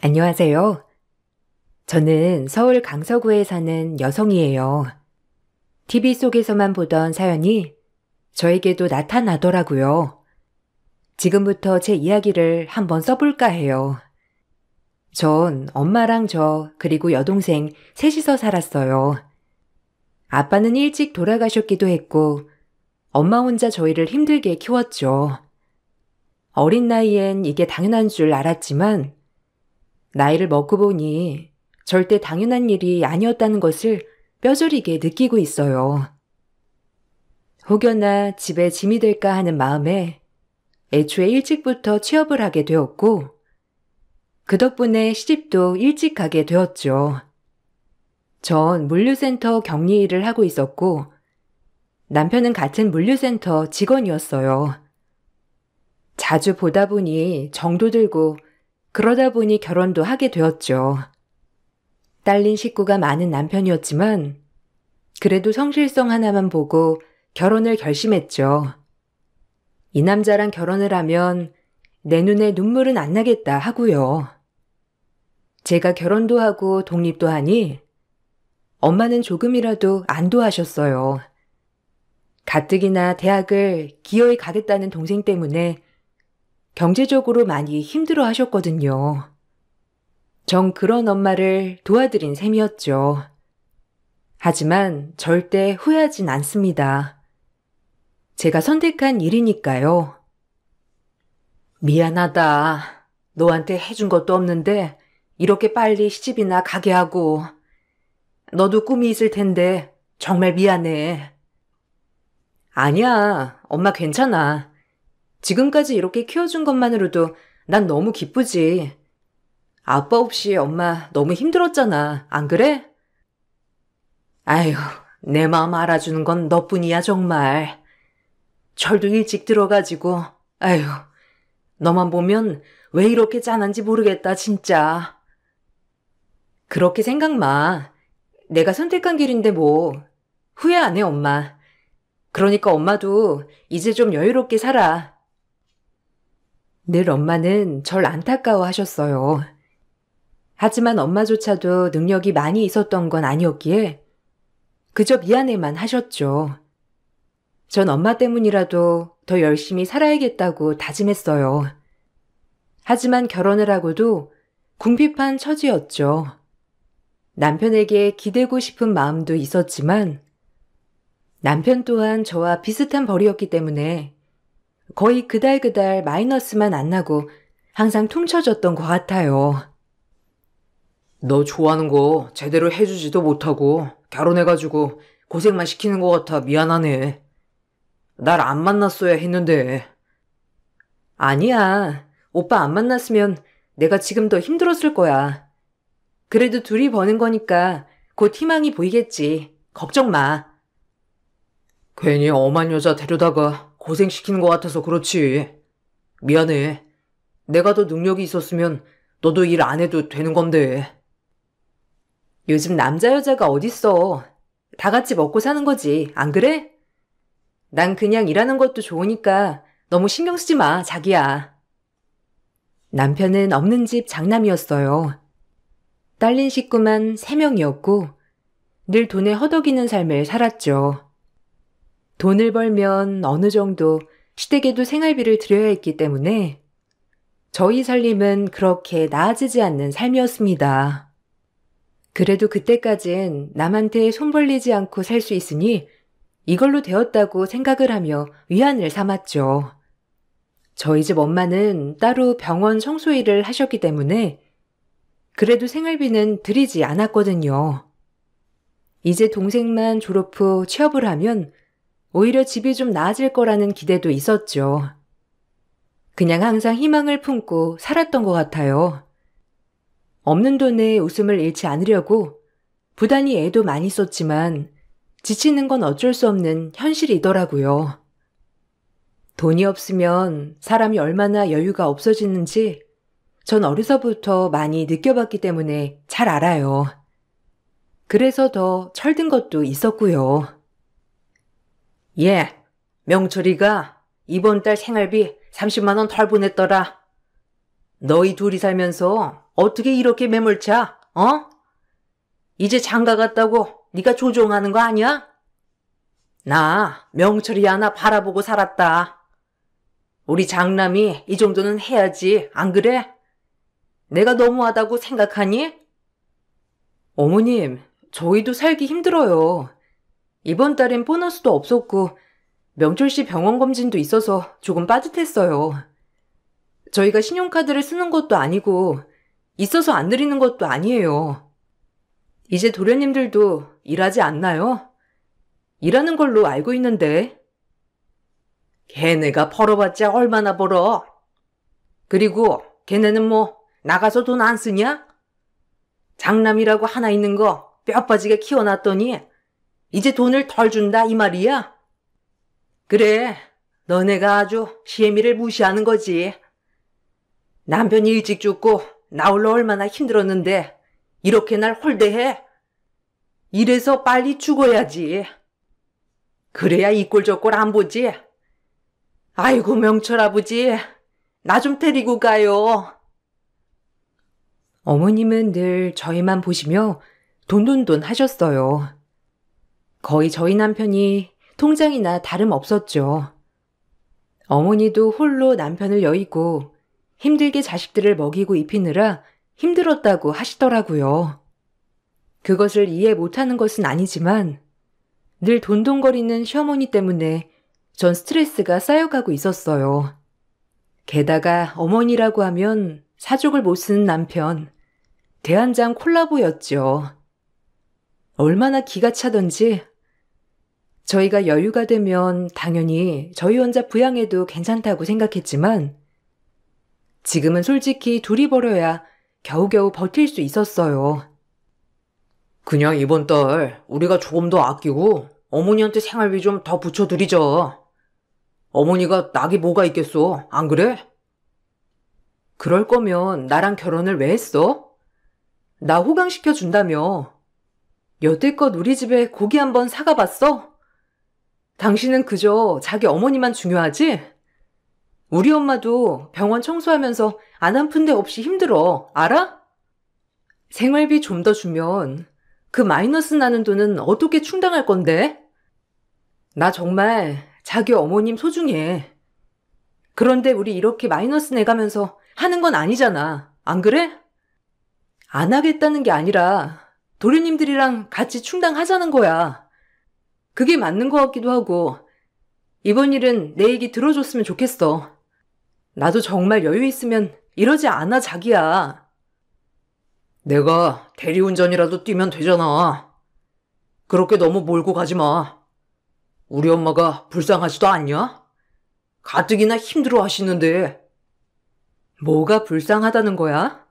안녕하세요. 저는 서울 강서구에 사는 여성이에요. TV 속에서만 보던 사연이 저에게도 나타나더라고요. 지금부터 제 이야기를 한번 써볼까 해요. 전 엄마랑 그리고 여동생 셋이서 살았어요. 아빠는 일찍 돌아가셨기도 했고, 엄마 혼자 저희를 힘들게 키웠죠. 어린 나이엔 이게 당연한 줄 알았지만, 나이를 먹고 보니 절대 당연한 일이 아니었다는 것을 뼈저리게 느끼고 있어요. 혹여나 집에 짐이 될까 하는 마음에 애초에 일찍부터 취업을 하게 되었고, 그 덕분에 시집도 일찍 가게 되었죠. 전 물류센터 격리 일을 하고 있었고, 남편은 같은 물류센터 직원이었어요. 자주 보다 보니 정도 들고, 그러다 보니 결혼도 하게 되었죠. 딸린 식구가 많은 남편이었지만 그래도 성실성 하나만 보고 결혼을 결심했죠. 이 남자랑 결혼을 하면 내 눈에 눈물은 안 나겠다 하고요. 제가 결혼도 하고 독립도 하니 엄마는 조금이라도 안도하셨어요. 가뜩이나 대학을 기어이 가겠다는 동생 때문에 경제적으로 많이 힘들어 하셨거든요. 전 그런 엄마를 도와드린 셈이었죠. 하지만 절대 후회하진 않습니다. 제가 선택한 일이니까요. 미안하다. 너한테 해준 것도 없는데 이렇게 빨리 시집이나 가게 하고. 너도 꿈이 있을 텐데 정말 미안해. 아니야, 엄마 괜찮아. 지금까지 이렇게 키워준 것만으로도 난 너무 기쁘지. 아빠 없이 엄마 너무 힘들었잖아. 안 그래? 아휴, 내 마음 알아주는 건 너뿐이야, 정말. 철도 일찍 들어가지고, 아휴, 너만 보면 왜 이렇게 짠한지 모르겠다, 진짜. 그렇게 생각 마. 내가 선택한 길인데 뭐. 후회 안 해, 엄마. 그러니까 엄마도 이제 좀 여유롭게 살아. 늘 엄마는 절 안타까워 하셨어요. 하지만 엄마조차도 능력이 많이 있었던 건 아니었기에 그저 미안해만 하셨죠. 전 엄마 때문이라도 더 열심히 살아야겠다고 다짐했어요. 하지만 결혼을 하고도 궁핍한 처지였죠. 남편에게 기대고 싶은 마음도 있었지만 남편 또한 저와 비슷한 벌이였기 때문에 거의 그달그달 마이너스만 안 나고 항상 퉁쳐졌던 것 같아요. 너 좋아하는 거 제대로 해주지도 못하고 결혼해가지고 고생만 시키는 것 같아 미안하네. 날 안 만났어야 했는데. 아니야. 오빠 안 만났으면 내가 지금 더 힘들었을 거야. 그래도 둘이 버는 거니까 곧 희망이 보이겠지. 걱정 마. 괜히 엄한 여자 데려다가 고생시키는 것 같아서 그렇지. 미안해. 내가 더 능력이 있었으면 너도 일 안 해도 되는 건데. 요즘 남자 여자가 어딨어. 다 같이 먹고 사는 거지. 안 그래? 난 그냥 일하는 것도 좋으니까 너무 신경 쓰지 마, 자기야. 남편은 없는 집 장남이었어요. 딸린 식구만 3명이었고 늘 돈에 허덕이는 삶을 살았죠. 돈을 벌면 어느 정도 시댁에도 생활비를 들여야 했기 때문에 저희 살림은 그렇게 나아지지 않는 삶이었습니다. 그래도 그때까진 남한테 손 벌리지 않고 살 수 있으니 이걸로 되었다고 생각을 하며 위안을 삼았죠. 저희 집 엄마는 따로 병원 청소 일을 하셨기 때문에 그래도 생활비는 들이지 않았거든요. 이제 동생만 졸업 후 취업을 하면 오히려 집이 좀 나아질 거라는 기대도 있었죠. 그냥 항상 희망을 품고 살았던 것 같아요. 없는 돈에 웃음을 잃지 않으려고 부단히 애도 많이 썼지만 지치는 건 어쩔 수 없는 현실이더라고요. 돈이 없으면 사람이 얼마나 여유가 없어지는지 전 어려서부터 많이 느껴봤기 때문에 잘 알아요. 그래서 더 철든 것도 있었고요. 예, 명철이가 이번 달 생활비 30만 원 덜 보냈더라. 너희 둘이 살면서 어떻게 이렇게 매몰차? 어? 이제 장가 갔다고 네가 조종하는 거 아니야? 나 명철이 하나 바라보고 살았다. 우리 장남이 이 정도는 해야지, 안 그래? 내가 너무하다고 생각하니? 어머님, 저희도 살기 힘들어요. 이번 달엔 보너스도 없었고 명철 씨 병원 검진도 있어서 조금 빠듯했어요. 저희가 신용카드를 쓰는 것도 아니고 있어서 안 드리는 것도 아니에요. 이제 도련님들도 일하지 않나요? 일하는 걸로 알고 있는데. 걔네가 벌어봤자 얼마나 벌어? 그리고 걔네는 뭐 나가서 돈 안 쓰냐? 장남이라고 하나 있는 거 뼈 빠지게 키워놨더니 이제 돈을 덜 준다 이 말이야? 그래, 너네가 아주 시애미를 무시하는 거지. 남편이 일찍 죽고 나 홀로 얼마나 힘들었는데 이렇게 날 홀대해? 이래서 빨리 죽어야지. 그래야 이 꼴 저 꼴 안 보지. 아이고 명철 아버지, 나 좀 데리고 가요. 어머님은 늘 저희만 보시며 돈돈돈 하셨어요. 거의 저희 남편이 통장이나 다름없었죠. 어머니도 홀로 남편을 여의고 힘들게 자식들을 먹이고 입히느라 힘들었다고 하시더라고요. 그것을 이해 못하는 것은 아니지만 늘 돈돈거리는 시어머니 때문에 전 스트레스가 쌓여가고 있었어요. 게다가 어머니라고 하면 사족을 못 쓰는 남편, 대한장 콜라보였죠. 얼마나 기가 차던지 저희가 여유가 되면 당연히 저희 혼자 부양해도 괜찮다고 생각했지만 지금은 솔직히 둘이 벌어야 겨우겨우 버틸 수 있었어요. 그냥 이번 달 우리가 조금 더 아끼고 어머니한테 생활비 좀 더 붙여드리자. 어머니가 낙이 뭐가 있겠어, 안 그래? 그럴 거면 나랑 결혼을 왜 했어? 나 호강시켜준다며. 여태껏 우리 집에 고기 한번 사가봤어? 당신은 그저 자기 어머니만 중요하지? 우리 엄마도 병원 청소하면서 안 아픈 데 없이 힘들어, 알아? 생활비 좀 더 주면 그 마이너스 나는 돈은 어떻게 충당할 건데? 나 정말 자기 어머님 소중해. 그런데 우리 이렇게 마이너스 내가면서 하는 건 아니잖아, 안 그래? 안 하겠다는 게 아니라 도련님들이랑 같이 충당하자는 거야. 그게 맞는 것 같기도 하고 이번 일은 내 얘기 들어줬으면 좋겠어. 나도 정말 여유 있으면 이러지 않아, 자기야. 내가 대리운전이라도 뛰면 되잖아. 그렇게 너무 몰고 가지 마. 우리 엄마가 불쌍하지도 않냐? 가뜩이나 힘들어 하시는데. 뭐가 불쌍하다는 거야?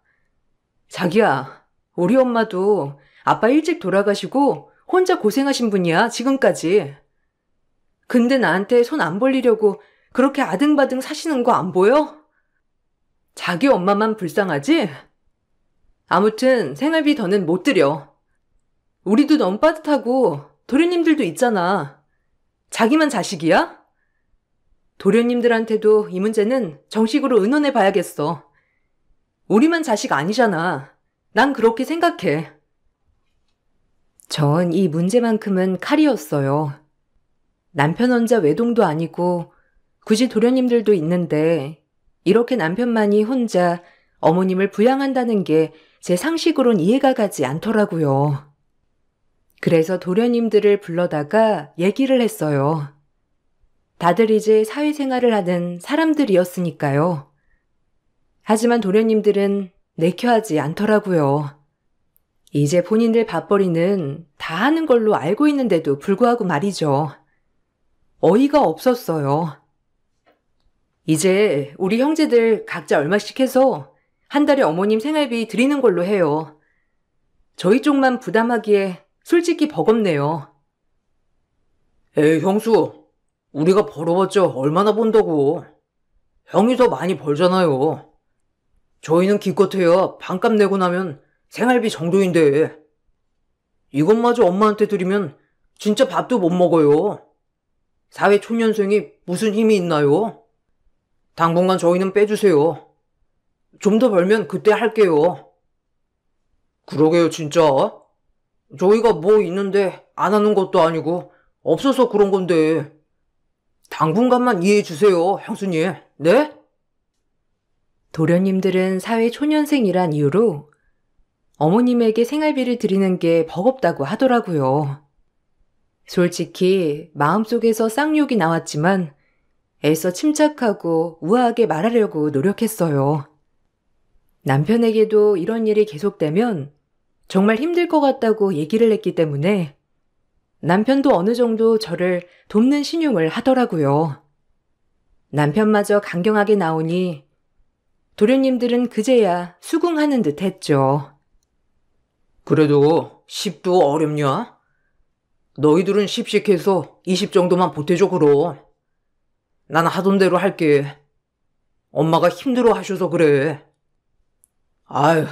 자기야, 우리 엄마도 아빠 일찍 돌아가시고 혼자 고생하신 분이야, 지금까지. 근데 나한테 손 안 벌리려고 그렇게 아등바등 사시는 거 안 보여? 자기 엄마만 불쌍하지? 아무튼 생활비 더는 못 드려. 우리도 너무 빠듯하고 도련님들도 있잖아. 자기만 자식이야? 도련님들한테도 이 문제는 정식으로 의논해 봐야겠어. 우리만 자식 아니잖아. 난 그렇게 생각해. 전 이 문제만큼은 칼이었어요. 남편 혼자 외동도 아니고 굳이 도련님들도 있는데 이렇게 남편만이 혼자 어머님을 부양한다는 게 제 상식으론 이해가 가지 않더라고요. 그래서 도련님들을 불러다가 얘기를 했어요. 다들 이제 사회생활을 하는 사람들이었으니까요. 하지만 도련님들은 내켜하지 않더라고요. 이제 본인들 밥벌이는 다 하는 걸로 알고 있는데도 불구하고 말이죠. 어이가 없었어요. 이제 우리 형제들 각자 얼마씩 해서 한 달에 어머님 생활비 드리는 걸로 해요. 저희 쪽만 부담하기에 솔직히 버겁네요. 에이, 형수. 우리가 벌어봤자 얼마나 번다고. 형이 더 많이 벌잖아요. 저희는 기껏해야 반값 내고 나면 생활비 정도인데. 이것마저 엄마한테 드리면 진짜 밥도 못 먹어요. 사회 초년생이 무슨 힘이 있나요? 당분간 저희는 빼주세요. 좀 더 벌면 그때 할게요. 그러게요, 진짜. 저희가 뭐 있는데 안 하는 것도 아니고 없어서 그런 건데 당분간만 이해해 주세요, 형수님. 네? 도련님들은 사회 초년생이란 이유로 어머님에게 생활비를 드리는 게 버겁다고 하더라고요. 솔직히 마음속에서 쌍욕이 나왔지만 애써 침착하고 우아하게 말하려고 노력했어요. 남편에게도 이런 일이 계속되면 정말 힘들 것 같다고 얘기를 했기 때문에 남편도 어느 정도 저를 돕는 신용을 하더라고요. 남편마저 강경하게 나오니 도련님들은 그제야 수긍하는 듯 했죠. 그래도 10도 어렵냐? 너희들은 10씩 해서 20 정도만 보태줘 그럼. 난 하던 대로 할게. 엄마가 힘들어 하셔서 그래. 아유,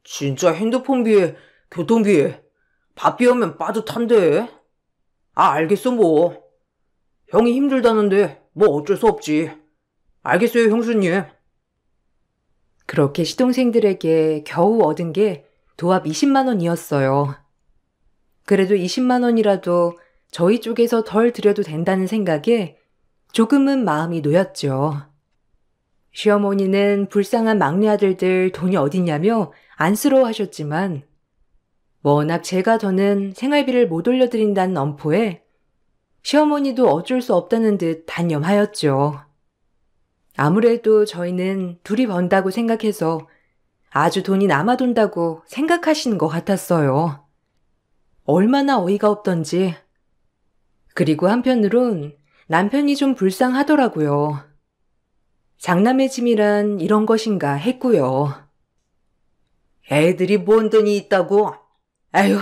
진짜 핸드폰비에 교통비에 밥비 하면 빠듯한데. 알겠어 뭐. 형이 힘들다는데 뭐 어쩔 수 없지. 알겠어요 형수님. 그렇게 시동생들에게 겨우 얻은 게 도합 20만 원이었어요. 그래도 20만 원이라도 저희 쪽에서 덜 드려도 된다는 생각에 조금은 마음이 놓였죠. 시어머니는 불쌍한 막내 아들들 돈이 어딨냐며 안쓰러워하셨지만 워낙 제가 더는 생활비를 못 올려드린다는 엄포에 시어머니도 어쩔 수 없다는 듯 단념하였죠. 아무래도 저희는 둘이 번다고 생각해서 아주 돈이 남아돈다고 생각하시는 것 같았어요. 얼마나 어이가 없던지. 그리고 한편으론 남편이 좀 불쌍하더라고요. 장남의 짐이란 이런 것인가 했고요. 애들이 뭔 돈이 있다고? 에휴,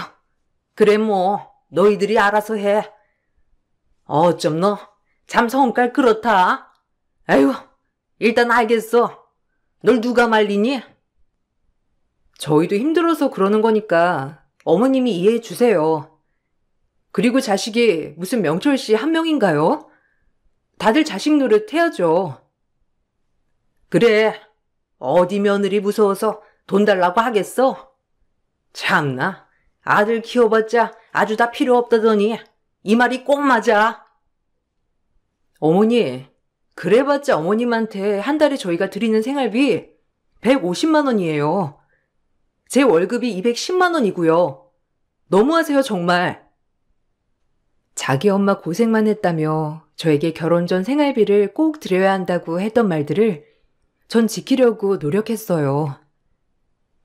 그래 뭐 너희들이 알아서 해. 어쩜 너 참 성깔 그렇다. 에휴, 일단 알겠어. 널 누가 말리니? 저희도 힘들어서 그러는 거니까 어머님이 이해해 주세요. 그리고 자식이 무슨 명철 씨 한 명인가요? 다들 자식 노릇 해야죠. 그래, 어디 며느리 무서워서 돈 달라고 하겠어? 참나, 아들 키워봤자 아주 다 필요 없다더니 이 말이 꼭 맞아. 어머니, 그래봤자 어머님한테 한 달에 저희가 드리는 생활비 150만 원이에요. 제 월급이 210만 원이고요. 너무하세요 정말. 자기 엄마 고생만 했다며 저에게 결혼 전 생활비를 꼭 드려야 한다고 했던 말들을 전 지키려고 노력했어요.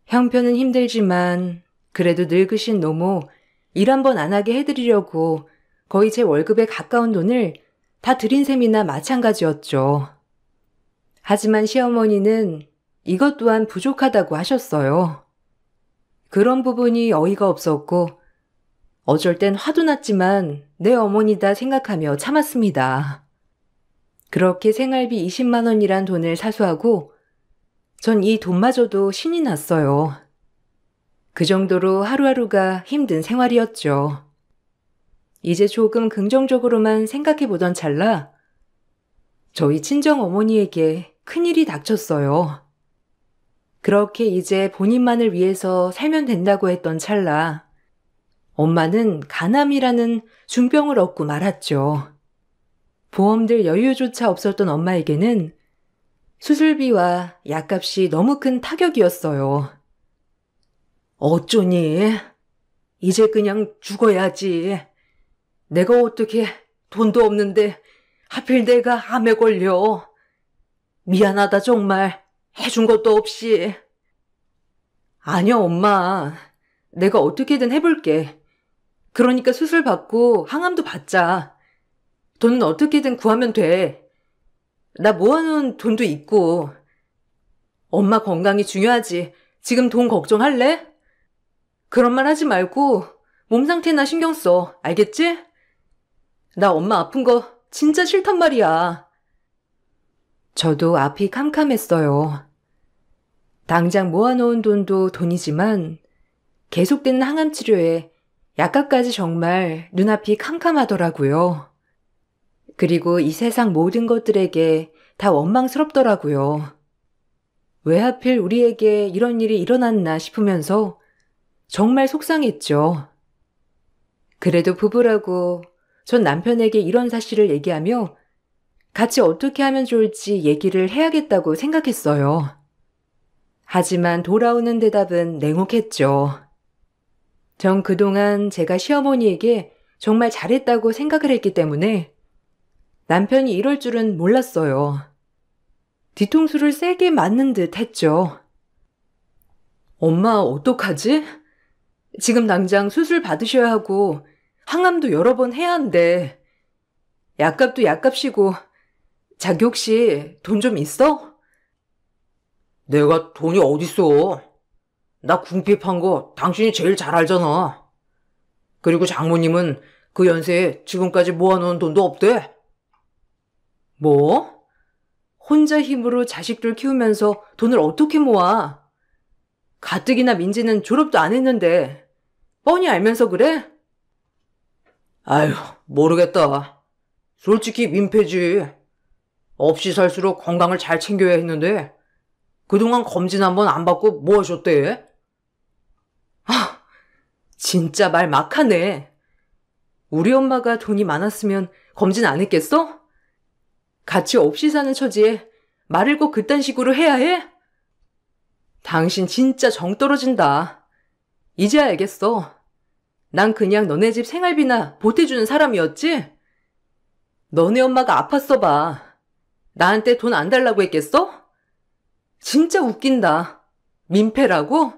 형편은 힘들지만 그래도 늙으신 노모 일 한 번 안 하게 해드리려고 거의 제 월급에 가까운 돈을 다 드린 셈이나 마찬가지였죠. 하지만 시어머니는 이것 또한 부족하다고 하셨어요. 그런 부분이 어이가 없었고 어쩔 땐 화도 났지만 내 어머니다 생각하며 참았습니다. 그렇게 생활비 20만 원이란 돈을 사수하고 전 이 돈마저도 신이 났어요. 그 정도로 하루하루가 힘든 생활이었죠. 이제 조금 긍정적으로만 생각해보던 찰나 저희 친정어머니에게 큰일이 닥쳤어요. 그렇게 이제 본인만을 위해서 살면 된다고 했던 찰나 엄마는 간암이라는 중병을 얻고 말았죠. 보험들 여유조차 없었던 엄마에게는 수술비와 약값이 너무 큰 타격이었어요. 어쩌니? 이제 그냥 죽어야지. 내가 어떻게 돈도 없는데 하필 내가 암에 걸려. 미안하다 정말. 해준 것도 없이. 아니야 엄마. 내가 어떻게든 해볼게. 그러니까 수술 받고 항암도 받자. 돈은 어떻게든 구하면 돼. 나 모아놓은 돈도 있고. 엄마 건강이 중요하지. 지금 돈 걱정할래? 그런 말 하지 말고 몸 상태나 신경 써. 알겠지? 나 엄마 아픈 거 진짜 싫단 말이야. 저도 앞이 캄캄했어요. 당장 모아놓은 돈도 돈이지만 계속되는 항암 치료에 약값까지 정말 눈앞이 캄캄하더라고요. 그리고 이 세상 모든 것들에게 다 원망스럽더라고요. 왜 하필 우리에게 이런 일이 일어났나 싶으면서 정말 속상했죠. 그래도 부부라고 전 남편에게 이런 사실을 얘기하며 같이 어떻게 하면 좋을지 얘기를 해야겠다고 생각했어요. 하지만 돌아오는 대답은 냉혹했죠. 전 그동안 제가 시어머니에게 정말 잘했다고 생각을 했기 때문에 남편이 이럴 줄은 몰랐어요. 뒤통수를 세게 맞는 듯 했죠. 엄마, 어떡하지? 지금 당장 수술 받으셔야 하고 항암도 여러 번 해야 한대. 약값도 약값이고 자기 혹시 돈 좀 있어? 내가 돈이 어딨어. 나 궁핍한 거 당신이 제일 잘 알잖아. 그리고 장모님은 그 연세에 지금까지 모아놓은 돈도 없대. 뭐? 혼자 힘으로 자식들 키우면서 돈을 어떻게 모아? 가뜩이나 민지는 졸업도 안 했는데 뻔히 알면서 그래? 아휴, 모르겠다. 솔직히 민폐지. 없이 살수록 건강을 잘 챙겨야 했는데 그동안 검진 한번 안 받고 뭐 하셨대? 아, 진짜 말 막하네. 우리 엄마가 돈이 많았으면 검진 안 했겠어? 같이 없이 사는 처지에 말을 꼭 그딴 식으로 해야 해? 당신 진짜 정 떨어진다. 이제 알겠어. 난 그냥 너네 집 생활비나 보태주는 사람이었지? 너네 엄마가 아팠어 봐. 나한테 돈 안 달라고 했겠어? 진짜 웃긴다. 민폐라고?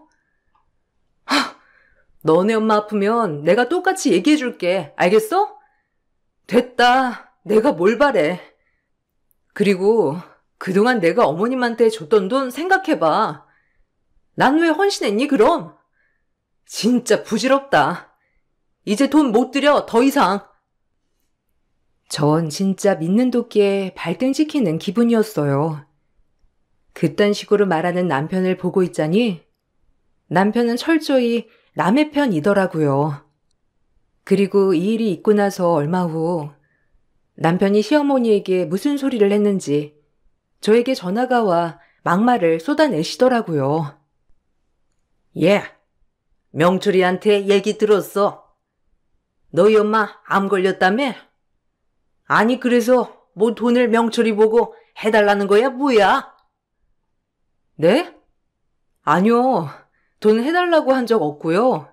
하, 너네 엄마 아프면 내가 똑같이 얘기해줄게. 알겠어? 됐다. 내가 뭘 바래. 그리고 그동안 내가 어머님한테 줬던 돈 생각해봐. 난 왜 헌신했니 그럼? 진짜 부질없다. 이제 돈 못 들여 더 이상. 전 진짜 믿는 도끼에 발등 찍히는 기분이었어요. 그딴 식으로 말하는 남편을 보고 있자니 남편은 철저히 남의 편이더라고요. 그리고 이 일이 있고 나서 얼마 후 남편이 시어머니에게 무슨 소리를 했는지 저에게 전화가 와 막말을 쏟아내시더라고요. 예, 명철이한테 얘기 들었어. 너희 엄마 암 걸렸다며? 아니 그래서 뭐 돈을 명철이 보고 해달라는 거야 뭐야? 네? 아니요. 돈 해달라고 한 적 없고요.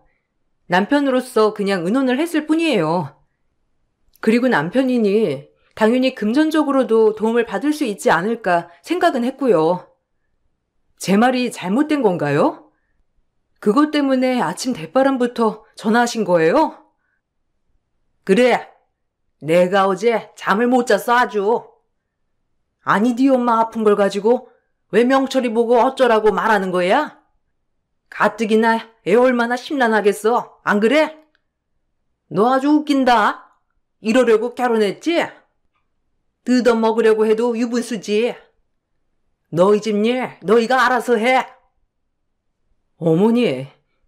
남편으로서 그냥 의논을 했을 뿐이에요. 그리고 남편이니 당연히 금전적으로도 도움을 받을 수 있지 않을까 생각은 했고요. 제 말이 잘못된 건가요? 그것 때문에 아침 대바람부터 전화하신 거예요? 그래. 내가 어제 잠을 못 잤어 아주. 아니 네 엄마 아픈 걸 가지고 왜 명철이 보고 어쩌라고 말하는 거야? 가뜩이나 애 얼마나 심란하겠어. 안 그래? 너 아주 웃긴다. 이러려고 결혼했지? 뜯어먹으려고 해도 유분수지. 너희 집 일 너희가 알아서 해. 어머니,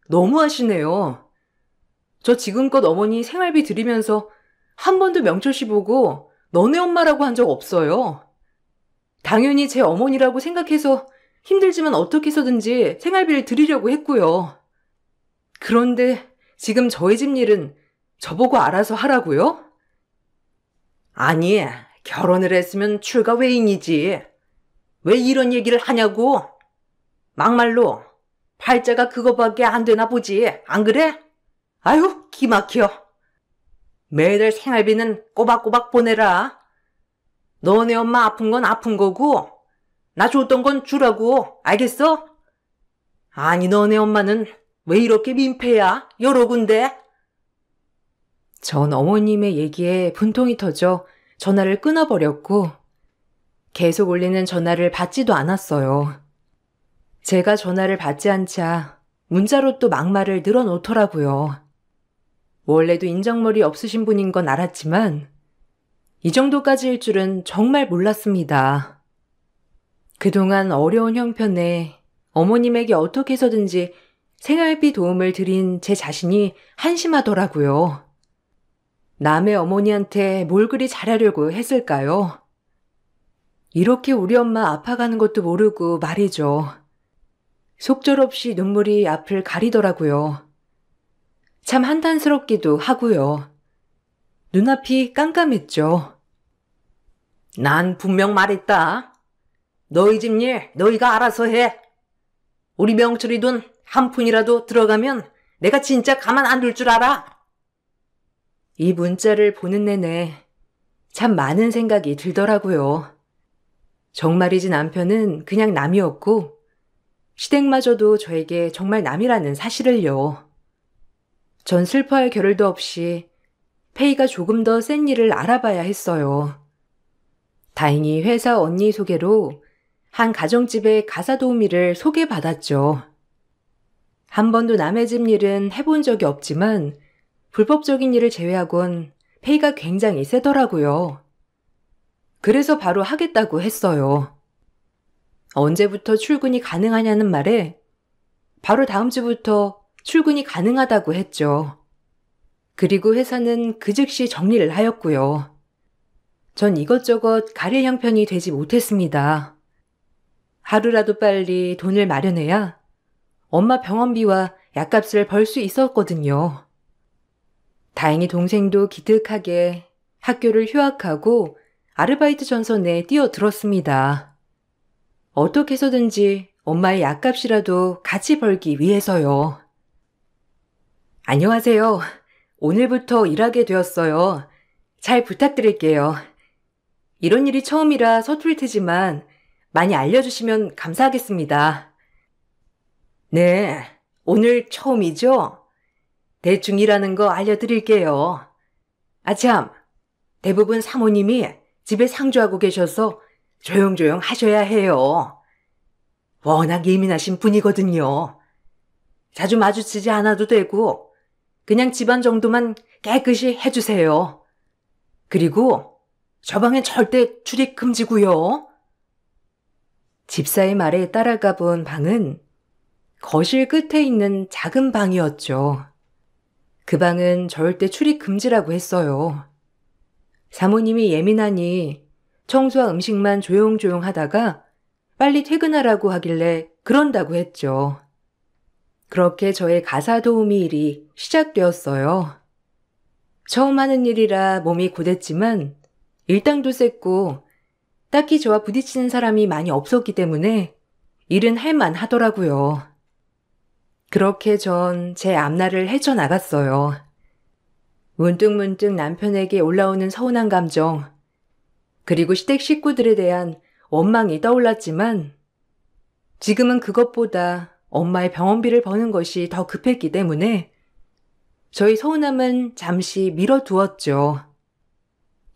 너무하시네요. 저 지금껏 어머니 생활비 드리면서 한 번도 명철 씨 보고 너네 엄마라고 한 적 없어요. 당연히 제 어머니라고 생각해서 힘들지만 어떻게 해서든지 생활비를 드리려고 했고요. 그런데 지금 저희 집 일은 저보고 알아서 하라고요? 아니, 결혼을 했으면 출가 외인이지. 왜 이런 얘기를 하냐고? 막말로 팔자가 그거밖에 안 되나 보지. 안 그래? 아유, 기막혀. 매달 생활비는 꼬박꼬박 보내라. 너네 엄마 아픈 건 아픈 거고 나 줬던 건 주라고. 알겠어? 아니 너네 엄마는 왜 이렇게 민폐야? 여러 군데. 전 어머님의 얘기에 분통이 터져 전화를 끊어버렸고 계속 울리는 전화를 받지도 않았어요. 제가 전화를 받지 않자 문자로 또 막말을 늘어놓더라고요. 원래도 인정머리 없으신 분인 건 알았지만 이 정도까지일 줄은 정말 몰랐습니다. 그동안 어려운 형편에 어머님에게 어떻게 해서든지 생활비 도움을 드린 제 자신이 한심하더라고요. 남의 어머니한테 뭘 그리 잘하려고 했을까요? 이렇게 우리 엄마 아파가는 것도 모르고 말이죠. 속절없이 눈물이 앞을 가리더라고요. 참 한탄스럽기도 하고요. 눈앞이 깜깜했죠. 난 분명 말했다. 너희 집 일 너희가 알아서 해. 우리 명철이 돈 한 푼이라도 들어가면 내가 진짜 가만 안 둘 줄 알아. 이 문자를 보는 내내 참 많은 생각이 들더라고요. 정말이지 남편은 그냥 남이었고 시댁마저도 저에게 정말 남이라는 사실을요. 전 슬퍼할 겨를도 없이 페이가 조금 더 센 일을 알아봐야 했어요. 다행히 회사 언니 소개로 한 가정집의 가사 도우미를 소개받았죠. 한 번도 남의 집 일은 해본 적이 없지만 불법적인 일을 제외하곤 페이가 굉장히 세더라고요. 그래서 바로 하겠다고 했어요. 언제부터 출근이 가능하냐는 말에 바로 다음 주부터 출근이 가능하다고 했죠. 그리고 회사는 그 즉시 정리를 하였고요. 전 이것저것 가릴 형편이 되지 못했습니다. 하루라도 빨리 돈을 마련해야 엄마 병원비와 약값을 벌 수 있었거든요. 다행히 동생도 기특하게 학교를 휴학하고 아르바이트 전선에 뛰어들었습니다. 어떻게 해서든지 엄마의 약값이라도 같이 벌기 위해서요. 안녕하세요. 오늘부터 일하게 되었어요. 잘 부탁드릴게요. 이런 일이 처음이라 서툴 테지만 많이 알려주시면 감사하겠습니다. 네, 오늘 처음이죠? 대충 일하는 거 알려드릴게요. 아참, 대부분 사모님이 집에 상주하고 계셔서 조용조용 하셔야 해요. 워낙 예민하신 분이거든요. 자주 마주치지 않아도 되고 그냥 집안 정도만 깨끗이 해주세요. 그리고 저 방엔 절대 출입 금지고요. 집사의 말에 따라가 본 방은 거실 끝에 있는 작은 방이었죠. 그 방은 절대 출입 금지라고 했어요. 사모님이 예민하니 청소와 음식만 조용조용 하다가 빨리 퇴근하라고 하길래 그런다고 했죠. 그렇게 저의 가사 도우미 일이 시작되었어요. 처음 하는 일이라 몸이 고됐지만 일당도 셌고 딱히 저와 부딪히는 사람이 많이 없었기 때문에 일은 할만 하더라고요. 그렇게 전 제 앞날을 헤쳐나갔어요. 문득문득 남편에게 올라오는 서운한 감정, 그리고 시댁 식구들에 대한 원망이 떠올랐지만 지금은 그것보다 엄마의 병원비를 버는 것이 더 급했기 때문에 저희 서운함은 잠시 미뤄두었죠.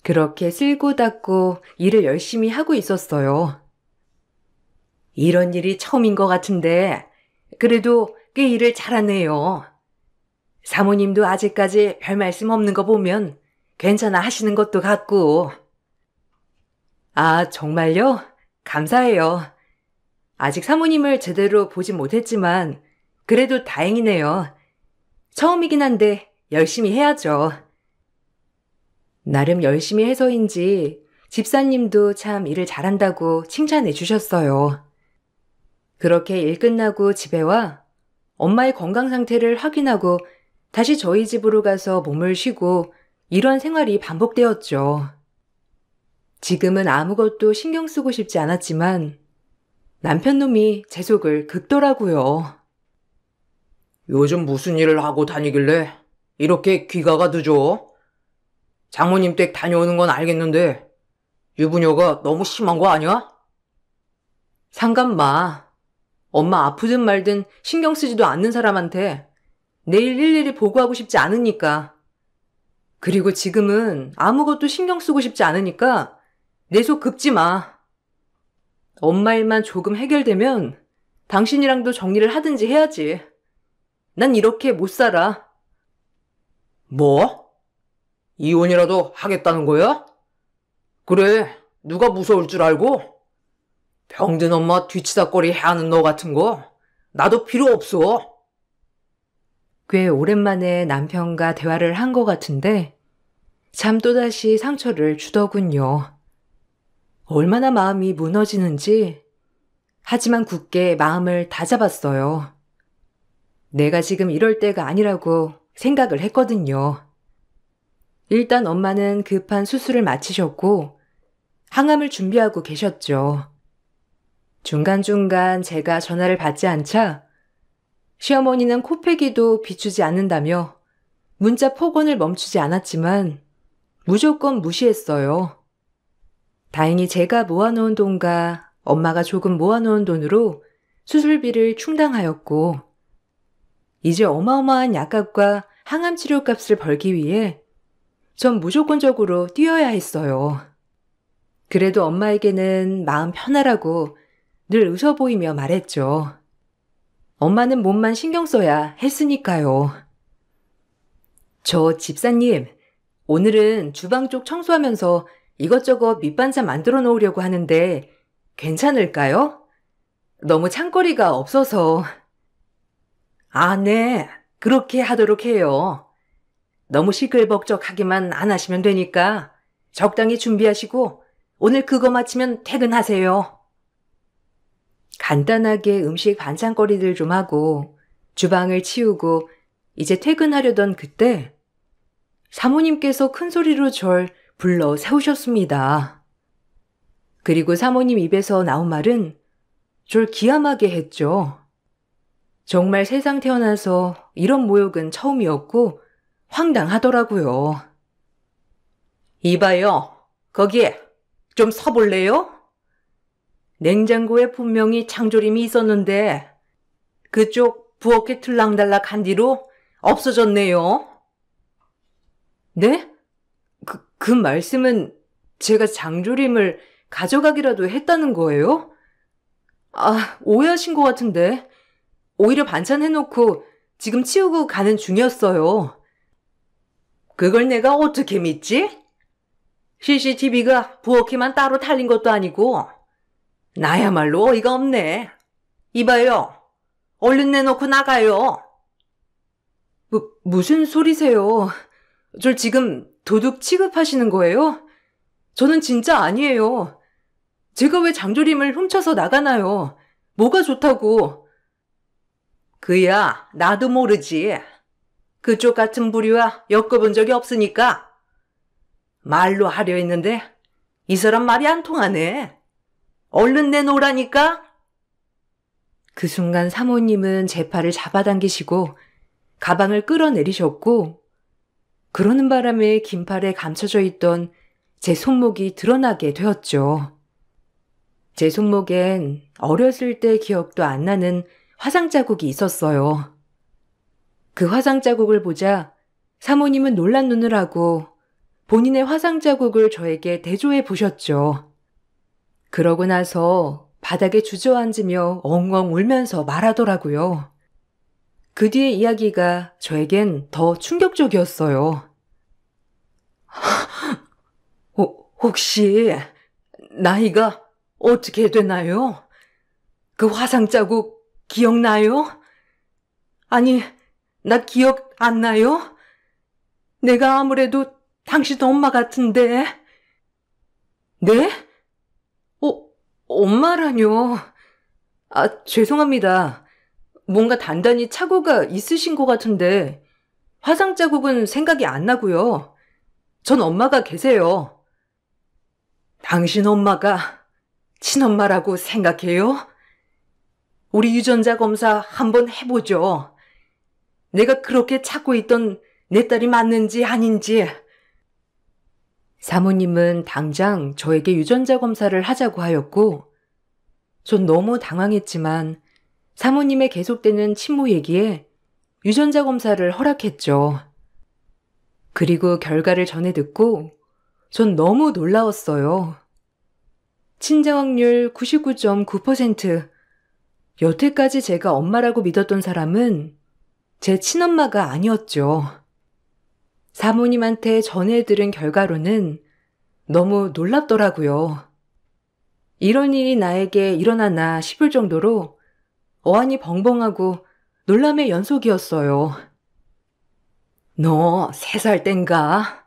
그렇게 쓸고 닦고 일을 열심히 하고 있었어요. 이런 일이 처음인 것 같은데 그래도 꽤 일을 잘하네요. 사모님도 아직까지 별 말씀 없는 거 보면 괜찮아 하시는 것도 같고. 아, 정말요? 감사해요. 아직 사모님을 제대로 보진 못했지만 그래도 다행이네요. 처음이긴 한데 열심히 해야죠. 나름 열심히 해서인지 집사님도 참 일을 잘한다고 칭찬해 주셨어요. 그렇게 일 끝나고 집에 와 엄마의 건강 상태를 확인하고 다시 저희 집으로 가서 몸을 쉬고 이런 생활이 반복되었죠. 지금은 아무것도 신경 쓰고 싶지 않았지만 남편 놈이 제 속을 긁더라고요. 요즘 무슨 일을 하고 다니길래 이렇게 귀가가 늦어? 장모님 댁 다녀오는 건 알겠는데 유부녀가 너무 심한 거 아니야? 상관 마. 엄마 아프든 말든 신경 쓰지도 않는 사람한테 내일 일일이 보고하고 싶지 않으니까. 그리고 지금은 아무것도 신경 쓰고 싶지 않으니까 내 속 긁지 마. 엄마 일만 조금 해결되면 당신이랑도 정리를 하든지 해야지. 난 이렇게 못 살아. 뭐? 이혼이라도 하겠다는 거야? 그래, 누가 무서울 줄 알고? 병든 엄마 뒤치다꺼리 해하는 너 같은 거 나도 필요 없어. 꽤 오랜만에 남편과 대화를 한 것 같은데 참 또다시 상처를 주더군요. 얼마나 마음이 무너지는지 하지만 굳게 마음을 다잡았어요. 내가 지금 이럴 때가 아니라고 생각을 했거든요. 일단 엄마는 급한 수술을 마치셨고 항암을 준비하고 계셨죠. 중간중간 제가 전화를 받지 않자 시어머니는 코빼기도 비추지 않는다며 문자 폭언을 멈추지 않았지만 무조건 무시했어요. 다행히 제가 모아놓은 돈과 엄마가 조금 모아놓은 돈으로 수술비를 충당하였고 이제 어마어마한 약값과 항암 치료값을 벌기 위해 전 무조건적으로 뛰어야 했어요. 그래도 엄마에게는 마음 편하라고 늘 웃어 보이며 말했죠. 엄마는 몸만 신경 써야 했으니까요. 저 집사님, 오늘은 주방 쪽 청소하면서 이것저것 밑반찬 만들어 놓으려고 하는데 괜찮을까요? 너무 창거리가 없어서. 아, 네. 그렇게 하도록 해요. 너무 시끌벅적하게만 안 하시면 되니까 적당히 준비하시고 오늘 그거 마치면 퇴근하세요. 간단하게 음식 반찬거리들 좀 하고 주방을 치우고 이제 퇴근하려던 그때 사모님께서 큰 소리로 절 불러 세우셨습니다. 그리고 사모님 입에서 나온 말은 절 기함하게 했죠. 정말 세상 태어나서 이런 모욕은 처음이었고 황당하더라고요. 이봐요. 거기에 좀 서볼래요? 냉장고에 분명히 창조림이 있었는데 그쪽 부엌에 들락달락 한 뒤로 없어졌네요. 네? 그 말씀은 제가 장조림을 가져가기라도 했다는 거예요? 아, 오해하신 것 같은데. 오히려 반찬 해놓고 지금 치우고 가는 중이었어요. 그걸 내가 어떻게 믿지? CCTV가 부엌에만 따로 달린 것도 아니고. 나야말로 어이가 없네. 이봐요. 얼른 내놓고 나가요. 무슨 소리세요? 절 지금 도둑 취급하시는 거예요? 저는 진짜 아니에요. 제가 왜 장조림을 훔쳐서 나가나요? 뭐가 좋다고? 그야 나도 모르지. 그쪽 같은 부류와 엮어본 적이 없으니까. 말로 하려 했는데 이 사람 말이 안 통하네. 얼른 내놓으라니까. 그 순간 사모님은 제 팔을 잡아당기시고 가방을 끌어내리셨고 그러는 바람에 긴 팔에 감춰져 있던 제 손목이 드러나게 되었죠. 제 손목엔 어렸을 때 기억도 안 나는 화상 자국이 있었어요. 그 화상 자국을 보자 사모님은 놀란 눈을 하고 본인의 화상 자국을 저에게 대조해 보셨죠. 그러고 나서 바닥에 주저앉으며 엉엉 울면서 말하더라고요. 그 뒤의 이야기가 저에겐 더 충격적이었어요. 혹시 나이가 어떻게 되나요? 그 화상 자국 기억나요? 아니, 나 기억 안 나요? 내가 아무래도 당신 엄마 같은데. 네? 엄마라뇨. 아, 죄송합니다. 뭔가 단단히 착오가 있으신 것 같은데 화상 자국은 생각이 안 나고요. 전 엄마가 계세요. 당신 엄마가 친엄마라고 생각해요? 우리 유전자 검사 한번 해보죠. 내가 그렇게 찾고 있던 내 딸이 맞는지 아닌지. 사모님은 당장 저에게 유전자 검사를 하자고 하였고 전 너무 당황했지만 사모님의 계속되는 친모 얘기에 유전자 검사를 허락했죠. 그리고 결과를 전해 듣고 전 너무 놀라웠어요. 친자 확률 99.9%. 여태까지 제가 엄마라고 믿었던 사람은 제 친엄마가 아니었죠. 사모님한테 전해 들은 결과로는 너무 놀랍더라고요. 이런 일이 나에게 일어나나 싶을 정도로 어안이 벙벙하고 놀람의 연속이었어요. 너 3살 땐가?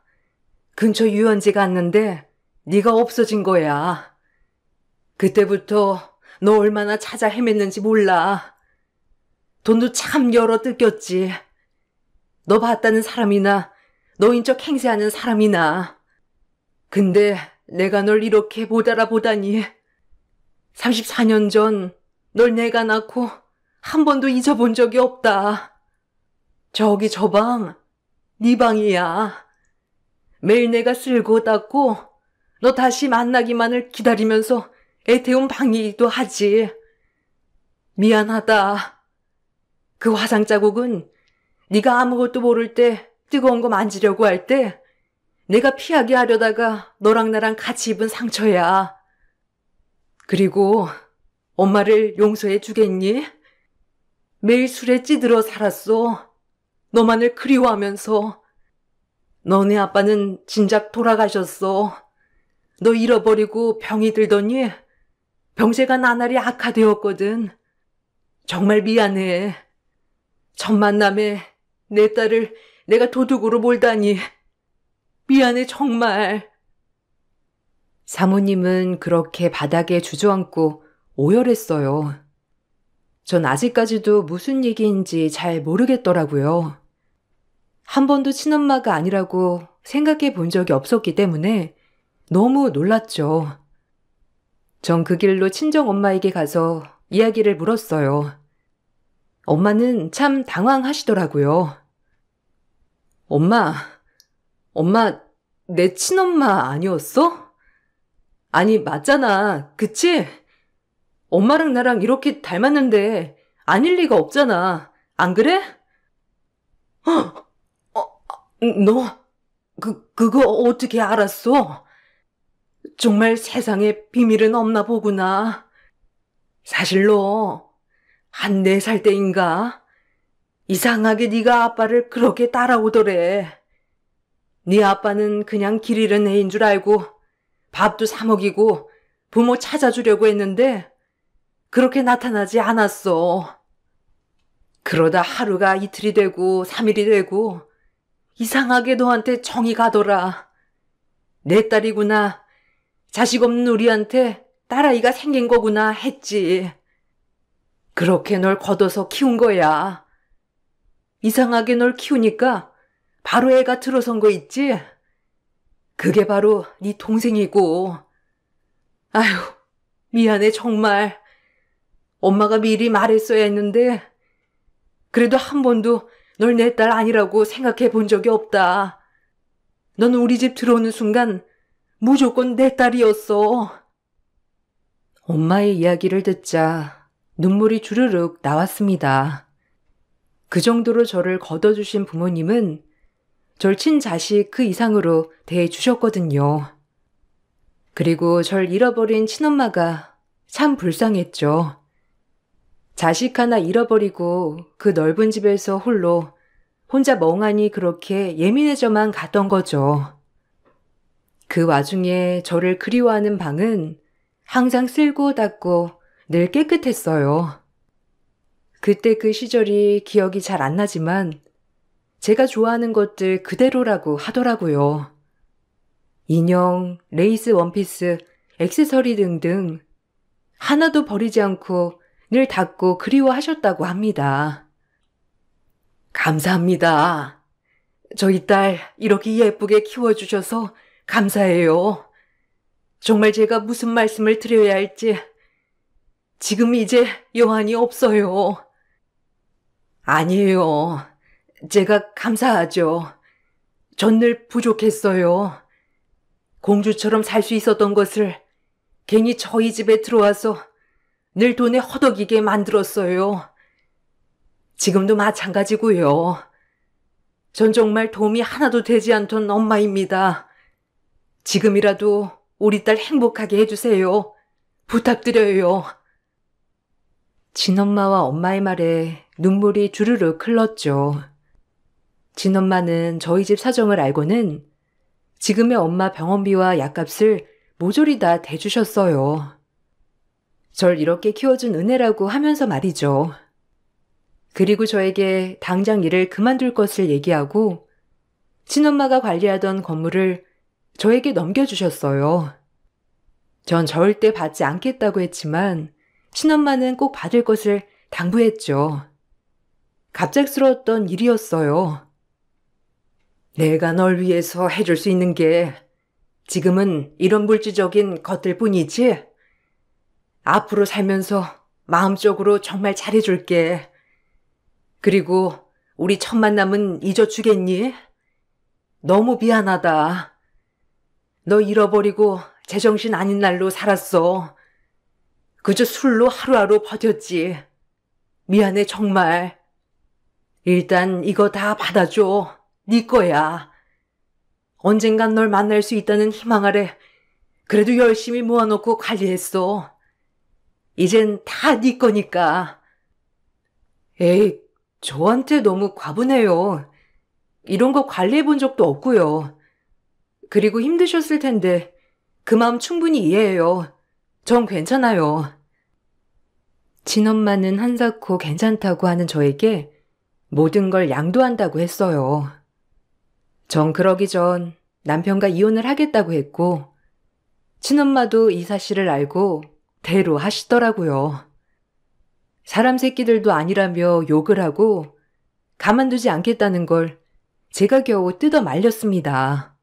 근처 유원지 갔는데 네가 없어진 거야. 그때부터 너 얼마나 찾아 헤맸는지 몰라. 돈도 참 열어 뜯겼지. 너 봤다는 사람이나 너인 척 행세하는 사람이나. 근데 내가 널 이렇게 못 알아보다니. 34년 전 널 내가 낳고 한 번도 잊어본 적이 없다. 저기 저 방, 네 방이야. 매일 내가 쓸고 닦고 너 다시 만나기만을 기다리면서 애태운 방이기도 하지. 미안하다. 그 화상 자국은 네가 아무것도 모를 때 뜨거운 거 만지려고 할 때 내가 피하게 하려다가 너랑 나랑 같이 입은 상처야. 그리고 엄마를 용서해 주겠니? 매일 술에 찌들어 살았어. 너만을 그리워하면서. 너네 아빠는 진작 돌아가셨어. 너 잃어버리고 병이 들더니 병세가 나날이 악화되었거든. 정말 미안해. 첫 만남에 내 딸을 내가 도둑으로 몰다니. 미안해 정말. 사모님은 그렇게 바닥에 주저앉고 오열했어요. 전 아직까지도 무슨 얘기인지 잘 모르겠더라고요. 한 번도 친엄마가 아니라고 생각해 본 적이 없었기 때문에 너무 놀랐죠. 전 그 길로 친정엄마에게 가서 이야기를 물었어요. 엄마는 참 당황하시더라고요. 엄마, 내 친엄마 아니었어? 아니, 맞잖아. 그치? 엄마랑 나랑 이렇게 닮았는데 아닐 리가 없잖아. 안 그래? 너, 그거 어떻게 알았어? 정말 세상에 비밀은 없나 보구나. 사실 너, 한 4살 때인가? 이상하게 네가 아빠를 그렇게 따라오더래. 네 아빠는 그냥 길 잃은 애인 줄 알고 밥도 사 먹이고 부모 찾아주려고 했는데 그렇게 나타나지 않았어. 그러다 하루가 이틀이 되고 3일이 되고 이상하게 너한테 정이 가더라. 내 딸이구나. 자식 없는 우리한테 딸아이가 생긴 거구나 했지. 그렇게 널 걷어서 키운 거야. 이상하게 널 키우니까 바로 애가 들어선 거 있지? 그게 바로 네 동생이고. 아휴, 미안해 정말. 엄마가 미리 말했어야 했는데 그래도 한 번도 널 내 딸 아니라고 생각해 본 적이 없다. 넌 우리 집 들어오는 순간 무조건 내 딸이었어. 엄마의 이야기를 듣자 눈물이 주르륵 나왔습니다. 그 정도로 저를 걷어주신 부모님은 절 친자식 그 이상으로 대해주셨거든요. 그리고 절 잃어버린 친엄마가 참 불쌍했죠. 자식 하나 잃어버리고 그 넓은 집에서 홀로 혼자 멍하니 그렇게 예민해져만 갔던 거죠. 그 와중에 저를 그리워하는 방은 항상 쓸고 닦고 늘 깨끗했어요. 그때 그 시절이 기억이 잘 안 나지만 제가 좋아하는 것들 그대로라고 하더라고요. 인형, 레이스 원피스, 액세서리 등등 하나도 버리지 않고 늘 닦고 그리워하셨다고 합니다. 감사합니다. 저희 딸 이렇게 예쁘게 키워주셔서 감사해요. 정말 제가 무슨 말씀을 드려야 할지 지금 이제 여한이 없어요. 아니에요. 제가 감사하죠. 전 늘 부족했어요. 공주처럼 살 수 있었던 것을 괜히 저희 집에 들어와서 늘 돈에 허덕이게 만들었어요. 지금도 마찬가지고요. 전 정말 도움이 하나도 되지 않던 엄마입니다. 지금이라도 우리 딸 행복하게 해주세요. 부탁드려요. 친엄마와 엄마의 말에 눈물이 주르륵 흘렀죠. 친엄마는 저희 집 사정을 알고는 지금의 엄마 병원비와 약값을 모조리 다 대주셨어요. 절 이렇게 키워준 은혜라고 하면서 말이죠. 그리고 저에게 당장 일을 그만둘 것을 얘기하고 친엄마가 관리하던 건물을 저에게 넘겨주셨어요. 전 절대 받지 않겠다고 했지만 친엄마는 꼭 받을 것을 당부했죠. 갑작스러웠던 일이었어요. 내가 널 위해서 해줄 수 있는 게 지금은 이런 물질적인 것들 뿐이지? 앞으로 살면서 마음적으로 정말 잘해줄게. 그리고 우리 첫 만남은 잊어주겠니? 너무 미안하다. 너 잃어버리고 제정신 아닌 날로 살았어. 그저 술로 하루하루 버텼지. 미안해 정말. 일단 이거 다 받아줘. 네 거야. 언젠간 널 만날 수 있다는 희망 아래 그래도 열심히 모아놓고 관리했어. 이젠 다 네 거니까. 에이, 저한테 너무 과분해요. 이런 거 관리해 본 적도 없고요. 그리고 힘드셨을 텐데 그 마음 충분히 이해해요. 전 괜찮아요. 친엄마는 한사코 괜찮다고 하는 저에게 모든 걸 양도한다고 했어요. 전 그러기 전 남편과 이혼을 하겠다고 했고 친엄마도 이 사실을 알고 대로 하시더라고요. 사람 새끼들도 아니라며 욕을 하고 가만두지 않겠다는 걸 제가 겨우 뜯어 말렸습니다.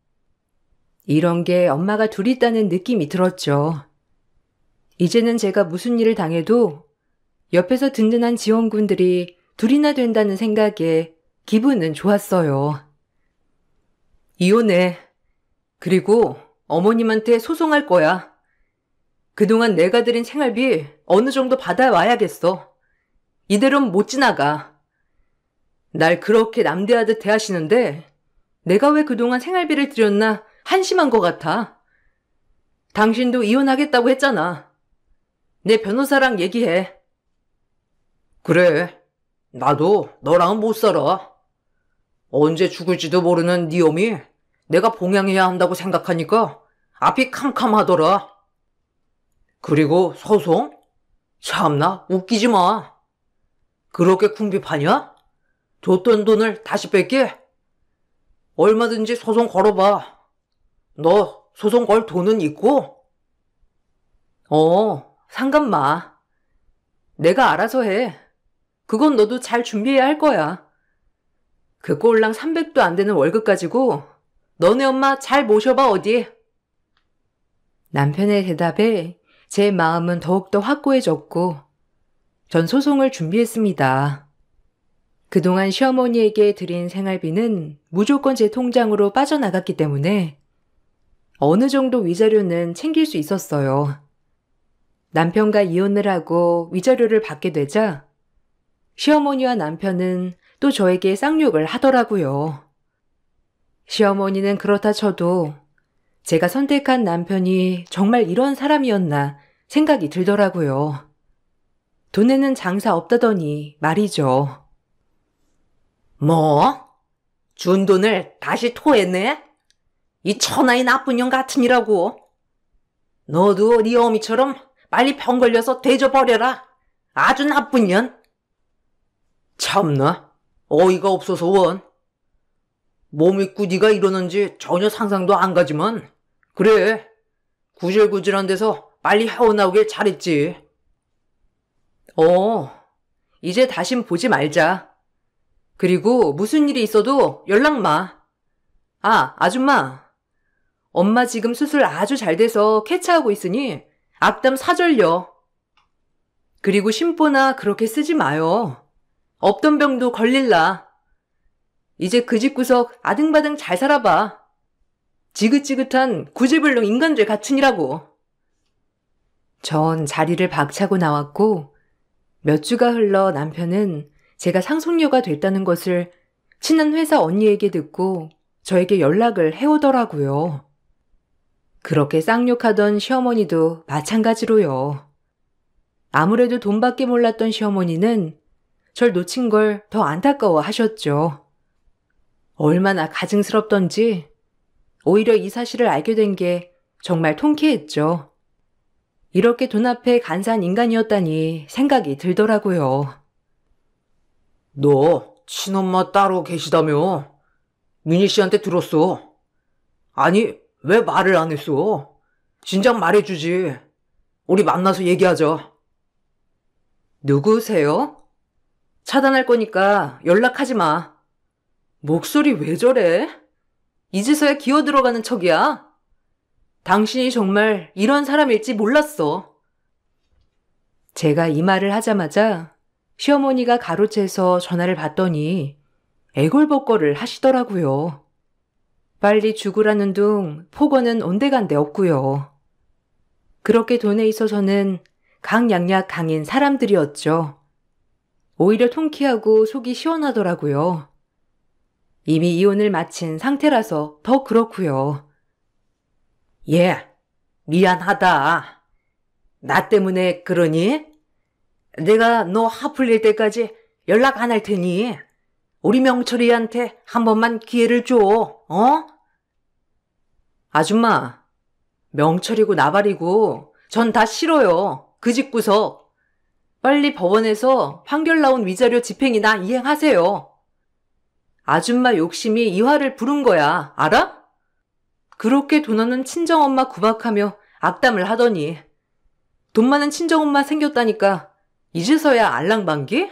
이런 게 엄마가 둘 있다는 느낌이 들었죠. 이제는 제가 무슨 일을 당해도 옆에서 든든한 지원군들이 둘이나 된다는 생각에 기분은 좋았어요. 이혼해. 그리고 어머님한테 소송할 거야. 그동안 내가 들인 생활비 어느 정도 받아와야겠어. 이대로는 못 지나가. 날 그렇게 남대하듯 대하시는데 내가 왜 그동안 생활비를 들였나 한심한 것 같아. 당신도 이혼하겠다고 했잖아. 내 변호사랑 얘기해. 그래. 나도 너랑은 못 살아. 언제 죽을지도 모르는 네 엄이 내가 봉양해야 한다고 생각하니까 앞이 캄캄하더라. 그리고 소송? 참나 웃기지 마. 그렇게 궁핍하냐? 줬던 돈을 다시 뺄게. 얼마든지 소송 걸어봐. 너 소송 걸 돈은 있고? 상관 마. 내가 알아서 해. 그건 너도 잘 준비해야 할 거야. 그 꼴랑 300도 안 되는 월급 가지고 너네 엄마 잘 모셔봐 어디. 남편의 대답에 제 마음은 더욱더 확고해졌고 전 소송을 준비했습니다. 그동안 시어머니에게 드린 생활비는 무조건 제 통장으로 빠져나갔기 때문에 어느 정도 위자료는 챙길 수 있었어요. 남편과 이혼을 하고 위자료를 받게 되자 시어머니와 남편은 또 저에게 쌍욕을 하더라고요. 시어머니는 그렇다 쳐도 제가 선택한 남편이 정말 이런 사람이었나 생각이 들더라고요. 돈에는 장사 없다더니 말이죠. 뭐? 준 돈을 다시 토했네? 이 천하의 나쁜 년 같으니라고. 너도 네 어미처럼 빨리 병 걸려서 대줘버려라. 아주 나쁜 년. 참나 어이가 없어서 원. 몸이 꾸디가 이러는지 전혀 상상도 안 가지만 그래 구질구질한 데서 빨리 헤어나오길 잘했지. 이제 다신 보지 말자. 그리고 무슨 일이 있어도 연락 마. 아줌마. 엄마 지금 수술 아주 잘 돼서 쾌차하고 있으니 악담 사절려. 그리고 심보나 그렇게 쓰지 마요. 없던 병도 걸릴라. 이제 그 집구석 아등바등 잘 살아봐. 지긋지긋한 구제불능 인간들 같으니라고. 전 자리를 박차고 나왔고 몇 주가 흘러 남편은 제가 상속녀가 됐다는 것을 친한 회사 언니에게 듣고 저에게 연락을 해오더라고요. 그렇게 쌍욕하던 시어머니도 마찬가지로요. 아무래도 돈밖에 몰랐던 시어머니는 절 놓친 걸 더 안타까워 하셨죠. 얼마나 가증스럽던지 오히려 이 사실을 알게 된 게 정말 통쾌했죠. 이렇게 돈 앞에 간사한 인간이었다니 생각이 들더라고요. 너 친엄마 따로 계시다며? 미니 씨한테 들었어. 아니 왜 말을 안 했어? 진작 말해주지. 우리 만나서 얘기하자. 누구세요? 차단할 거니까 연락하지 마. 목소리 왜 저래? 이제서야 기어 들어가는 척이야? 당신이 정말 이런 사람일지 몰랐어. 제가 이 말을 하자마자 시어머니가 가로채서 전화를 받더니 애걸복걸을 하시더라고요. 빨리 죽으라는 둥 폭언은 온데간데 없고요. 그렇게 돈에 있어서는 강약약 강인 사람들이었죠. 오히려 통쾌하고 속이 시원하더라고요. 이미 이혼을 마친 상태라서 더 그렇고요. 예, 미안하다. 나 때문에 그러니? 내가 너 화풀릴 때까지 연락 안 할 테니 우리 명철이한테 한 번만 기회를 줘, 어? 아줌마, 명철이고 나발이고 전 다 싫어요. 그 집구석. 빨리 법원에서 판결 나온 위자료 집행이나 이행하세요. 아줌마 욕심이 이 화를 부른 거야, 알아? 그렇게 돈 없는 친정엄마 구박하며 악담을 하더니 돈 많은 친정엄마 생겼다니까 이제서야 알랑방기?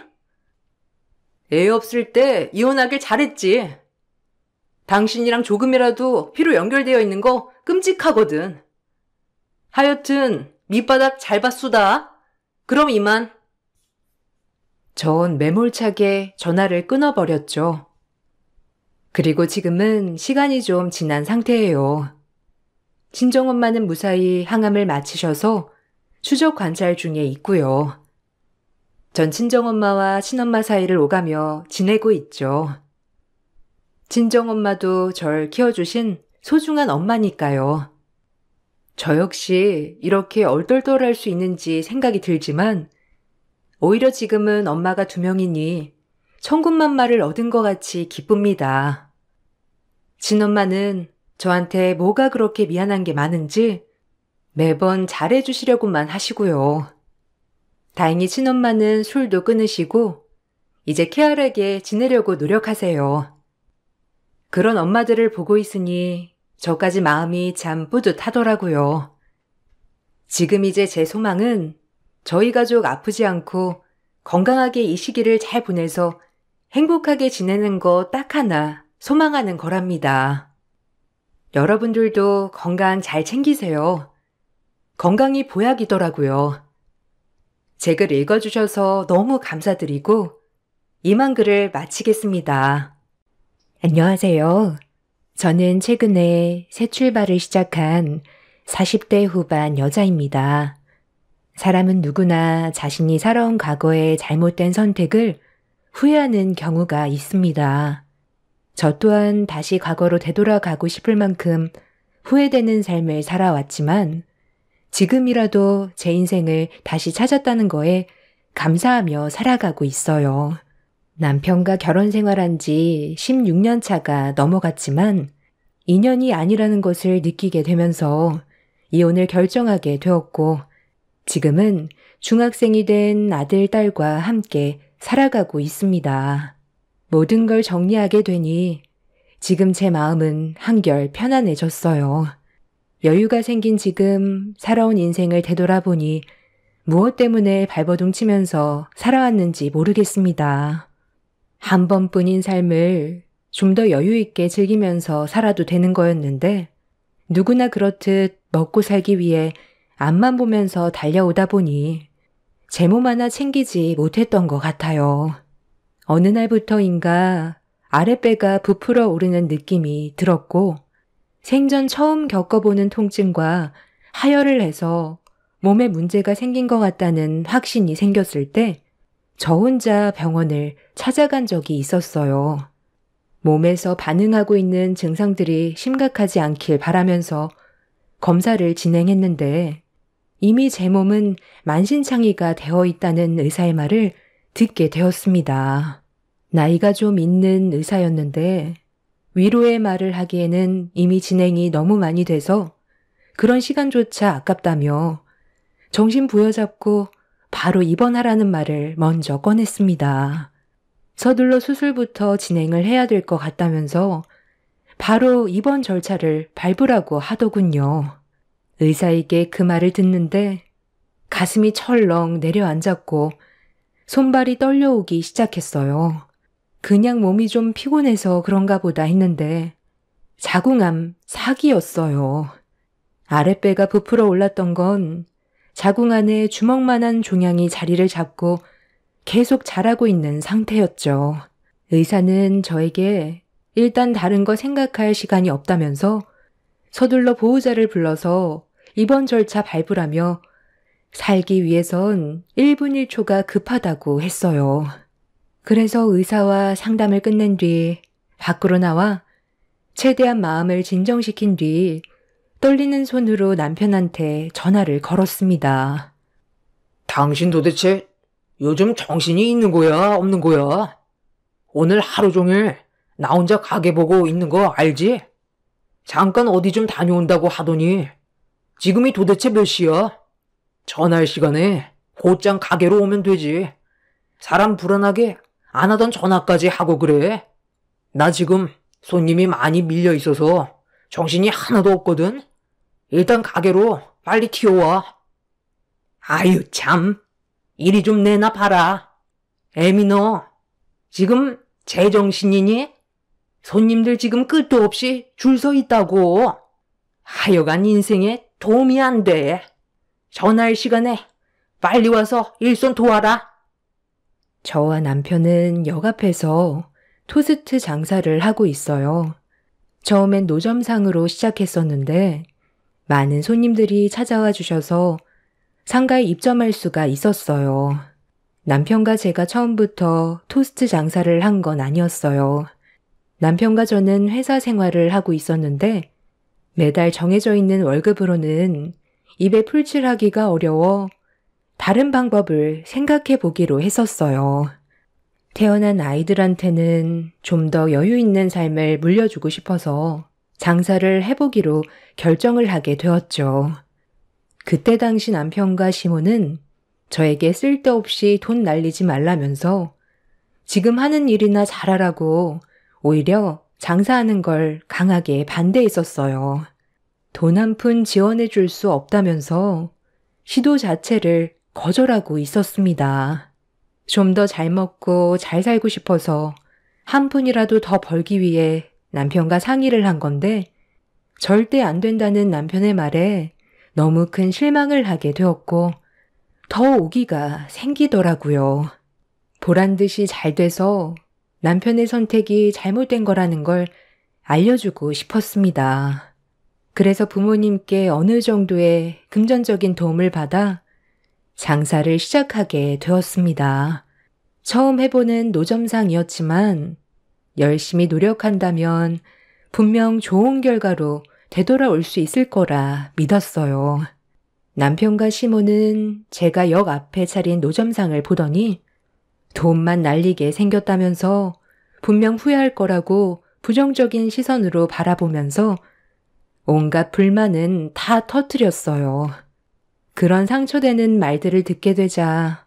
애 없을 때 이혼하길 잘했지. 당신이랑 조금이라도 피로 연결되어 있는 거 끔찍하거든. 하여튼 밑바닥 잘 봤수다. 그럼 이만. 전 매몰차게 전화를 끊어버렸죠. 그리고 지금은 시간이 좀 지난 상태예요. 친정엄마는 무사히 항암을 마치셔서 추적 관찰 중에 있고요. 전 친정엄마와 친엄마 사이를 오가며 지내고 있죠. 친정엄마도 절 키워주신 소중한 엄마니까요. 저 역시 이렇게 얼떨떨할 수 있는지 생각이 들지만 오히려 지금은 엄마가 2명이니 천군만마를 얻은 것 같이 기쁩니다. 친엄마는 저한테 뭐가 그렇게 미안한 게 많은지 매번 잘해주시려고만 하시고요. 다행히 친엄마는 술도 끊으시고 이제 쾌활하게 지내려고 노력하세요. 그런 엄마들을 보고 있으니 저까지 마음이 참 뿌듯하더라고요. 지금 이제 제 소망은 저희 가족 아프지 않고 건강하게 이 시기를 잘 보내서 행복하게 지내는 거 딱 하나 소망하는 거랍니다. 여러분들도 건강 잘 챙기세요. 건강이 보약이더라고요. 제 글 읽어주셔서 너무 감사드리고 이만 글을 마치겠습니다. 안녕하세요. 저는 최근에 새 출발을 시작한 40대 후반 여자입니다. 사람은 누구나 자신이 살아온 과거의 잘못된 선택을 후회하는 경우가 있습니다. 저 또한 다시 과거로 되돌아가고 싶을 만큼 후회되는 삶을 살아왔지만 지금이라도 제 인생을 다시 찾았다는 거에 감사하며 살아가고 있어요. 남편과 결혼 생활한 지 16년 차가 넘어갔지만 인연이 아니라는 것을 느끼게 되면서 이혼을 결정하게 되었고 지금은 중학생이 된 아들, 딸과 함께 살아가고 있습니다. 모든 걸 정리하게 되니 지금 제 마음은 한결 편안해졌어요. 여유가 생긴 지금 살아온 인생을 되돌아보니 무엇 때문에 발버둥 치면서 살아왔는지 모르겠습니다. 한 번뿐인 삶을 좀 더 여유 있게 즐기면서 살아도 되는 거였는데 누구나 그렇듯 먹고 살기 위해 앞만 보면서 달려오다 보니 제 몸 하나 챙기지 못했던 것 같아요. 어느 날부터인가 아랫배가 부풀어 오르는 느낌이 들었고 생전 처음 겪어보는 통증과 하혈을 해서 몸에 문제가 생긴 것 같다는 확신이 생겼을 때 저 혼자 병원을 찾아간 적이 있었어요. 몸에서 반응하고 있는 증상들이 심각하지 않길 바라면서 검사를 진행했는데 이미 제 몸은 만신창이가 되어 있다는 의사의 말을 듣게 되었습니다. 나이가 좀 있는 의사였는데 위로의 말을 하기에는 이미 진행이 너무 많이 돼서 그런 시간조차 아깝다며 정신 부여잡고 바로 입원하라는 말을 먼저 꺼냈습니다. 서둘러 수술부터 진행을 해야 될 것 같다면서 바로 입원 절차를 밟으라고 하더군요. 의사에게 그 말을 듣는데 가슴이 철렁 내려앉았고 손발이 떨려오기 시작했어요. 그냥 몸이 좀 피곤해서 그런가 보다 했는데 자궁암 사기였어요. 아랫배가 부풀어 올랐던 건 자궁 안에 주먹만한 종양이 자리를 잡고 계속 자라고 있는 상태였죠. 의사는 저에게 일단 다른 거 생각할 시간이 없다면서 서둘러 보호자를 불러서 입원 절차 밟으라며 살기 위해선 1분 1초가 급하다고 했어요. 그래서 의사와 상담을 끝낸 뒤 밖으로 나와 최대한 마음을 진정시킨 뒤 떨리는 손으로 남편한테 전화를 걸었습니다. 당신 도대체 요즘 정신이 있는 거야, 없는 거야? 오늘 하루 종일 나 혼자 가게 보고 있는 거 알지? 잠깐 어디 좀 다녀온다고 하더니 지금이 도대체 몇 시야? 전화할 시간에 곧장 가게로 오면 되지. 사람 불안하게 안 하던 전화까지 하고 그래. 나 지금 손님이 많이 밀려 있어서 정신이 하나도 없거든. 일단 가게로 빨리 튀어와. 아유 참, 이리 좀 내놔 봐라. 애미 너 지금 제정신이니? 손님들 지금 끝도 없이 줄 서 있다고. 하여간 인생에 도움이 안 돼. 전화할 시간에 빨리 와서 일손 도와라. 저와 남편은 역 앞에서 토스트 장사를 하고 있어요. 처음엔 노점상으로 시작했었는데 많은 손님들이 찾아와 주셔서 상가에 입점할 수가 있었어요. 남편과 제가 처음부터 토스트 장사를 한 건 아니었어요. 남편과 저는 회사 생활을 하고 있었는데 매달 정해져 있는 월급으로는 입에 풀칠하기가 어려워 다른 방법을 생각해 보기로 했었어요. 태어난 아이들한테는 좀 더 여유 있는 삶을 물려주고 싶어서 장사를 해보기로 결정을 하게 되었죠. 그때 당시 남편과 시모는 저에게 쓸데없이 돈 날리지 말라면서 지금 하는 일이나 잘하라고 오히려 장사하는 걸 강하게 반대했었어요. 돈 한 푼 지원해 줄 수 없다면서 시도 자체를 거절하고 있었습니다. 좀 더 잘 먹고 잘 살고 싶어서 한 푼이라도 더 벌기 위해 남편과 상의를 한 건데 절대 안 된다는 남편의 말에 너무 큰 실망을 하게 되었고 더 오기가 생기더라고요. 보란 듯이 잘 돼서 남편의 선택이 잘못된 거라는 걸 알려주고 싶었습니다. 그래서 부모님께 어느 정도의 금전적인 도움을 받아 장사를 시작하게 되었습니다. 처음 해보는 노점상이었지만 열심히 노력한다면 분명 좋은 결과로 되돌아올 수 있을 거라 믿었어요. 남편과 시모는 제가 역 앞에 차린 노점상을 보더니 돈만 날리게 생겼다면서 분명 후회할 거라고 부정적인 시선으로 바라보면서 온갖 불만은 다 터뜨렸어요. 그런 상처되는 말들을 듣게 되자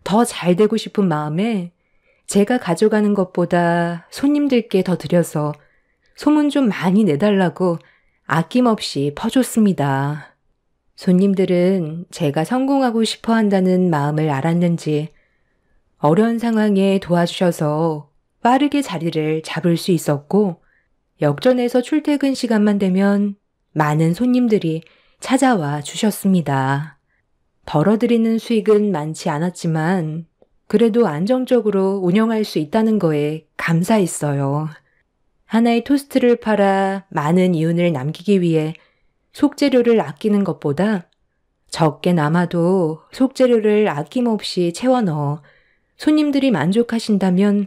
더 잘 되고 싶은 마음에 제가 가져가는 것보다 손님들께 더 드려서 소문 좀 많이 내달라고 아낌없이 퍼줬습니다. 손님들은 제가 성공하고 싶어 한다는 마음을 알았는지 어려운 상황에 도와주셔서 빠르게 자리를 잡을 수 있었고 역전에서 출퇴근 시간만 되면 많은 손님들이 찾아와 주셨습니다. 벌어들이는 수익은 많지 않았지만 그래도 안정적으로 운영할 수 있다는 거에 감사했어요. 하나의 토스트를 팔아 많은 이윤을 남기기 위해 속재료를 아끼는 것보다 적게 남아도 속재료를 아낌없이 채워 넣어 손님들이 만족하신다면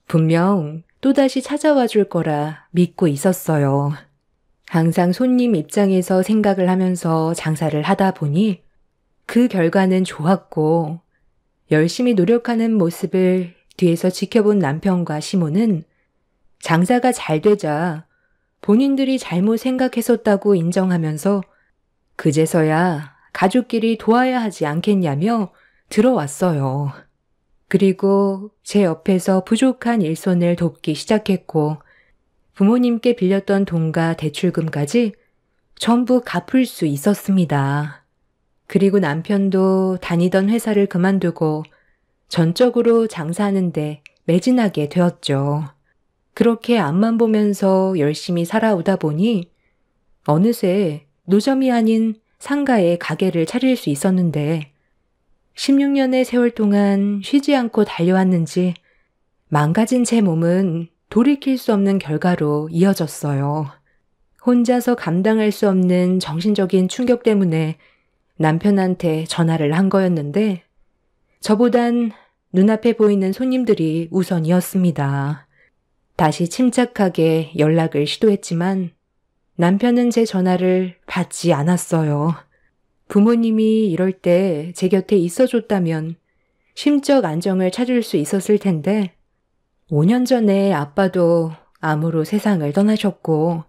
분명 또다시 찾아와 줄 거라 믿고 있었어요. 항상 손님 입장에서 생각을 하면서 장사를 하다 보니 그 결과는 좋았고 열심히 노력하는 모습을 뒤에서 지켜본 남편과 시모는 장사가 잘 되자 본인들이 잘못 생각했었다고 인정하면서 그제서야 가족끼리 도와야 하지 않겠냐며 들어왔어요. 그리고 제 옆에서 부족한 일손을 돕기 시작했고 부모님께 빌렸던 돈과 대출금까지 전부 갚을 수 있었습니다. 그리고 남편도 다니던 회사를 그만두고 전적으로 장사하는데 매진하게 되었죠. 그렇게 앞만 보면서 열심히 살아오다 보니 어느새 노점이 아닌 상가에 가게를 차릴 수 있었는데 16년의 세월 동안 쉬지 않고 달려왔는지 망가진 제 몸은 돌이킬 수 없는 결과로 이어졌어요. 혼자서 감당할 수 없는 정신적인 충격 때문에 남편한테 전화를 한 거였는데 저보단 눈앞에 보이는 손님들이 우선이었습니다. 다시 침착하게 연락을 시도했지만 남편은 제 전화를 받지 않았어요. 부모님이 이럴 때 제 곁에 있어줬다면 심적 안정을 찾을 수 있었을 텐데 5년 전에 아빠도 암으로 세상을 떠나셨고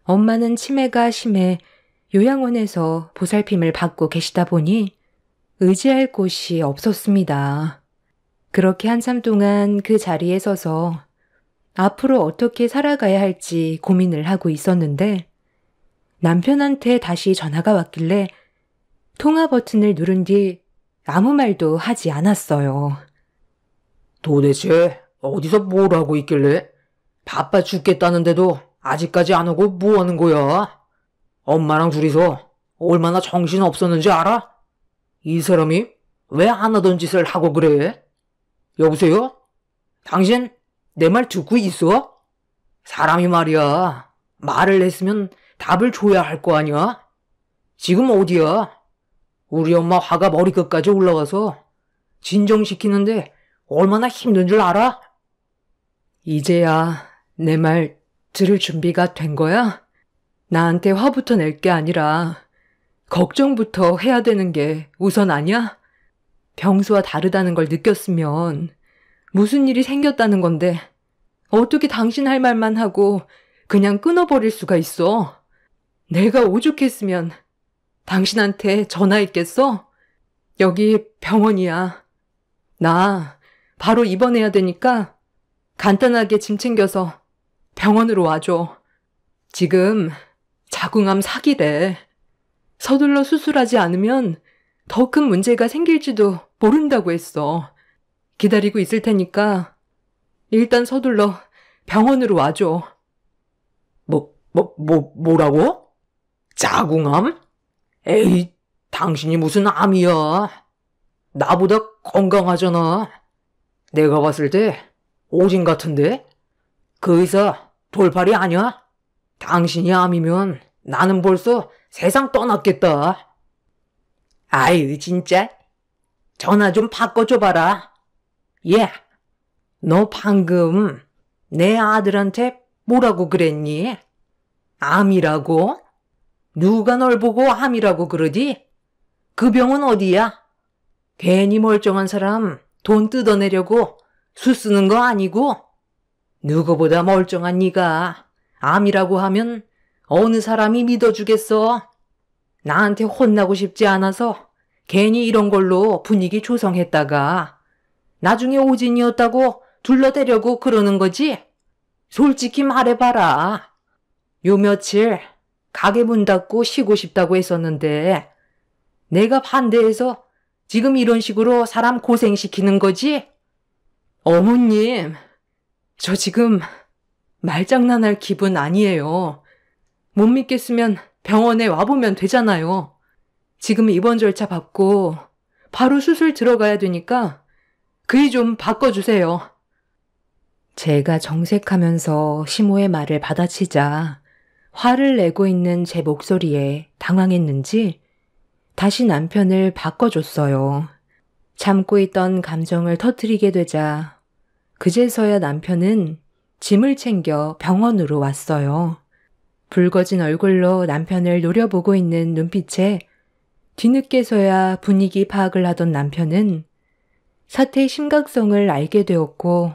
엄마는 치매가 심해 요양원에서 보살핌을 받고 계시다 보니 의지할 곳이 없었습니다. 그렇게 한참 동안 그 자리에 서서 앞으로 어떻게 살아가야 할지 고민을 하고 있었는데 남편한테 다시 전화가 왔길래 통화 버튼을 누른 뒤 아무 말도 하지 않았어요. 도대체 어디서 뭘 하고 있길래 바빠 죽겠다는데도 아직까지 안 오고 뭐 하는 거야? 엄마랑 둘이서 얼마나 정신 없었는지 알아? 이 사람이 왜 안 하던 짓을 하고 그래? 여보세요? 당신 내 말 듣고 있어? 사람이 말이야. 말을 했으면 답을 줘야 할 거 아니야? 지금 어디야? 우리 엄마 화가 머리끝까지 올라가서 진정시키는데 얼마나 힘든 줄 알아? 이제야 내 말 들을 준비가 된 거야? 나한테 화부터 낼 게 아니라 걱정부터 해야 되는 게 우선 아니야? 평소와 다르다는 걸 느꼈으면 무슨 일이 생겼다는 건데 어떻게 당신 할 말만 하고 그냥 끊어버릴 수가 있어? 내가 오죽했으면 당신한테 전화했겠어? 여기 병원이야. 나 바로 입원해야 되니까 간단하게 짐 챙겨서 병원으로 와줘. 지금 자궁암 사기래. 서둘러 수술하지 않으면 더 큰 문제가 생길지도 모른다고 했어. 기다리고 있을 테니까 일단 서둘러 병원으로 와줘. 뭐라고? 자궁암? 에이, 당신이 무슨 암이야. 나보다 건강하잖아. 내가 봤을 때 오진 같은데? 그 의사 돌팔이 아니야? 당신이 암이면 나는 벌써 세상 떠났겠다. 아유, 진짜. 전화 좀 바꿔줘봐라. 예, 너 방금 내 아들한테 뭐라고 그랬니? 암이라고? 누가 널 보고 암이라고 그러지? 그 병은 어디야? 괜히 멀쩡한 사람 돈 뜯어내려고 수 쓰는 거 아니고? 누구보다 멀쩡한 네가 암이라고 하면 어느 사람이 믿어주겠어? 나한테 혼나고 싶지 않아서 괜히 이런 걸로 분위기 조성했다가 나중에 오진이었다고 둘러대려고 그러는 거지? 솔직히 말해봐라. 요 며칠 가게 문 닫고 쉬고 싶다고 했었는데 내가 반대해서 지금 이런 식으로 사람 고생시키는 거지? 어머님, 저 지금 말장난할 기분 아니에요. 못 믿겠으면 병원에 와보면 되잖아요. 지금 입원 절차 받고 바로 수술 들어가야 되니까 그이 좀 바꿔주세요. 제가 정색하면서 시모의 말을 받아치자 화를 내고 있는 제 목소리에 당황했는지 다시 남편을 바꿔줬어요. 참고 있던 감정을 터뜨리게 되자 그제서야 남편은 짐을 챙겨 병원으로 왔어요. 붉어진 얼굴로 남편을 노려보고 있는 눈빛에 뒤늦게서야 분위기 파악을 하던 남편은 사태의 심각성을 알게 되었고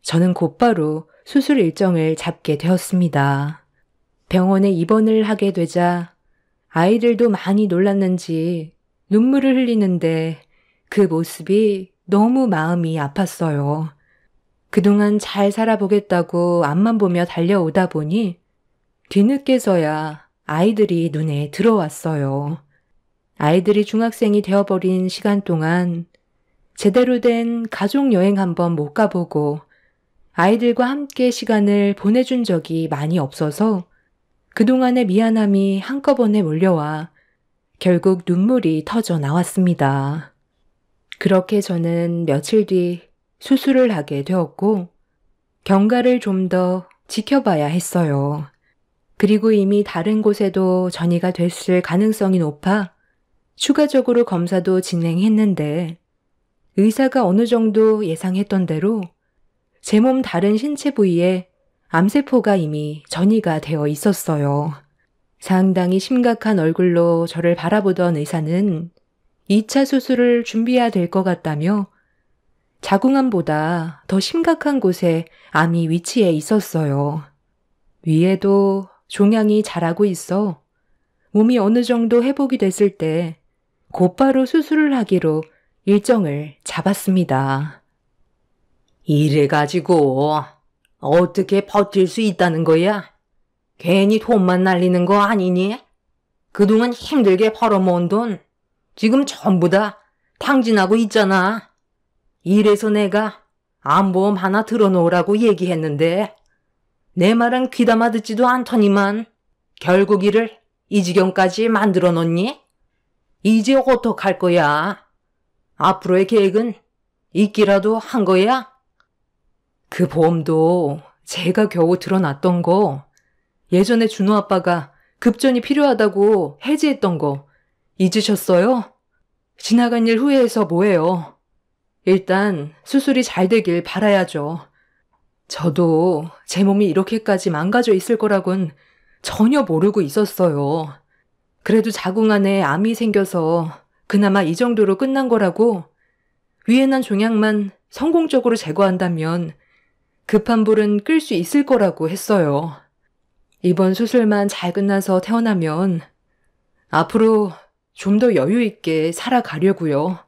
저는 곧바로 수술 일정을 잡게 되었습니다. 병원에 입원을 하게 되자 아이들도 많이 놀랐는지 눈물을 흘리는데 그 모습이 너무 마음이 아팠어요. 그동안 잘 살아보겠다고 앞만 보며 달려오다 보니 뒤늦게서야 아이들이 눈에 들어왔어요. 아이들이 중학생이 되어버린 시간 동안 제대로 된 가족여행 한번 못 가보고 아이들과 함께 시간을 보내준 적이 많이 없어서 그동안의 미안함이 한꺼번에 몰려와 결국 눈물이 터져 나왔습니다. 그렇게 저는 며칠 뒤 수술을 하게 되었고 경과를 좀 더 지켜봐야 했어요. 그리고 이미 다른 곳에도 전이가 됐을 가능성이 높아 추가적으로 검사도 진행했는데 의사가 어느 정도 예상했던 대로 제 몸 다른 신체 부위에 암세포가 이미 전이가 되어 있었어요. 상당히 심각한 얼굴로 저를 바라보던 의사는 2차 수술을 준비해야 될 것 같다며 자궁암보다 더 심각한 곳에 암이 위치해 있었어요. 위에도 종양이 자라고 있어 몸이 어느 정도 회복이 됐을 때 곧바로 수술을 하기로 일정을 잡았습니다. 이래가지고 어떻게 버틸 수 있다는 거야? 괜히 돈만 날리는 거 아니니? 그동안 힘들게 벌어모은 돈 지금 전부 다 탕진하고 있잖아. 이래서 내가 암보험 하나 들어놓으라고 얘기했는데 내 말은 귀담아 듣지도 않더니만 결국 이를 이 지경까지 만들어 놓니? 이제 어떡할 거야? 앞으로의 계획은 있기라도 한 거야? 그 보험도 제가 겨우 들어놨던 거, 예전에 준호 아빠가 급전이 필요하다고 해지했던 거 잊으셨어요? 지나간 일 후회해서 뭐해요. 일단 수술이 잘 되길 바라야죠. 저도 제 몸이 이렇게까지 망가져 있을 거라곤 전혀 모르고 있었어요. 그래도 자궁 안에 암이 생겨서 그나마 이 정도로 끝난 거라고 위에 난 종양만 성공적으로 제거한다면 급한 불은 끌 수 있을 거라고 했어요. 이번 수술만 잘 끝나서 태어나면 앞으로 좀 더 여유 있게 살아가려고요.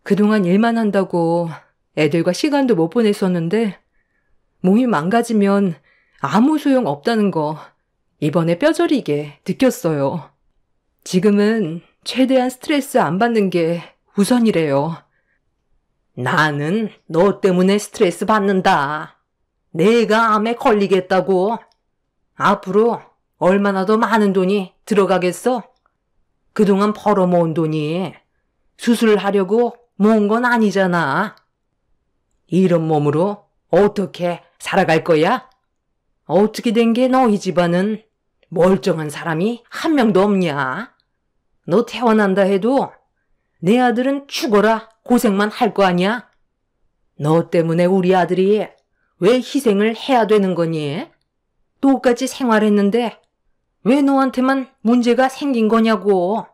그동안 일만 한다고 애들과 시간도 못 보냈었는데 몸이 망가지면 아무 소용 없다는 거 이번에 뼈저리게 느꼈어요. 지금은 최대한 스트레스 안 받는 게 우선이래요. 나는 너 때문에 스트레스 받는다. 내가 암에 걸리겠다고. 앞으로 얼마나 더 많은 돈이 들어가겠어? 그동안 벌어모은 돈이 수술을 하려고 모은 건 아니잖아. 이런 몸으로 어떻게 살아갈 거야? 어떻게 된 게 너희 집안은 멀쩡한 사람이 한 명도 없냐? 너 태어난다 해도 내 아들은 죽어라 고생만 할 거 아니야? 너 때문에 우리 아들이 왜 희생을 해야 되는 거니? 똑같이 생활했는데 왜 너한테만 문제가 생긴 거냐고.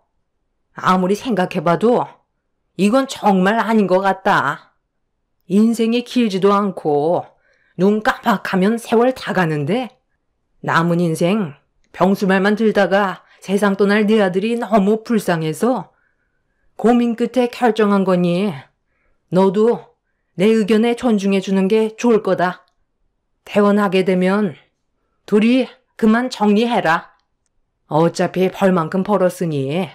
아무리 생각해봐도 이건 정말 아닌 것 같다. 인생이 길지도 않고 눈 깜빡하면 세월 다 가는데 남은 인생 병수말만 들다가 세상 떠날 네 아들이 너무 불쌍해서 고민 끝에 결정한 거니 너도 내 의견에 존중해 주는 게 좋을 거다. 퇴원하게 되면 둘이 그만 정리해라. 어차피 벌만큼 벌었으니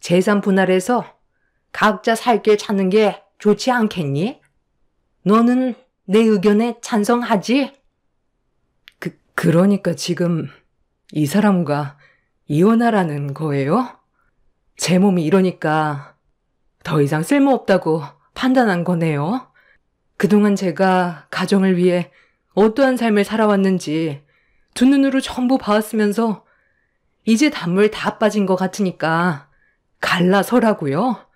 재산 분할해서 각자 살 길 찾는 게 좋지 않겠니? 너는 내 의견에 찬성하지? 그러니까 지금 이 사람과 이혼하라는 거예요? 제 몸이 이러니까 더 이상 쓸모없다고 판단한 거네요. 그동안 제가 가정을 위해 어떠한 삶을 살아왔는지 두 눈으로 전부 봐왔으면서 이제 단물 다 빠진 것 같으니까 갈라서라고요?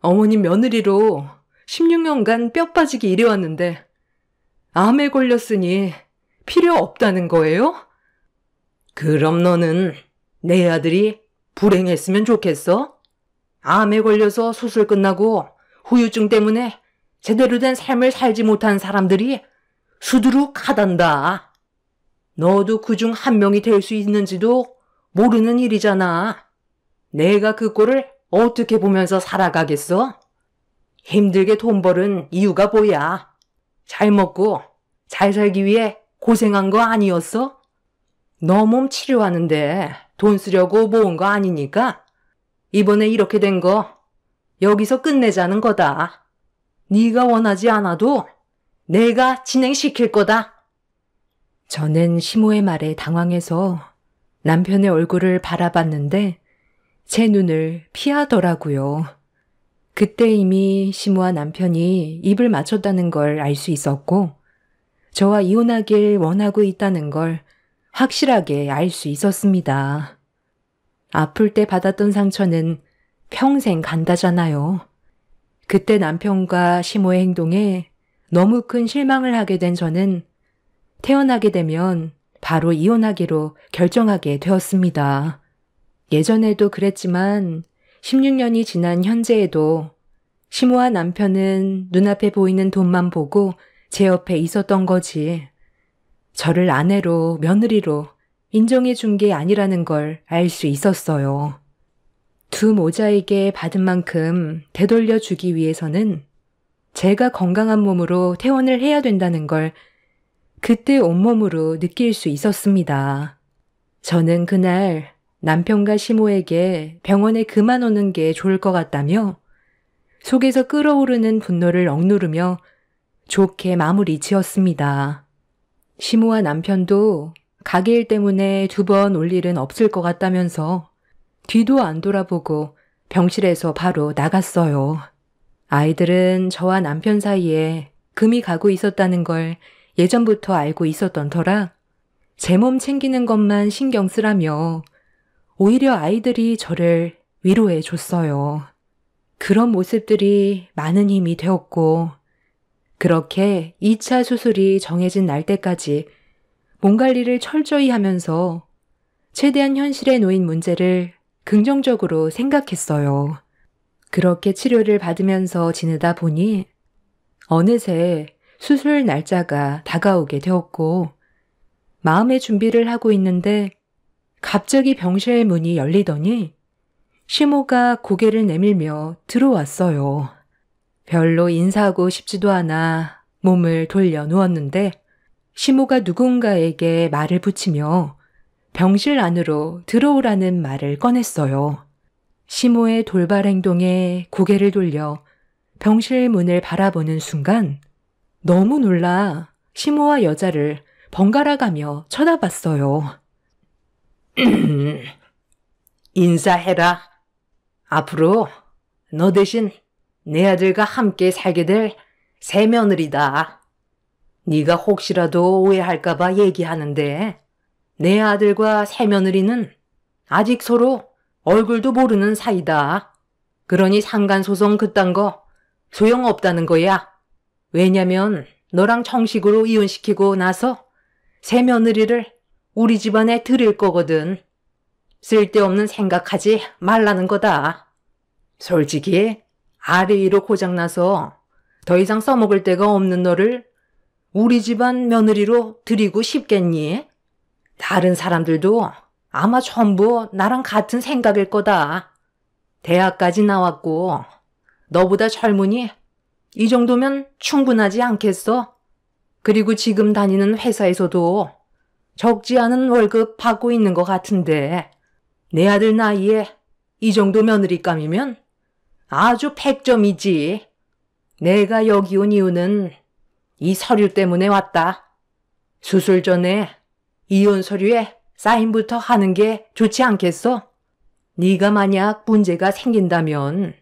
어머님 며느리로 16년간 뼈 빠지게 일해왔는데 암에 걸렸으니 필요 없다는 거예요? 그럼 너는 내 아들이 불행했으면 좋겠어? 암에 걸려서 수술 끝나고 후유증 때문에 제대로 된 삶을 살지 못한 사람들이 수두룩하단다. 너도 그중 한 명이 될 수 있는지도 모르는 일이잖아. 내가 그 꼴을 어떻게 보면서 살아가겠어? 힘들게 돈 벌은 이유가 뭐야? 잘 먹고 잘 살기 위해 고생한 거 아니었어? 너 몸 치료하는데 돈 쓰려고 모은 거 아니니까 이번에 이렇게 된 거 여기서 끝내자는 거다. 네가 원하지 않아도 내가 진행시킬 거다. 저는 시모의 말에 당황해서 남편의 얼굴을 바라봤는데 제 눈을 피하더라고요. 그때 이미 시모와 남편이 입을 맞췄다는 걸 알 수 있었고 저와 이혼하길 원하고 있다는 걸 확실하게 알 수 있었습니다. 아플 때 받았던 상처는 평생 간다잖아요. 그때 남편과 시모의 행동에 너무 큰 실망을 하게 된 저는 태어나게 되면 바로 이혼하기로 결정하게 되었습니다. 예전에도 그랬지만 16년이 지난 현재에도 시모와 남편은 눈앞에 보이는 돈만 보고 제 옆에 있었던 거지. 저를 아내로 며느리로 인정해 준 게 아니라는 걸 알 수 있었어요. 두 모자에게 받은 만큼 되돌려 주기 위해서는 제가 건강한 몸으로 퇴원을 해야 된다는 걸 그때 온몸으로 느낄 수 있었습니다. 저는 그날 남편과 시모에게 병원에 그만 오는 게 좋을 것 같다며 속에서 끓어오르는 분노를 억누르며 좋게 마무리 지었습니다. 시모와 남편도 가게 일 때문에 2번 올 일은 없을 것 같다면서 뒤도 안 돌아보고 병실에서 바로 나갔어요. 아이들은 저와 남편 사이에 금이 가고 있었다는 걸 예전부터 알고 있었던 터라 제 몸 챙기는 것만 신경 쓰라며 오히려 아이들이 저를 위로해 줬어요. 그런 모습들이 많은 힘이 되었고 그렇게 2차 수술이 정해진 날 때까지 몸 관리를 철저히 하면서 최대한 현실에 놓인 문제를 긍정적으로 생각했어요. 그렇게 치료를 받으면서 지내다 보니 어느새 수술 날짜가 다가오게 되었고 마음의 준비를 하고 있는데 갑자기 병실 문이 열리더니 시모가 고개를 내밀며 들어왔어요. 별로 인사하고 싶지도 않아 몸을 돌려 누웠는데 시모가 누군가에게 말을 붙이며 병실 안으로 들어오라는 말을 꺼냈어요. 시모의 돌발 행동에 고개를 돌려 병실 문을 바라보는 순간 너무 놀라 시모와 여자를 번갈아가며 쳐다봤어요. 인사해라. 앞으로 너 대신 내 아들과 함께 살게 될 새며느리다. 네가 혹시라도 오해할까봐 얘기하는데 내 아들과 새며느리는 아직 서로 얼굴도 모르는 사이다. 그러니 상간소송 그딴 거 소용없다는 거야. 왜냐면 너랑 정식으로 이혼시키고 나서 새며느리를 우리 집안에 들일 거거든. 쓸데없는 생각하지 말라는 거다. 솔직히 아래 위로 고장나서 더 이상 써먹을 데가 없는 너를 우리 집안 며느리로 들이고 싶겠니? 다른 사람들도 아마 전부 나랑 같은 생각일 거다. 대학까지 나왔고 너보다 젊으니 이 정도면 충분하지 않겠어? 그리고 지금 다니는 회사에서도 적지 않은 월급 받고 있는 것 같은데 내 아들 나이에 이 정도 며느리감이면 아주 100점이지. 내가 여기 온 이유는 이 서류 때문에 왔다. 수술 전에 이혼 서류에 사인부터 하는 게 좋지 않겠어? 네가 만약 문제가 생긴다면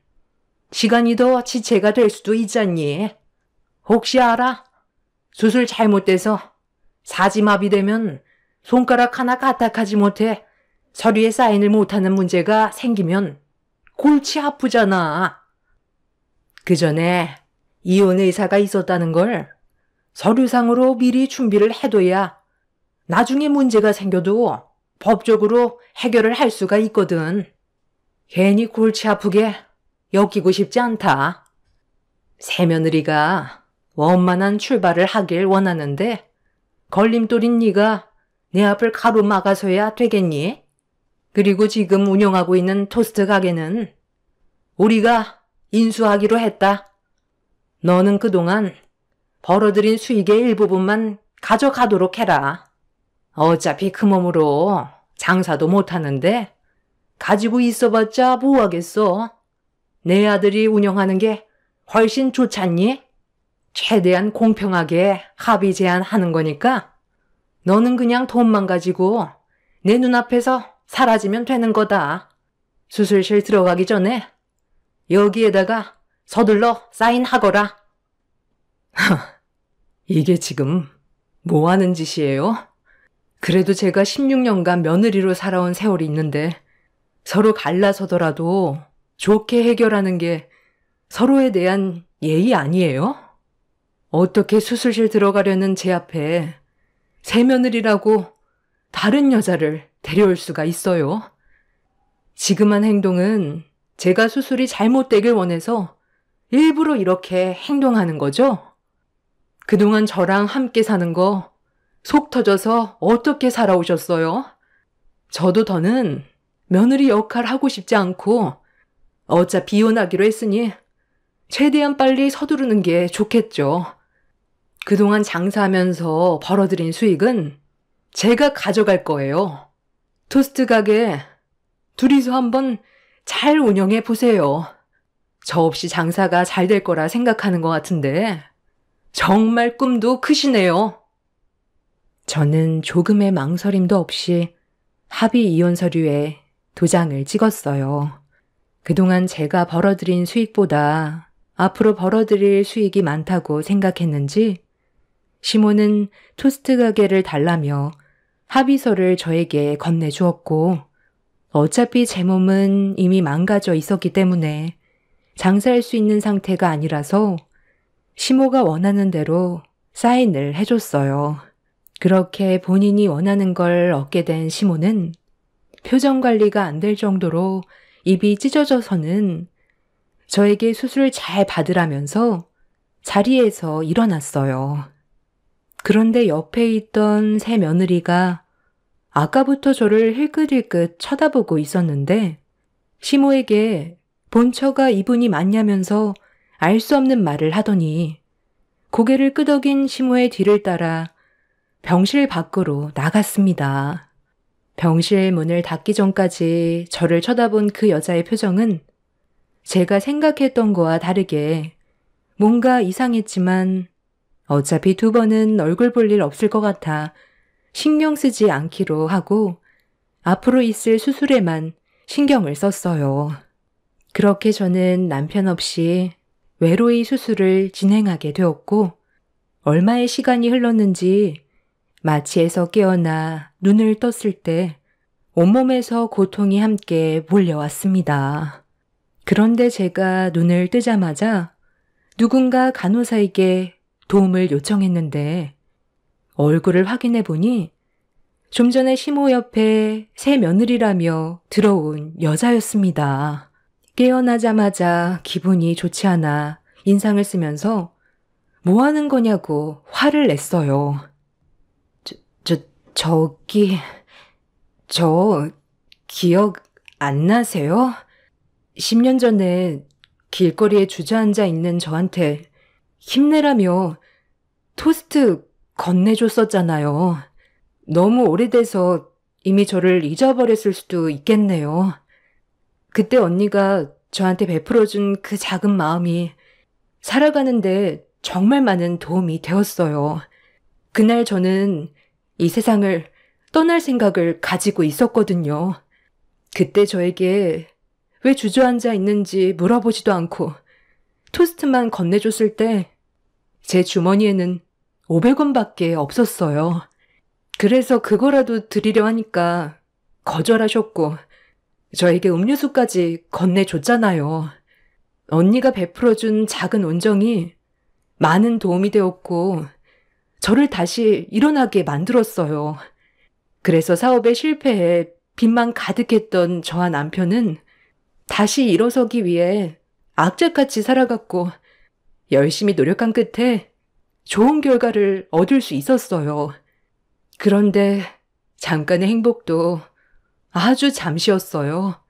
시간이 더 지체가 될 수도 있잖니. 혹시 알아? 수술 잘못돼서 사지마비 되면 손가락 하나 까딱하지 못해 서류에 사인을 못하는 문제가 생기면 골치 아프잖아. 그 전에 이혼 의사가 있었다는 걸 서류상으로 미리 준비를 해둬야 나중에 문제가 생겨도 법적으로 해결을 할 수가 있거든. 괜히 골치 아프게 엮이고 싶지 않다. 새며느리가 원만한 출발을 하길 원하는데 걸림돌인 네가 내 앞을 가로막아서야 되겠니? 그리고 지금 운영하고 있는 토스트 가게는 우리가 인수하기로 했다. 너는 그동안 벌어들인 수익의 일부분만 가져가도록 해라. 어차피 그 몸으로 장사도 못하는데 가지고 있어봤자 뭐하겠어. 내 아들이 운영하는 게 훨씬 좋잖니? 최대한 공평하게 합의 제한하는 거니까 너는 그냥 돈만 가지고 내 눈앞에서 사라지면 되는 거다. 수술실 들어가기 전에 여기에다가 서둘러 사인하거라. 이게 지금 뭐 하는 짓이에요? 그래도 제가 16년간 며느리로 살아온 세월이 있는데 서로 갈라서더라도 좋게 해결하는 게 서로에 대한 예의 아니에요? 어떻게 수술실 들어가려는 제 앞에 새 며느리라고 다른 여자를 데려올 수가 있어요? 지금 한 행동은 제가 수술이 잘못되길 원해서 일부러 이렇게 행동하는 거죠? 그동안 저랑 함께 사는 거 속 터져서 어떻게 살아오셨어요? 저도 더는 며느리 역할 하고 싶지 않고 어차피 이혼하기로 했으니 최대한 빨리 서두르는 게 좋겠죠. 그동안 장사하면서 벌어들인 수익은 제가 가져갈 거예요. 토스트 가게 둘이서 한번 잘 운영해 보세요. 저 없이 장사가 잘 될 거라 생각하는 것 같은데 정말 꿈도 크시네요. 저는 조금의 망설임도 없이 합의 이혼 서류에 도장을 찍었어요. 그동안 제가 벌어들인 수익보다 앞으로 벌어들일 수익이 많다고 생각했는지 시모는 토스트 가게를 달라며 합의서를 저에게 건네주었고 어차피 제 몸은 이미 망가져 있었기 때문에 장사할 수 있는 상태가 아니라서 시모가 원하는 대로 사인을 해줬어요. 그렇게 본인이 원하는 걸 얻게 된 시모는 표정 관리가 안 될 정도로 입이 찢어져서는 저에게 수술 잘 받으라면서 자리에서 일어났어요. 그런데 옆에 있던 새 며느리가 아까부터 저를 힐끗힐끗 쳐다보고 있었는데 시모에게 본처가 이분이 맞냐면서 알 수 없는 말을 하더니 고개를 끄덕인 시모의 뒤를 따라 병실 밖으로 나갔습니다. 병실 문을 닫기 전까지 저를 쳐다본 그 여자의 표정은 제가 생각했던 거와 다르게 뭔가 이상했지만 어차피 2번은 얼굴 볼 일 없을 것 같아 신경 쓰지 않기로 하고 앞으로 있을 수술에만 신경을 썼어요. 그렇게 저는 남편 없이 외로이 수술을 진행하게 되었고 얼마의 시간이 흘렀는지 마취에서 깨어나 눈을 떴을 때 온몸에서 고통이 함께 몰려왔습니다. 그런데 제가 눈을 뜨자마자 누군가 간호사에게 도움을 요청했는데 얼굴을 확인해 보니 좀 전에 시모 옆에 새 며느리라며 들어온 여자였습니다. 깨어나자마자 기분이 좋지 않아 인상을 쓰면서 뭐 하는 거냐고 화를 냈어요. 저 기억 안 나세요? 10년 전에 길거리에 주저앉아 있는 저한테 힘내라며 토스트 건네줬었잖아요. 너무 오래돼서 이미 저를 잊어버렸을 수도 있겠네요. 그때 언니가 저한테 베풀어준 그 작은 마음이 살아가는데 정말 많은 도움이 되었어요. 그날 저는 이 세상을 떠날 생각을 가지고 있었거든요. 그때 저에게 왜 주저앉아 있는지 물어보지도 않고 토스트만 건네줬을 때 제 주머니에는 500원밖에 없었어요. 그래서 그거라도 드리려 하니까 거절하셨고 저에게 음료수까지 건네줬잖아요. 언니가 베풀어준 작은 온정이 많은 도움이 되었고 저를 다시 일어나게 만들었어요. 그래서 사업에 실패해 빚만 가득했던 저와 남편은 다시 일어서기 위해 악착같이 살아갔고 열심히 노력한 끝에 좋은 결과를 얻을 수 있었어요. 그런데 잠깐의 행복도 아주 잠시였어요.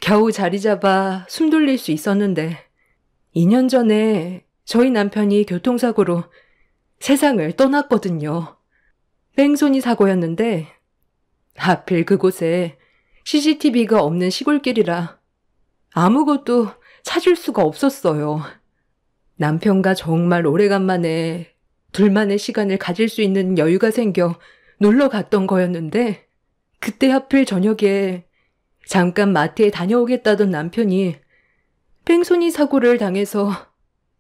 겨우 자리 잡아 숨 돌릴 수 있었는데 2년 전에 저희 남편이 교통사고로 세상을 떠났거든요. 뺑소니 사고였는데 하필 그곳에 CCTV가 없는 시골길이라 아무것도 찾을 수가 없었어요. 남편과 정말 오래간만에 둘만의 시간을 가질 수 있는 여유가 생겨 놀러 갔던 거였는데 그때 하필 저녁에 잠깐 마트에 다녀오겠다던 남편이 뺑소니 사고를 당해서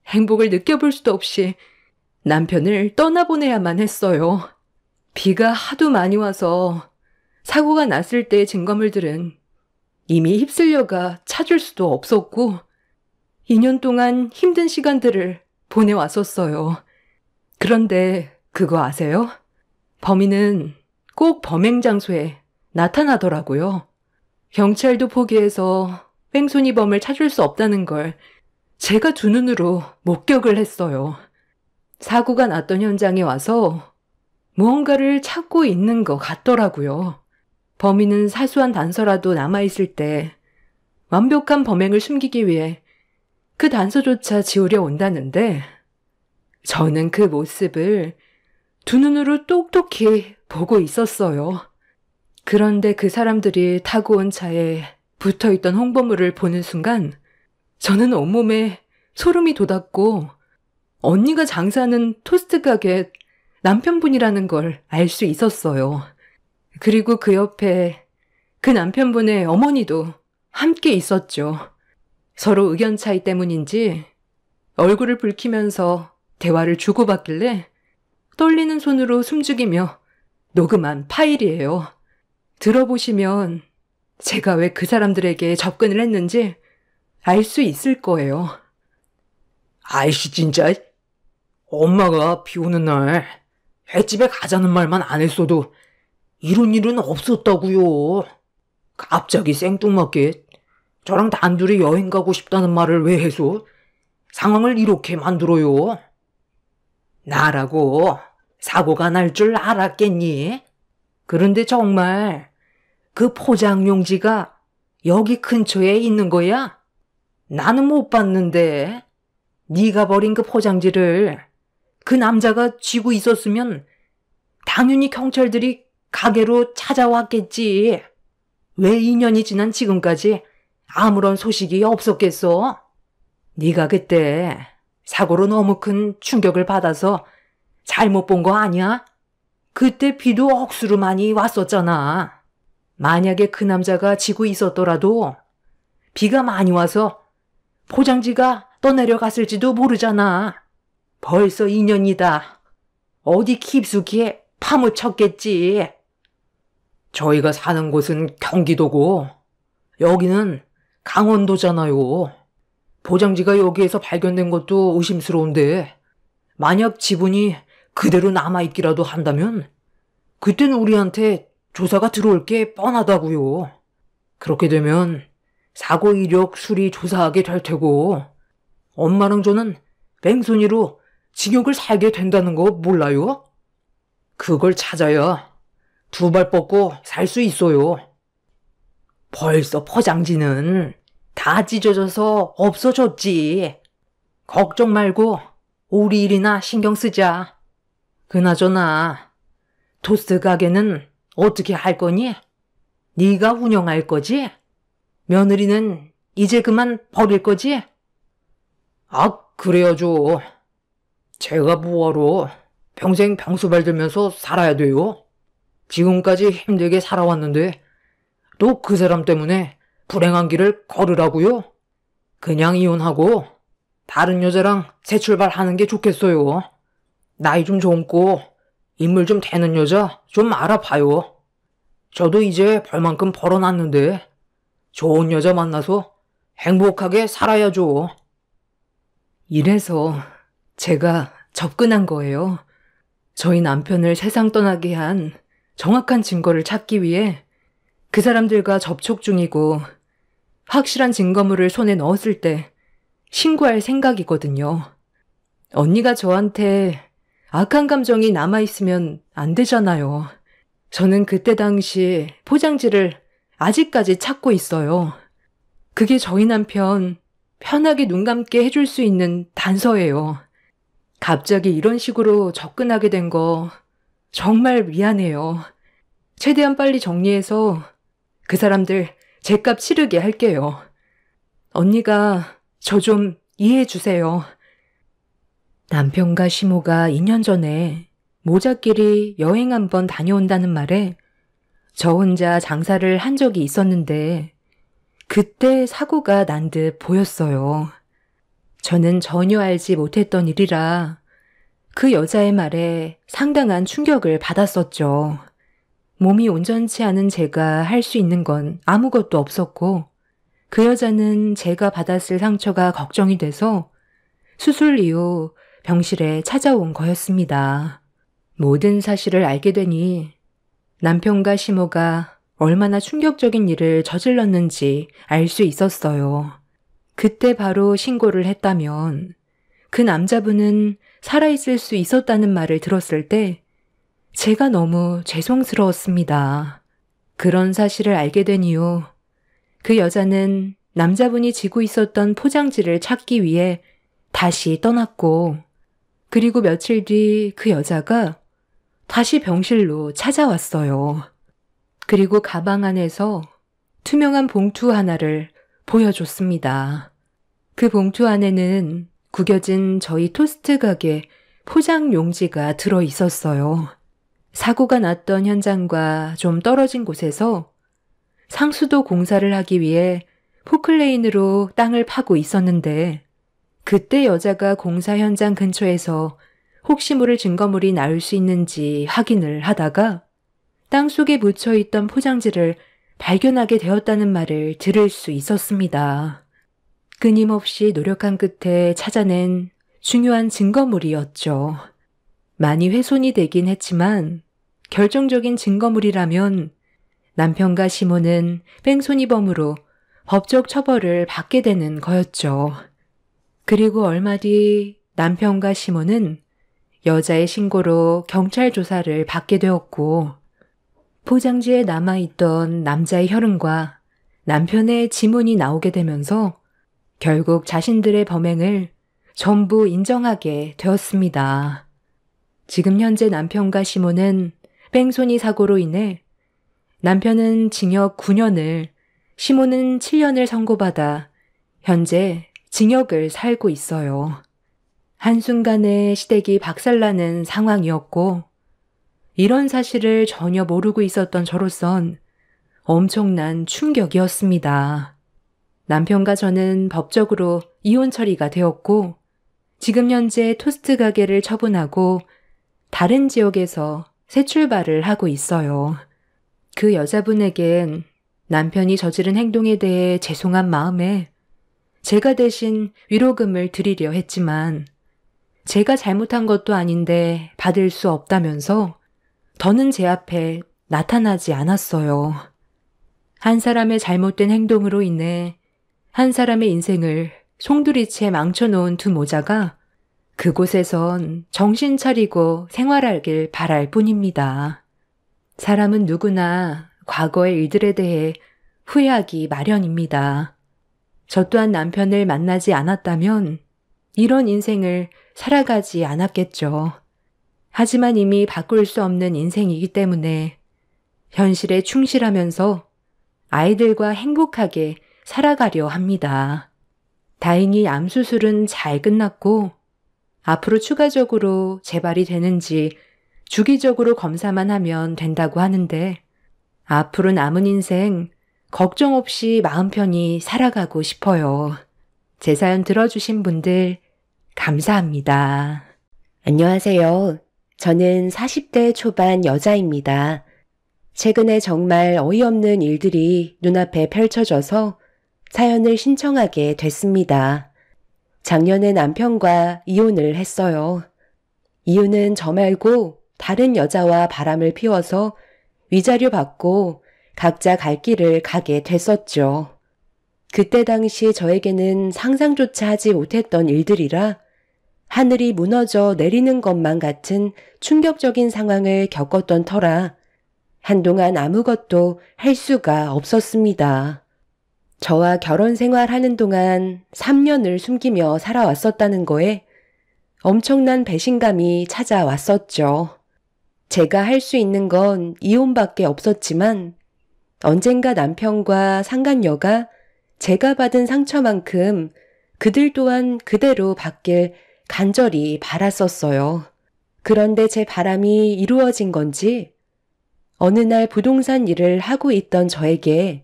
행복을 느껴볼 수도 없이 남편을 떠나보내야만 했어요. 비가 하도 많이 와서 사고가 났을 때의 증거물들은 이미 휩쓸려가 찾을 수도 없었고 2년 동안 힘든 시간들을 보내왔었어요. 그런데 그거 아세요? 범인은 꼭 범행 장소에 나타나더라고요. 경찰도 포기해서 뺑소니범을 찾을 수 없다는 걸 제가 두 눈으로 목격을 했어요. 사고가 났던 현장에 와서 무언가를 찾고 있는 것 같더라고요. 범인은 사소한 단서라도 남아있을 때 완벽한 범행을 숨기기 위해 그 단서조차 지우려 온다는데 저는 그 모습을 두 눈으로 똑똑히 보고 있었어요. 그런데 그 사람들이 타고 온 차에 붙어있던 홍보물을 보는 순간 저는 온몸에 소름이 돋았고 언니가 장사하는 토스트 가게 남편분이라는 걸 알 수 있었어요. 그리고 그 옆에 그 남편분의 어머니도 함께 있었죠. 서로 의견 차이 때문인지 얼굴을 붉히면서 대화를 주고받길래 떨리는 손으로 숨죽이며 녹음한 파일이에요. 들어보시면 제가 왜 그 사람들에게 접근을 했는지 알 수 있을 거예요. 아이씨 진짜. 엄마가 비 오는 날 횟집에 가자는 말만 안 했어도 이런 일은 없었다고요. 갑자기 생뚱맞게 저랑 단둘이 여행 가고 싶다는 말을 왜 해서 상황을 이렇게 만들어요? 나라고 사고가 날 줄 알았겠니? 그런데 정말 그 포장용지가 여기 근처에 있는 거야? 나는 못 봤는데 네가 버린 그 포장지를 그 남자가 쥐고 있었으면 당연히 경찰들이 가게로 찾아왔겠지. 왜 2년이 지난 지금까지 아무런 소식이 없었겠어? 네가 그때 사고로 너무 큰 충격을 받아서 잘못 본 거 아니야? 그때 비도 억수로 많이 왔었잖아. 만약에 그 남자가 지고 있었더라도 비가 많이 와서 포장지가 떠내려갔을지도 모르잖아. 벌써 2년이다. 어디 깊숙이 파묻혔겠지. 저희가 사는 곳은 경기도고 여기는 강원도잖아요. 포장지가 여기에서 발견된 것도 의심스러운데 만약 지분이 그대로 남아있기라도 한다면 그땐 우리한테 조사가 들어올 게 뻔하다고요. 그렇게 되면 사고 이력 수리 조사하게 될 테고 엄마랑 저는 뺑소니로 징역을 살게 된다는 거 몰라요? 그걸 찾아야 두 발 뻗고 살 수 있어요. 벌써 포장지는 다 찢어져서 없어졌지. 걱정 말고 우리 일이나 신경 쓰자. 그나저나 토스트 가게는 어떻게 할 거니? 네가 운영할 거지? 며느리는 이제 그만 버릴 거지? 아, 그래야죠. 제가 뭐하러 평생 병수발 들면서 살아야 돼요? 지금까지 힘들게 살아왔는데 또 그 사람 때문에 불행한 길을 걸으라고요? 그냥 이혼하고 다른 여자랑 새 출발하는 게 좋겠어요. 나이 좀 젊고 인물 좀 되는 여자 좀 알아봐요. 저도 이제 벌만큼 벌어놨는데 좋은 여자 만나서 행복하게 살아야죠. 이래서 제가 접근한 거예요. 저희 남편을 세상 떠나게 한 정확한 증거를 찾기 위해 그 사람들과 접촉 중이고 확실한 증거물을 손에 넣었을 때 신고할 생각이거든요. 언니가 저한테 악한 감정이 남아있으면 안 되잖아요. 저는 그때 당시 포장지를 아직까지 찾고 있어요. 그게 저희 남편 편하게 눈 감게 해줄 수 있는 단서예요. 갑자기 이런 식으로 접근하게 된 거 정말 미안해요. 최대한 빨리 정리해서 그 사람들 제값 치르게 할게요. 언니가 저 좀 이해해 주세요. 남편과 시모가 2년 전에 모자끼리 여행 한번 다녀온다는 말에 저 혼자 장사를 한 적이 있었는데 그때 사고가 난 듯 보였어요. 저는 전혀 알지 못했던 일이라 그 여자의 말에 상당한 충격을 받았었죠. 몸이 온전치 않은 제가 할 수 있는 건 아무것도 없었고 그 여자는 제가 받았을 상처가 걱정이 돼서 수술 이후 병실에 찾아온 거였습니다. 모든 사실을 알게 되니 남편과 시모가 얼마나 충격적인 일을 저질렀는지 알 수 있었어요. 그때 바로 신고를 했다면 그 남자분은 살아있을 수 있었다는 말을 들었을 때 제가 너무 죄송스러웠습니다. 그런 사실을 알게 된 이후 그 여자는 남자분이 지고 있었던 포장지를 찾기 위해 다시 떠났고 그리고 며칠 뒤 그 여자가 다시 병실로 찾아왔어요. 그리고 가방 안에서 투명한 봉투 하나를 보여줬습니다. 그 봉투 안에는 구겨진 저희 토스트 가게 포장 용지가 들어 있었어요. 사고가 났던 현장과 좀 떨어진 곳에서 상수도 공사를 하기 위해 포클레인으로 땅을 파고 있었는데 그때 여자가 공사 현장 근처에서 혹시 모를 증거물이 나올 수 있는지 확인을 하다가 땅속에 묻혀있던 포장지를 발견하게 되었다는 말을 들을 수 있었습니다. 끊임없이 노력한 끝에 찾아낸 중요한 증거물이었죠. 많이 훼손이 되긴 했지만 결정적인 증거물이라면 남편과 시모는 뺑소니범으로 법적 처벌을 받게 되는 거였죠. 그리고 얼마 뒤 남편과 시모는 여자의 신고로 경찰 조사를 받게 되었고 포장지에 남아있던 남자의 혈흔과 남편의 지문이 나오게 되면서 결국 자신들의 범행을 전부 인정하게 되었습니다. 지금 현재 남편과 시모는 뺑소니 사고로 인해 남편은 징역 9년을, 시모는 7년을 선고받아 현재 징역을 살고 있어요. 한순간에 시댁이 박살나는 상황이었고 이런 사실을 전혀 모르고 있었던 저로선 엄청난 충격이었습니다. 남편과 저는 법적으로 이혼 처리가 되었고 지금 현재 토스트 가게를 처분하고 다른 지역에서 새 출발을 하고 있어요. 그 여자분에겐 남편이 저지른 행동에 대해 죄송한 마음에 제가 대신 위로금을 드리려 했지만 제가 잘못한 것도 아닌데 받을 수 없다면서 더는 제 앞에 나타나지 않았어요. 한 사람의 잘못된 행동으로 인해 한 사람의 인생을 송두리째 망쳐놓은 두 모자가 그곳에선 정신 차리고 생활하길 바랄 뿐입니다. 사람은 누구나 과거의 일들에 대해 후회하기 마련입니다. 저 또한 남편을 만나지 않았다면 이런 인생을 살아가지 않았겠죠. 하지만 이미 바꿀 수 없는 인생이기 때문에 현실에 충실하면서 아이들과 행복하게 살아가려 합니다. 다행히 암 수술은 잘 끝났고 앞으로 추가적으로 재발이 되는지 주기적으로 검사만 하면 된다고 하는데 앞으로 남은 인생 걱정 없이 마음 편히 살아가고 싶어요. 제 사연 들어주신 분들 감사합니다. 안녕하세요. 저는 40대 초반 여자입니다. 최근에 정말 어이없는 일들이 눈앞에 펼쳐져서 사연을 신청하게 됐습니다. 작년에 남편과 이혼을 했어요. 이유는 저 말고 다른 여자와 바람을 피워서 위자료 받고 각자 갈 길을 가게 됐었죠. 그때 당시 저에게는 상상조차 하지 못했던 일들이라 하늘이 무너져 내리는 것만 같은 충격적인 상황을 겪었던 터라 한동안 아무것도 할 수가 없었습니다. 저와 결혼 생활하는 동안 3년을 숨기며 살아왔었다는 거에 엄청난 배신감이 찾아왔었죠. 제가 할 수 있는 건 이혼밖에 없었지만 언젠가 남편과 상간녀가 제가 받은 상처만큼 그들 또한 그대로 받길 간절히 바랐었어요. 그런데 제 바람이 이루어진 건지 어느 날 부동산 일을 하고 있던 저에게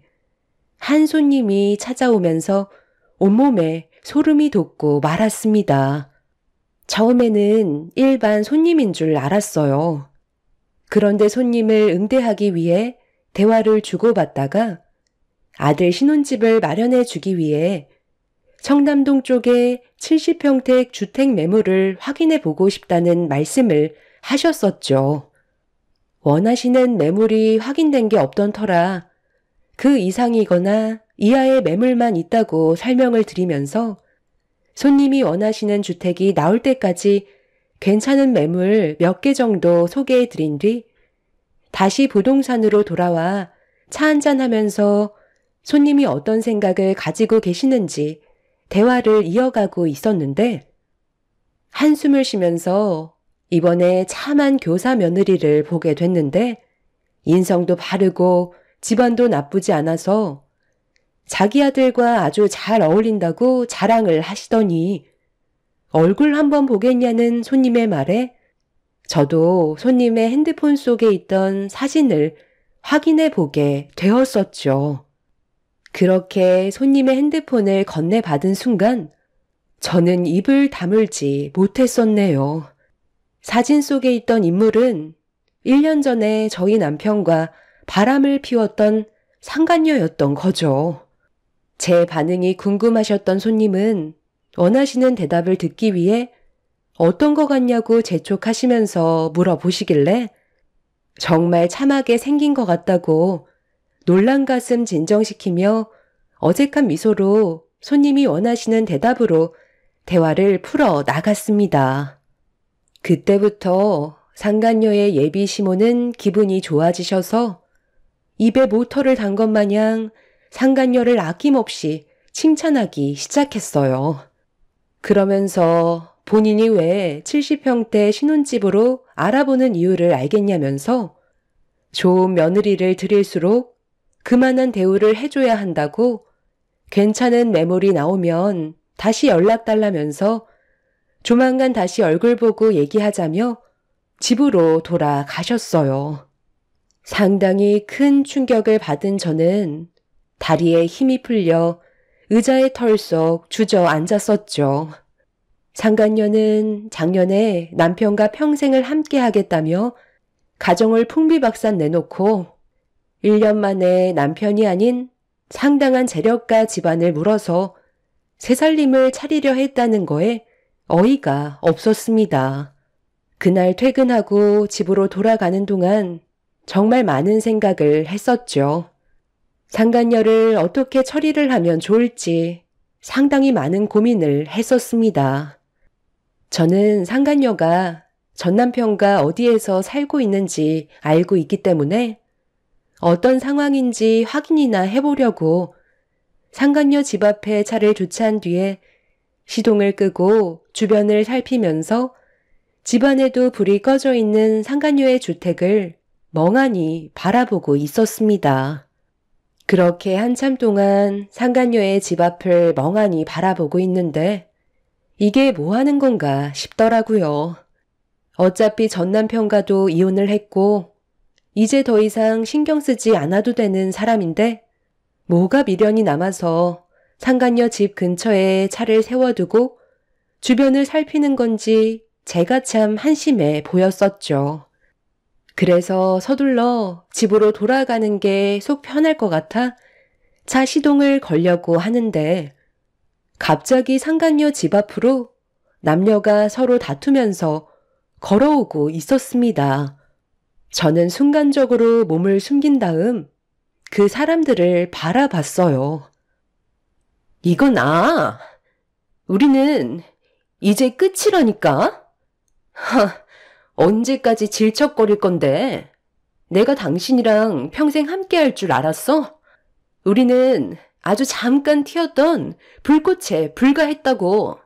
한 손님이 찾아오면서 온몸에 소름이 돋고 말았습니다. 처음에는 일반 손님인 줄 알았어요. 그런데 손님을 응대하기 위해 대화를 주고받다가 아들 신혼집을 마련해 주기 위해 청담동 쪽에 70평택 주택 매물을 확인해 보고 싶다는 말씀을 하셨었죠. 원하시는 매물이 확인된 게 없던 터라 그 이상이거나 이하의 매물만 있다고 설명을 드리면서 손님이 원하시는 주택이 나올 때까지 괜찮은 매물 몇 개 정도 소개해 드린 뒤 다시 부동산으로 돌아와 차 한잔 하면서 손님이 어떤 생각을 가지고 계시는지 대화를 이어가고 있었는데 한숨을 쉬면서 이번에 참한 교사 며느리를 보게 됐는데 인성도 바르고 집안도 나쁘지 않아서 자기 아들과 아주 잘 어울린다고 자랑을 하시더니 얼굴 한번 보겠냐는 손님의 말에 저도 손님의 핸드폰 속에 있던 사진을 확인해 보게 되었었죠. 그렇게 손님의 핸드폰을 건네받은 순간 저는 입을 다물지 못했었네요. 사진 속에 있던 인물은 1년 전에 저희 남편과 바람을 피웠던 상간녀였던 거죠. 제 반응이 궁금하셨던 손님은 원하시는 대답을 듣기 위해 어떤 거 같냐고 재촉하시면서 물어보시길래 정말 참하게 생긴 것 같다고 놀란 가슴 진정시키며 어색한 미소로 손님이 원하시는 대답으로 대화를 풀어 나갔습니다. 그때부터 상간녀의 예비 시모는 기분이 좋아지셔서 입에 모터를 단 것 마냥 상간녀를 아낌없이 칭찬하기 시작했어요. 그러면서 본인이 왜 70평대 신혼집으로 알아보는 이유를 알겠냐면서 좋은 며느리를 드릴수록 그만한 대우를 해줘야 한다고 괜찮은 매물이 나오면 다시 연락달라면서 조만간 다시 얼굴 보고 얘기하자며 집으로 돌아가셨어요. 상당히 큰 충격을 받은 저는 다리에 힘이 풀려 의자에 털썩 주저앉았었죠. 상간녀는 작년에 남편과 평생을 함께 하겠다며 가정을 풍비박산 내놓고 1년 만에 남편이 아닌 상당한 재력가 집안을 물어서 새살림을 차리려 했다는 거에 어이가 없었습니다. 그날 퇴근하고 집으로 돌아가는 동안 정말 많은 생각을 했었죠. 상간녀를 어떻게 처리를 하면 좋을지 상당히 많은 고민을 했었습니다. 저는 상간녀가 전 남편과 어디에서 살고 있는지 알고 있기 때문에 어떤 상황인지 확인이나 해보려고 상간녀 집 앞에 차를 주차한 뒤에 시동을 끄고 주변을 살피면서 집안에도 불이 꺼져 있는 상간녀의 주택을 멍하니 바라보고 있었습니다. 그렇게 한참 동안 상간녀의 집 앞을 멍하니 바라보고 있는데 이게 뭐 하는 건가 싶더라고요. 어차피 전 남편과도 이혼을 했고 이제 더 이상 신경 쓰지 않아도 되는 사람인데 뭐가 미련이 남아서 상간녀 집 근처에 차를 세워두고 주변을 살피는 건지 제가 참 한심해 보였었죠. 그래서 서둘러 집으로 돌아가는 게 속 편할 것 같아 차 시동을 걸려고 하는데 갑자기 상간녀 집 앞으로 남녀가 서로 다투면서 걸어오고 있었습니다. 저는 순간적으로 몸을 숨긴 다음 그 사람들을 바라봤어요. 이건 우리는 이제 끝이라니까? 언제까지 질척거릴 건데? 내가 당신이랑 평생 함께 할 줄 알았어? 우리는 아주 잠깐 튀었던 불꽃에 불과했다고.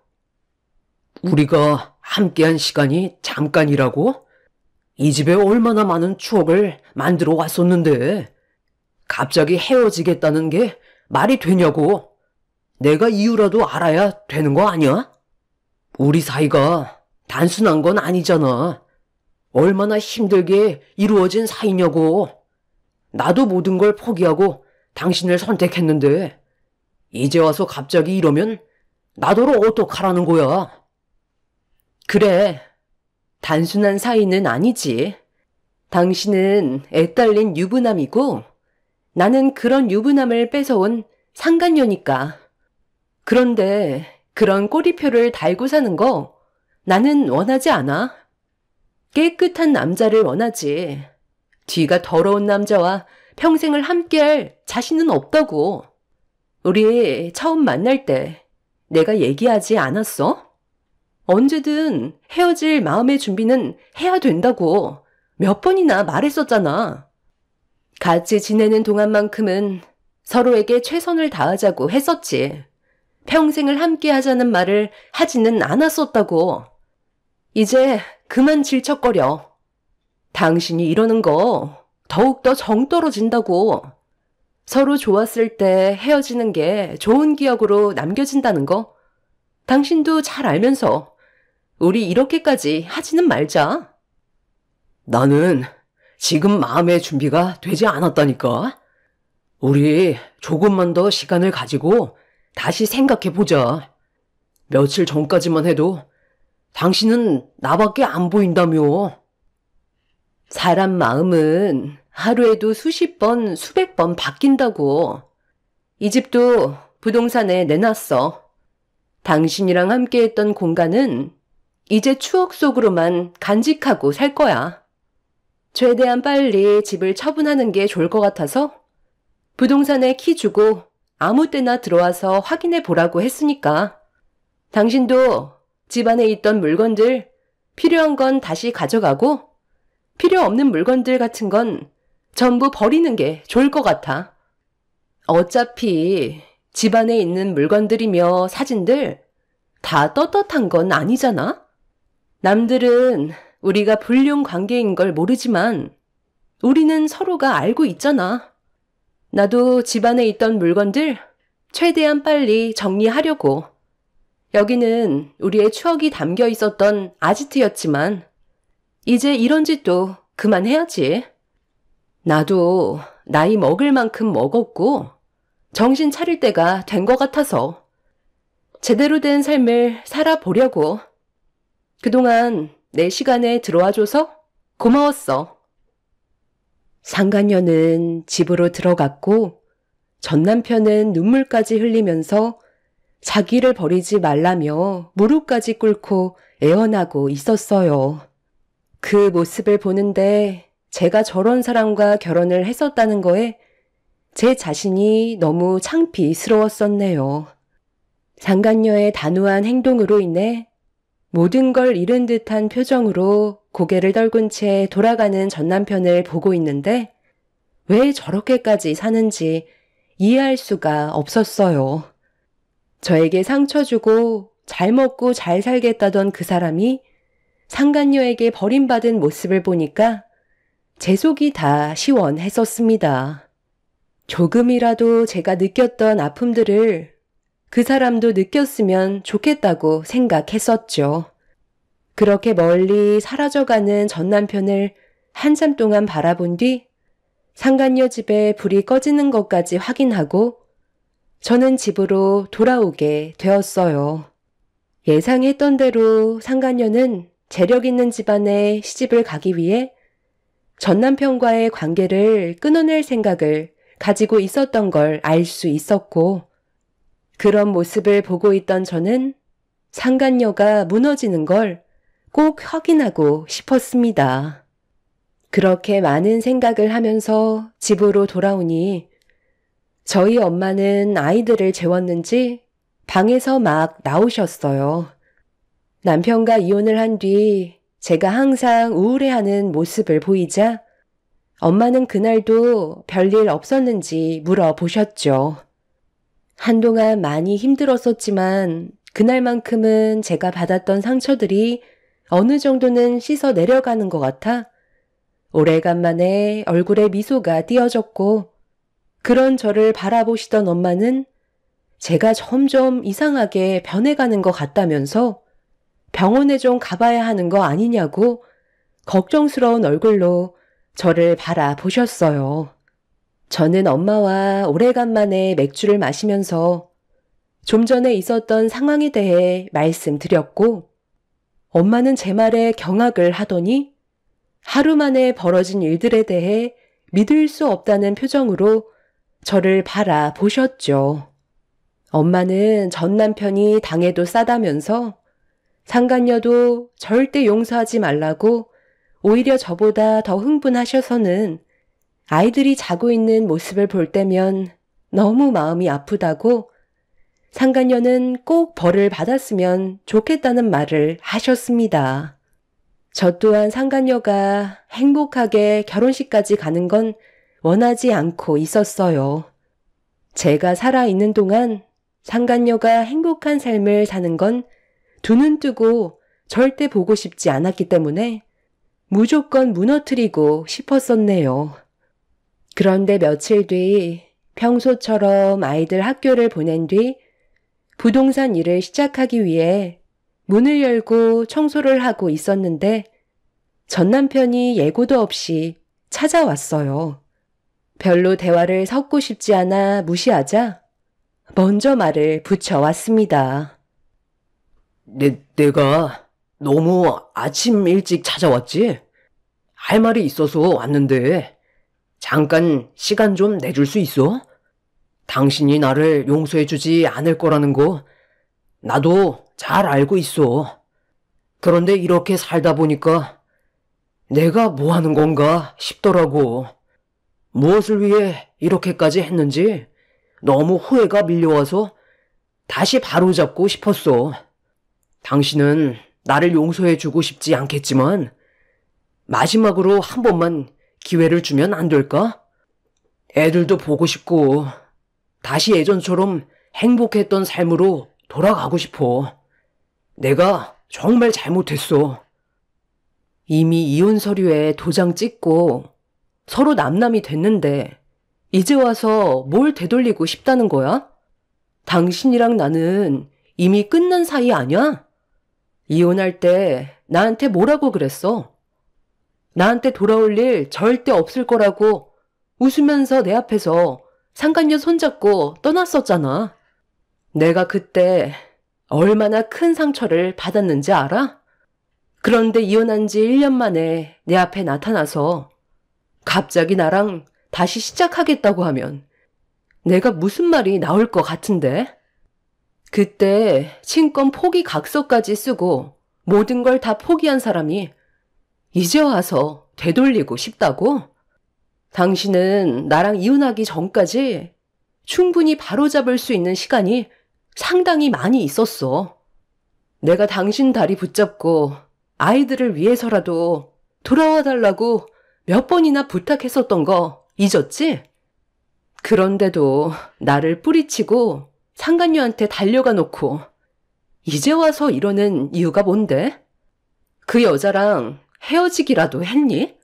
우리가 함께한 시간이 잠깐이라고? 이 집에 얼마나 많은 추억을 만들어 왔었는데 갑자기 헤어지겠다는 게 말이 되냐고. 내가 이유라도 알아야 되는 거 아니야? 우리 사이가 단순한 건 아니잖아. 얼마나 힘들게 이루어진 사이냐고. 나도 모든 걸 포기하고 당신을 선택했는데 이제 와서 갑자기 이러면 나더러 어떡하라는 거야. 그래, 단순한 사이는 아니지. 당신은 애딸린 유부남이고 나는 그런 유부남을 뺏어온 상간녀니까. 그런데 그런 꼬리표를 달고 사는 거 나는 원하지 않아. 깨끗한 남자를 원하지. 뒤가 더러운 남자와 평생을 함께할 자신은 없다고. 우리 처음 만날 때 내가 얘기하지 않았어? 언제든 헤어질 마음의 준비는 해야 된다고 몇 번이나 말했었잖아. 같이 지내는 동안만큼은 서로에게 최선을 다하자고 했었지. 평생을 함께 하자는 말을 하지는 않았었다고. 이제 그만 질척거려. 당신이 이러는 거 더욱더 정 떨어진다고. 서로 좋았을 때 헤어지는 게 좋은 기억으로 남겨진다는 거 당신도 잘 알면서 우리 이렇게까지 하지는 말자. 나는 지금 마음의 준비가 되지 않았다니까. 우리 조금만 더 시간을 가지고 다시 생각해보자. 며칠 전까지만 해도 당신은 나밖에 안 보인다며. 사람 마음은 하루에도 수십 번, 수백 번 바뀐다고. 이 집도 부동산에 내놨어. 당신이랑 함께했던 공간은 이제 추억 속으로만 간직하고 살 거야. 최대한 빨리 집을 처분하는 게 좋을 것 같아서 부동산에 키 주고 아무 때나 들어와서 확인해 보라고 했으니까. 당신도 집 안에 있던 물건들 필요한 건 다시 가져가고 필요 없는 물건들 같은 건 전부 버리는 게 좋을 것 같아. 어차피 집 안에 있는 물건들이며 사진들 다 떳떳한 건 아니잖아? 남들은 우리가 불륜 관계인 걸 모르지만 우리는 서로가 알고 있잖아. 나도 집 안에 있던 물건들 최대한 빨리 정리하려고. 여기는 우리의 추억이 담겨 있었던 아지트였지만 이제 이런 짓도 그만해야지. 나도 나이 먹을 만큼 먹었고 정신 차릴 때가 된 것 같아서 제대로 된 삶을 살아보려고. 그동안 내 시간에 들어와줘서 고마웠어. 상간녀는 집으로 들어갔고 전 남편은 눈물까지 흘리면서 자기를 버리지 말라며 무릎까지 꿇고 애원하고 있었어요. 그 모습을 보는데 제가 저런 사람과 결혼을 했었다는 거에 제 자신이 너무 창피스러웠었네요. 상간녀의 단호한 행동으로 인해 모든 걸 잃은 듯한 표정으로 고개를 떨군 채 돌아가는 전 남편을 보고 있는데 왜 저렇게까지 사는지 이해할 수가 없었어요. 저에게 상처 주고 잘 먹고 잘 살겠다던 그 사람이 상간녀에게 버림받은 모습을 보니까 제 속이 다 시원했었습니다. 조금이라도 제가 느꼈던 아픔들을 그 사람도 느꼈으면 좋겠다고 생각했었죠. 그렇게 멀리 사라져가는 전 남편을 한참 동안 바라본 뒤 상간녀 집에 불이 꺼지는 것까지 확인하고 저는 집으로 돌아오게 되었어요. 예상했던 대로 상간녀는 재력 있는 집안에 시집을 가기 위해 전 남편과의 관계를 끊어낼 생각을 가지고 있었던 걸 알 수 있었고 그런 모습을 보고 있던 저는 상간녀가 무너지는 걸 꼭 확인하고 싶었습니다. 그렇게 많은 생각을 하면서 집으로 돌아오니 저희 엄마는 아이들을 재웠는지 방에서 막 나오셨어요. 남편과 이혼을 한 뒤 제가 항상 우울해하는 모습을 보이자 엄마는 그날도 별일 없었는지 물어보셨죠. 한동안 많이 힘들었었지만 그날만큼은 제가 받았던 상처들이 어느 정도는 씻어 내려가는 것 같아 오래간만에 얼굴에 미소가 띄어졌고 그런 저를 바라보시던 엄마는 제가 점점 이상하게 변해가는 것 같다면서 병원에 좀 가봐야 하는 거 아니냐고 걱정스러운 얼굴로 저를 바라보셨어요. 저는 엄마와 오래간만에 맥주를 마시면서 좀 전에 있었던 상황에 대해 말씀드렸고, 엄마는 제 말에 경악을 하더니 하루 만에 벌어진 일들에 대해 믿을 수 없다는 표정으로 저를 바라보셨죠. 엄마는 전 남편이 당해도 싸다면서 상간녀도 절대 용서하지 말라고 오히려 저보다 더 흥분하셔서는 아이들이 자고 있는 모습을 볼 때면 너무 마음이 아프다고 상간녀는 꼭 벌을 받았으면 좋겠다는 말을 하셨습니다. 저 또한 상간녀가 행복하게 결혼식까지 가는 건 원하지 않고 있었어요. 제가 살아있는 동안 상간녀가 행복한 삶을 사는 건 두 눈 뜨고 절대 보고 싶지 않았기 때문에 무조건 무너뜨리고 싶었었네요. 그런데 며칠 뒤 평소처럼 아이들 학교를 보낸 뒤 부동산 일을 시작하기 위해 문을 열고 청소를 하고 있었는데 전 남편이 예고도 없이 찾아왔어요. 별로 대화를 섞고 싶지 않아 무시하자 먼저 말을 붙여왔습니다. 내가 너무 아침 일찍 찾아왔지? 할 말이 있어서 왔는데 잠깐 시간 좀 내줄 수 있어? 당신이 나를 용서해주지 않을 거라는 거 나도 잘 알고 있어. 그런데 이렇게 살다 보니까 내가 뭐 하는 건가 싶더라고. 무엇을 위해 이렇게까지 했는지 너무 후회가 밀려와서 다시 바로잡고 싶었어. 당신은 나를 용서해주고 싶지 않겠지만 마지막으로 한 번만 기회를 주면 안 될까? 애들도 보고 싶고 다시 예전처럼 행복했던 삶으로 돌아가고 싶어. 내가 정말 잘못했어. 이미 이혼 서류에 도장 찍고 서로 남남이 됐는데 이제 와서 뭘 되돌리고 싶다는 거야? 당신이랑 나는 이미 끝난 사이 아니야? 이혼할 때 나한테 뭐라고 그랬어? 나한테 돌아올 일 절대 없을 거라고 웃으면서 내 앞에서 상간녀 손잡고 떠났었잖아. 내가 그때 얼마나 큰 상처를 받았는지 알아? 그런데 이혼한 지 1년 만에 내 앞에 나타나서 갑자기 나랑 다시 시작하겠다고 하면 내가 무슨 말이 나올 것 같은데? 그때 친권 포기 각서까지 쓰고 모든 걸 다 포기한 사람이 이제 와서 되돌리고 싶다고? 당신은 나랑 이혼하기 전까지 충분히 바로잡을 수 있는 시간이 상당히 많이 있었어. 내가 당신 다리 붙잡고 아이들을 위해서라도 돌아와 달라고 몇 번이나 부탁했었던 거 잊었지? 그런데도 나를 뿌리치고 상간녀한테 달려가 놓고 이제 와서 이러는 이유가 뭔데? 그 여자랑 헤어지기라도 했니?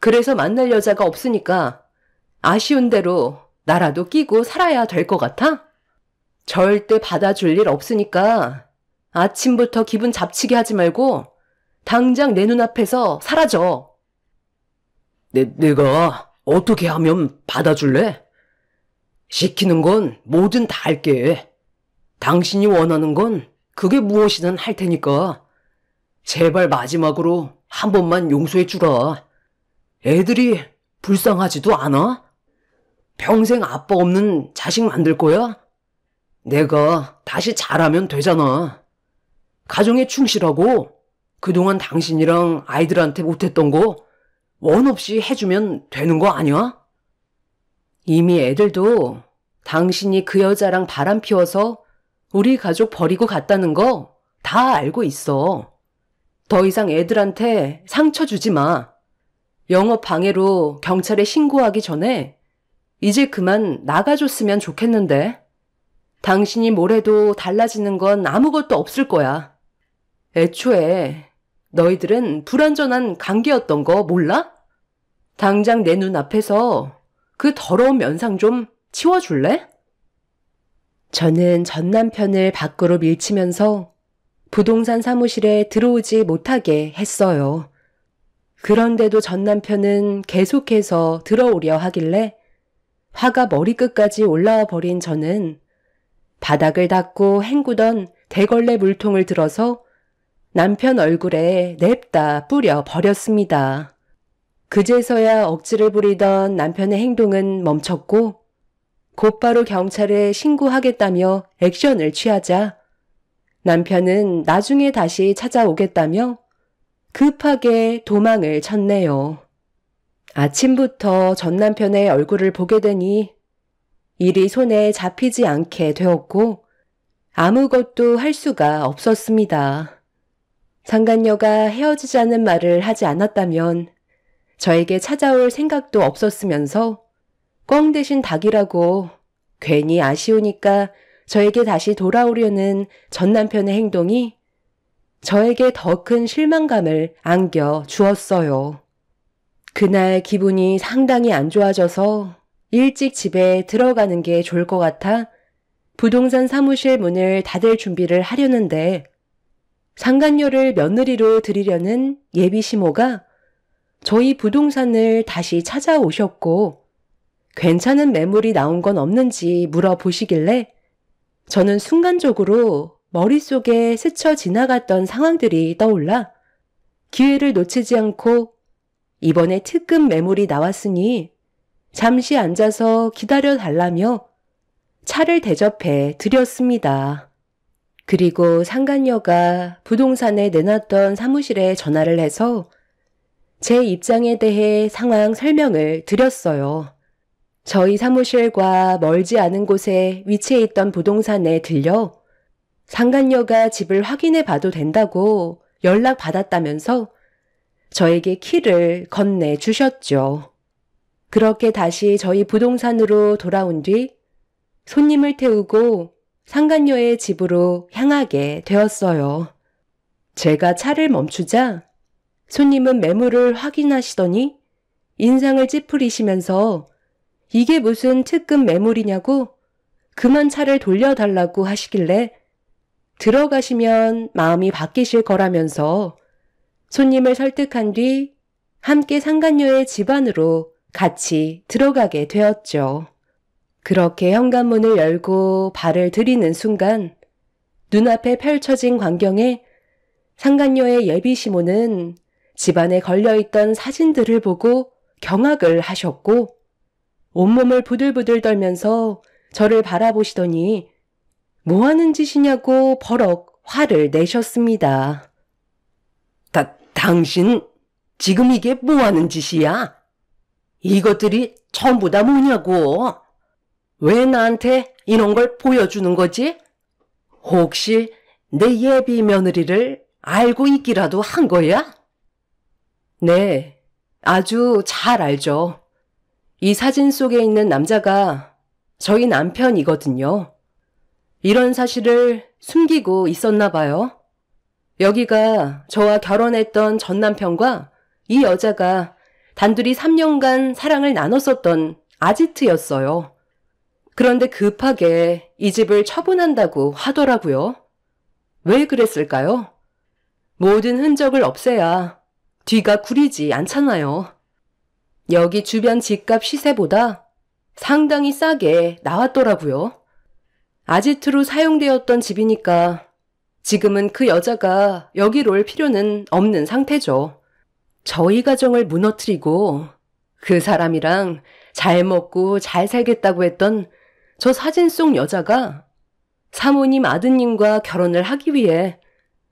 그래서 만날 여자가 없으니까 아쉬운 대로 나라도 끼고 살아야 될 것 같아? 절대 받아줄 일 없으니까 아침부터 기분 잡치게 하지 말고 당장 내 눈앞에서 사라져. 내가 어떻게 하면 받아줄래? 시키는 건 뭐든 다 할게. 당신이 원하는 건 그게 무엇이든 할 테니까 제발 마지막으로 한 번만 용서해 주라. 애들이 불쌍하지도 않아? 평생 아빠 없는 자식 만들 거야? 내가 다시 잘하면 되잖아. 가정에 충실하고 그동안 당신이랑 아이들한테 못했던 거 원 없이 해주면 되는 거 아니야? 이미 애들도 당신이 그 여자랑 바람 피워서 우리 가족 버리고 갔다는 거 다 알고 있어. 더 이상 애들한테 상처 주지 마. 영업 방해로 경찰에 신고하기 전에 이제 그만 나가줬으면 좋겠는데. 당신이 뭘 해도 달라지는 건 아무것도 없을 거야. 애초에 너희들은 불완전한 관계였던 거 몰라? 당장 내 눈앞에서 그 더러운 면상 좀 치워줄래? 저는 전 남편을 밖으로 밀치면서 부동산 사무실에 들어오지 못하게 했어요. 그런데도 전 남편은 계속해서 들어오려 하길래 화가 머리끝까지 올라와 버린 저는 바닥을 닦고 헹구던 대걸레 물통을 들어서 남편 얼굴에 냅다 뿌려 버렸습니다. 그제서야 억지를 부리던 남편의 행동은 멈췄고 곧바로 경찰에 신고하겠다며 액션을 취하자 남편은 나중에 다시 찾아오겠다며 급하게 도망을 쳤네요. 아침부터 전 남편의 얼굴을 보게 되니 일이 손에 잡히지 않게 되었고 아무것도 할 수가 없었습니다. 상간녀가 헤어지자는 말을 하지 않았다면 저에게 찾아올 생각도 없었으면서 꽝 대신 닭이라고 괜히 아쉬우니까 저에게 다시 돌아오려는 전 남편의 행동이 저에게 더 큰 실망감을 안겨 주었어요. 그날 기분이 상당히 안 좋아져서 일찍 집에 들어가는 게 좋을 것 같아 부동산 사무실 문을 닫을 준비를 하려는데 상간녀를 며느리로 들이려는 예비 시모가 저희 부동산을 다시 찾아오셨고 괜찮은 매물이 나온 건 없는지 물어보시길래 저는 순간적으로 머릿속에 스쳐 지나갔던 상황들이 떠올라 기회를 놓치지 않고 이번에 특급 매물이 나왔으니 잠시 앉아서 기다려 달라며 차를 대접해 드렸습니다. 그리고 상간녀가 부동산에 내놨던 사무실에 전화를 해서 제 입장에 대해 상황 설명을 드렸어요. 저희 사무실과 멀지 않은 곳에 위치해 있던 부동산에 들려 상간녀가 집을 확인해 봐도 된다고 연락받았다면서 저에게 키를 건네 주셨죠. 그렇게 다시 저희 부동산으로 돌아온 뒤 손님을 태우고 상간녀의 집으로 향하게 되었어요. 제가 차를 멈추자 손님은 매물을 확인하시더니 인상을 찌푸리시면서 이게 무슨 특급 매물이냐고 그만 차를 돌려달라고 하시길래 들어가시면 마음이 바뀌실 거라면서 손님을 설득한 뒤 함께 상간녀의 집 안으로 같이 들어가게 되었죠. 그렇게 현관문을 열고 발을 들이는 순간 눈앞에 펼쳐진 광경에 상간녀의 예비 시모는 집안에 걸려있던 사진들을 보고 경악을 하셨고 온몸을 부들부들 떨면서 저를 바라보시더니 뭐 하는 짓이냐고 버럭 화를 내셨습니다. 당신 지금 이게 뭐 하는 짓이야? 이것들이 전부 다 뭐냐고? 왜 나한테 이런 걸 보여주는 거지? 혹시 내 예비 며느리를 알고 있기라도 한 거야? 네, 아주 잘 알죠. 이 사진 속에 있는 남자가 저희 남편이거든요. 이런 사실을 숨기고 있었나 봐요. 여기가 저와 결혼했던 전 남편과 이 여자가 단둘이 3년간 사랑을 나눴었던 아지트였어요. 그런데 급하게 이 집을 처분한다고 하더라고요. 왜 그랬을까요? 모든 흔적을 없애야 뒤가 구리지 않잖아요. 여기 주변 집값 시세보다 상당히 싸게 나왔더라고요. 아지트로 사용되었던 집이니까 지금은 그 여자가 여기로 올 필요는 없는 상태죠. 저희 가정을 무너뜨리고 그 사람이랑 잘 먹고 잘 살겠다고 했던 저 사진 속 여자가 사모님 아드님과 결혼을 하기 위해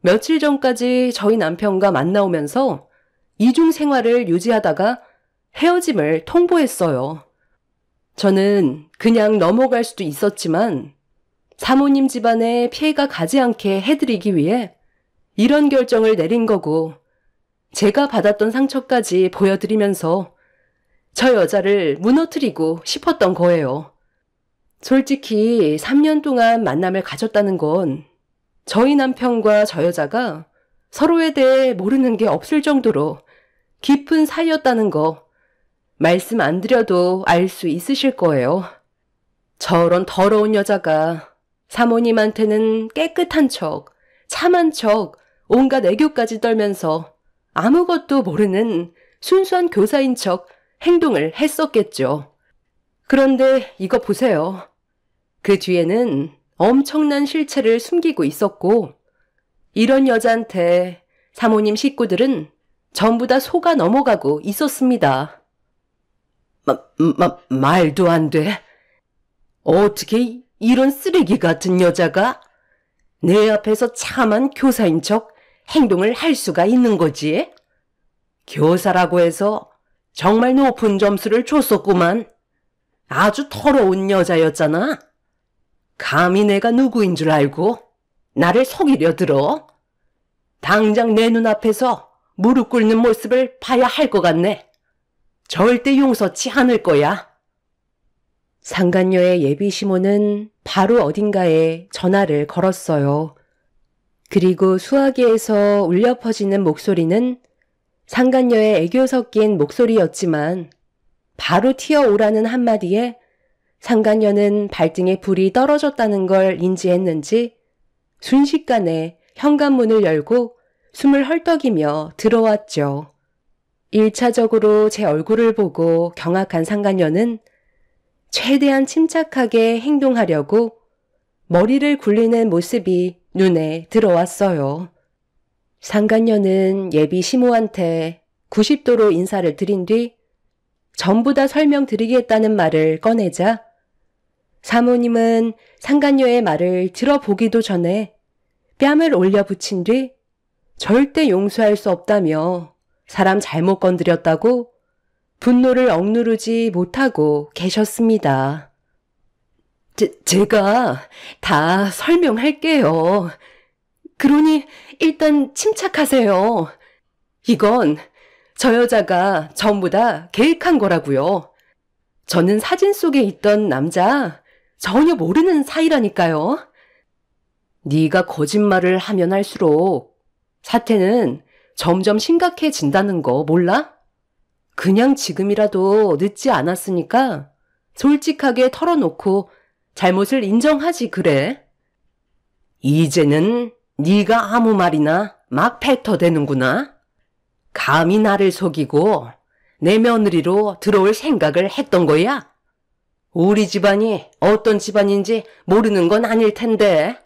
며칠 전까지 저희 남편과 만나오면서 이중 생활을 유지하다가 헤어짐을 통보했어요. 저는 그냥 넘어갈 수도 있었지만 사모님 집안에 피해가 가지 않게 해드리기 위해 이런 결정을 내린 거고 제가 받았던 상처까지 보여드리면서 저 여자를 무너뜨리고 싶었던 거예요. 솔직히 3년 동안 만남을 가졌다는 건 저희 남편과 저 여자가 서로에 대해 모르는 게 없을 정도로 깊은 사이였다는 거 말씀 안 드려도 알 수 있으실 거예요. 저런 더러운 여자가 사모님한테는 깨끗한 척 참한 척 온갖 애교까지 떨면서 아무것도 모르는 순수한 교사인 척 행동을 했었겠죠. 그런데 이거 보세요. 그 뒤에는 엄청난 실체를 숨기고 있었고, 이런 여자한테 사모님 식구들은 전부 다 속아 넘어가고 있었습니다. 말도 안 돼. 어떻게 이런 쓰레기 같은 여자가 내 앞에서 참한 교사인 척 행동을 할 수가 있는 거지? 교사라고 해서 정말 높은 점수를 줬었구만. 아주 더러운 여자였잖아. 감히 내가 누구인 줄 알고 나를 속이려 들어? 당장 내 눈앞에서 무릎 꿇는 모습을 봐야 할 것 같네. 절대 용서치 않을 거야. 상간녀의 예비 시모는 바로 어딘가에 전화를 걸었어요. 그리고 수화기에서 울려 퍼지는 목소리는 상간녀의 애교 섞인 목소리였지만, 바로 튀어오라는 한마디에 상간녀는 발등에 불이 떨어졌다는 걸 인지했는지 순식간에 현관문을 열고 숨을 헐떡이며 들어왔죠. 1차적으로 제 얼굴을 보고 경악한 상간녀는 최대한 침착하게 행동하려고 머리를 굴리는 모습이 눈에 들어왔어요. 상간녀는 예비 시모한테 90도로 인사를 드린 뒤 전부 다 설명드리겠다는 말을 꺼내자 사모님은 상간녀의 말을 들어보기도 전에 뺨을 올려 붙인 뒤 절대 용서할 수 없다며 사람 잘못 건드렸다고 분노를 억누르지 못하고 계셨습니다. 제가 다 설명할게요. 그러니 일단 침착하세요. 이건 저 여자가 전부 다 계획한 거라고요. 저는 사진 속에 있던 남자 전혀 모르는 사이라니까요. 네가 거짓말을 하면 할수록 사태는 점점 심각해진다는 거 몰라? 그냥 지금이라도 늦지 않았으니까 솔직하게 털어놓고 잘못을 인정하지 그래. 이제는 네가 아무 말이나 막 뱉어대는구나. 감히 나를 속이고 내 며느리로 들어올 생각을 했던 거야? 우리 집안이 어떤 집안인지 모르는 건 아닐 텐데.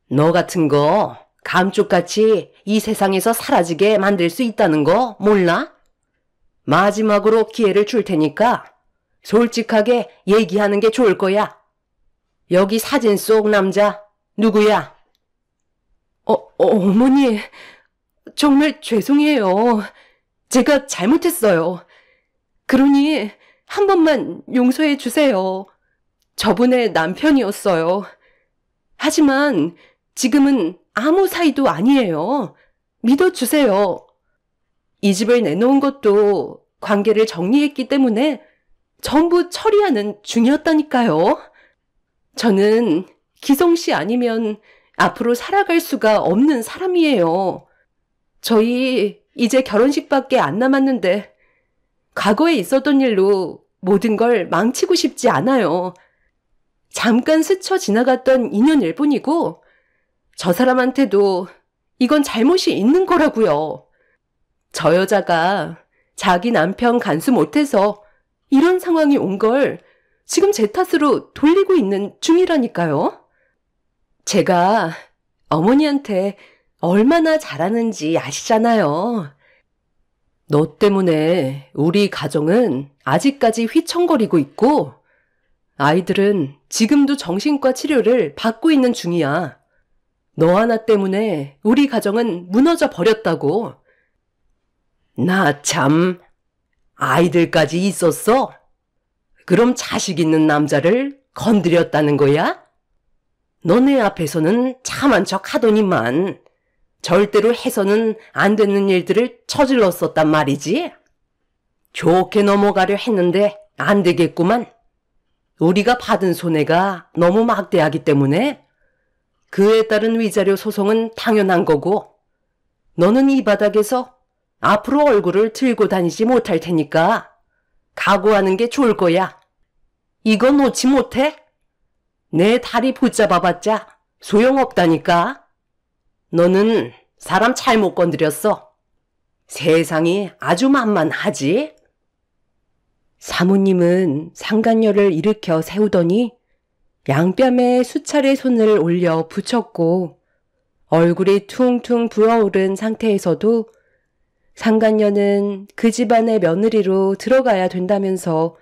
너 같은 거 감쪽같이 이 세상에서 사라지게 만들 수 있다는 거 몰라? 마지막으로 기회를 줄 테니까 솔직하게 얘기하는 게 좋을 거야. 여기 사진 속 남자 누구야? 어머니, 정말 죄송해요. 제가 잘못했어요. 그러니 한 번만 용서해 주세요. 저분의 남편이었어요. 하지만 지금은 아무 사이도 아니에요. 믿어주세요. 이 집을 내놓은 것도 관계를 정리했기 때문에 전부 처리하는 중이었다니까요. 저는 기성 씨 아니면 앞으로 살아갈 수가 없는 사람이에요. 저희 이제 결혼식밖에 안 남았는데 과거에 있었던 일로 모든 걸 망치고 싶지 않아요. 잠깐 스쳐 지나갔던 인연일 뿐이고 저 사람한테도 이건 잘못이 있는 거라고요. 저 여자가 자기 남편 간수 못해서 이런 상황이 온 걸 지금 제 탓으로 돌리고 있는 중이라니까요. 제가 어머니한테 얼마나 잘하는지 아시잖아요. 너 때문에 우리 가정은 아직까지 휘청거리고 있고 아이들은 지금도 정신과 치료를 받고 있는 중이야. 너 하나 때문에 우리 가정은 무너져 버렸다고. 나 참, 아이들까지 있었어? 그럼 자식 있는 남자를 건드렸다는 거야? 너네 앞에서는 참한 척 하더니만 절대로 해서는 안 되는 일들을 저질렀었단 말이지? 좋게 넘어가려 했는데 안 되겠구만. 우리가 받은 손해가 너무 막대하기 때문에 그에 따른 위자료 소송은 당연한 거고 너는 이 바닥에서 앞으로 얼굴을 들고 다니지 못할 테니까 각오하는 게 좋을 거야. 이거 놓지 못해? 내 다리 붙잡아봤자 소용없다니까. 너는 사람 잘못 건드렸어. 세상이 아주 만만하지? 사모님은 상간녀를 일으켜 세우더니 양뺨에 수차례 손을 올려 붙였고 얼굴이 퉁퉁 부어오른 상태에서도 상간녀는 그 집안의 며느리로 들어가야 된다면서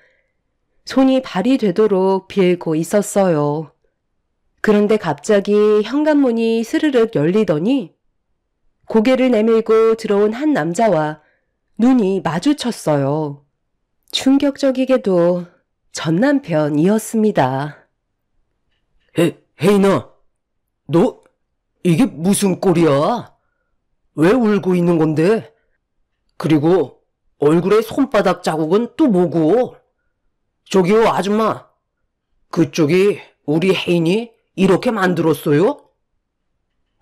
손이 발이 되도록 빌고 있었어요. 그런데 갑자기 현관문이 스르륵 열리더니 고개를 내밀고 들어온 한 남자와 눈이 마주쳤어요. 충격적이게도 전 남편이었습니다. 혜인아, 너 이게 무슨 꼴이야? 왜 울고 있는 건데? 그리고 얼굴에 손바닥 자국은 또 뭐고? 저기요, 아줌마. 그쪽이 우리 혜인이 이렇게 만들었어요?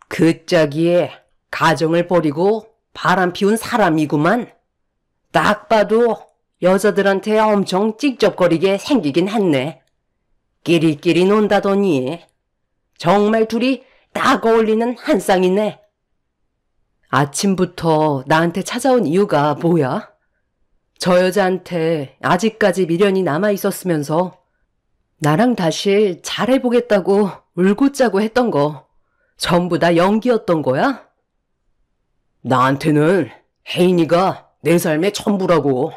그 짝이에 가정을 버리고 바람 피운 사람이구만. 딱 봐도 여자들한테 엄청 찝쩍거리게 생기긴 했네. 끼리끼리 논다더니 정말 둘이 딱 어울리는 한 쌍이네. 아침부터 나한테 찾아온 이유가 뭐야? 저 여자한테 아직까지 미련이 남아있었으면서 나랑 다시 잘해보겠다고 울고 짜고 했던 거 전부 다 연기였던 거야? 나한테는 혜인이가 내 삶의 전부라고.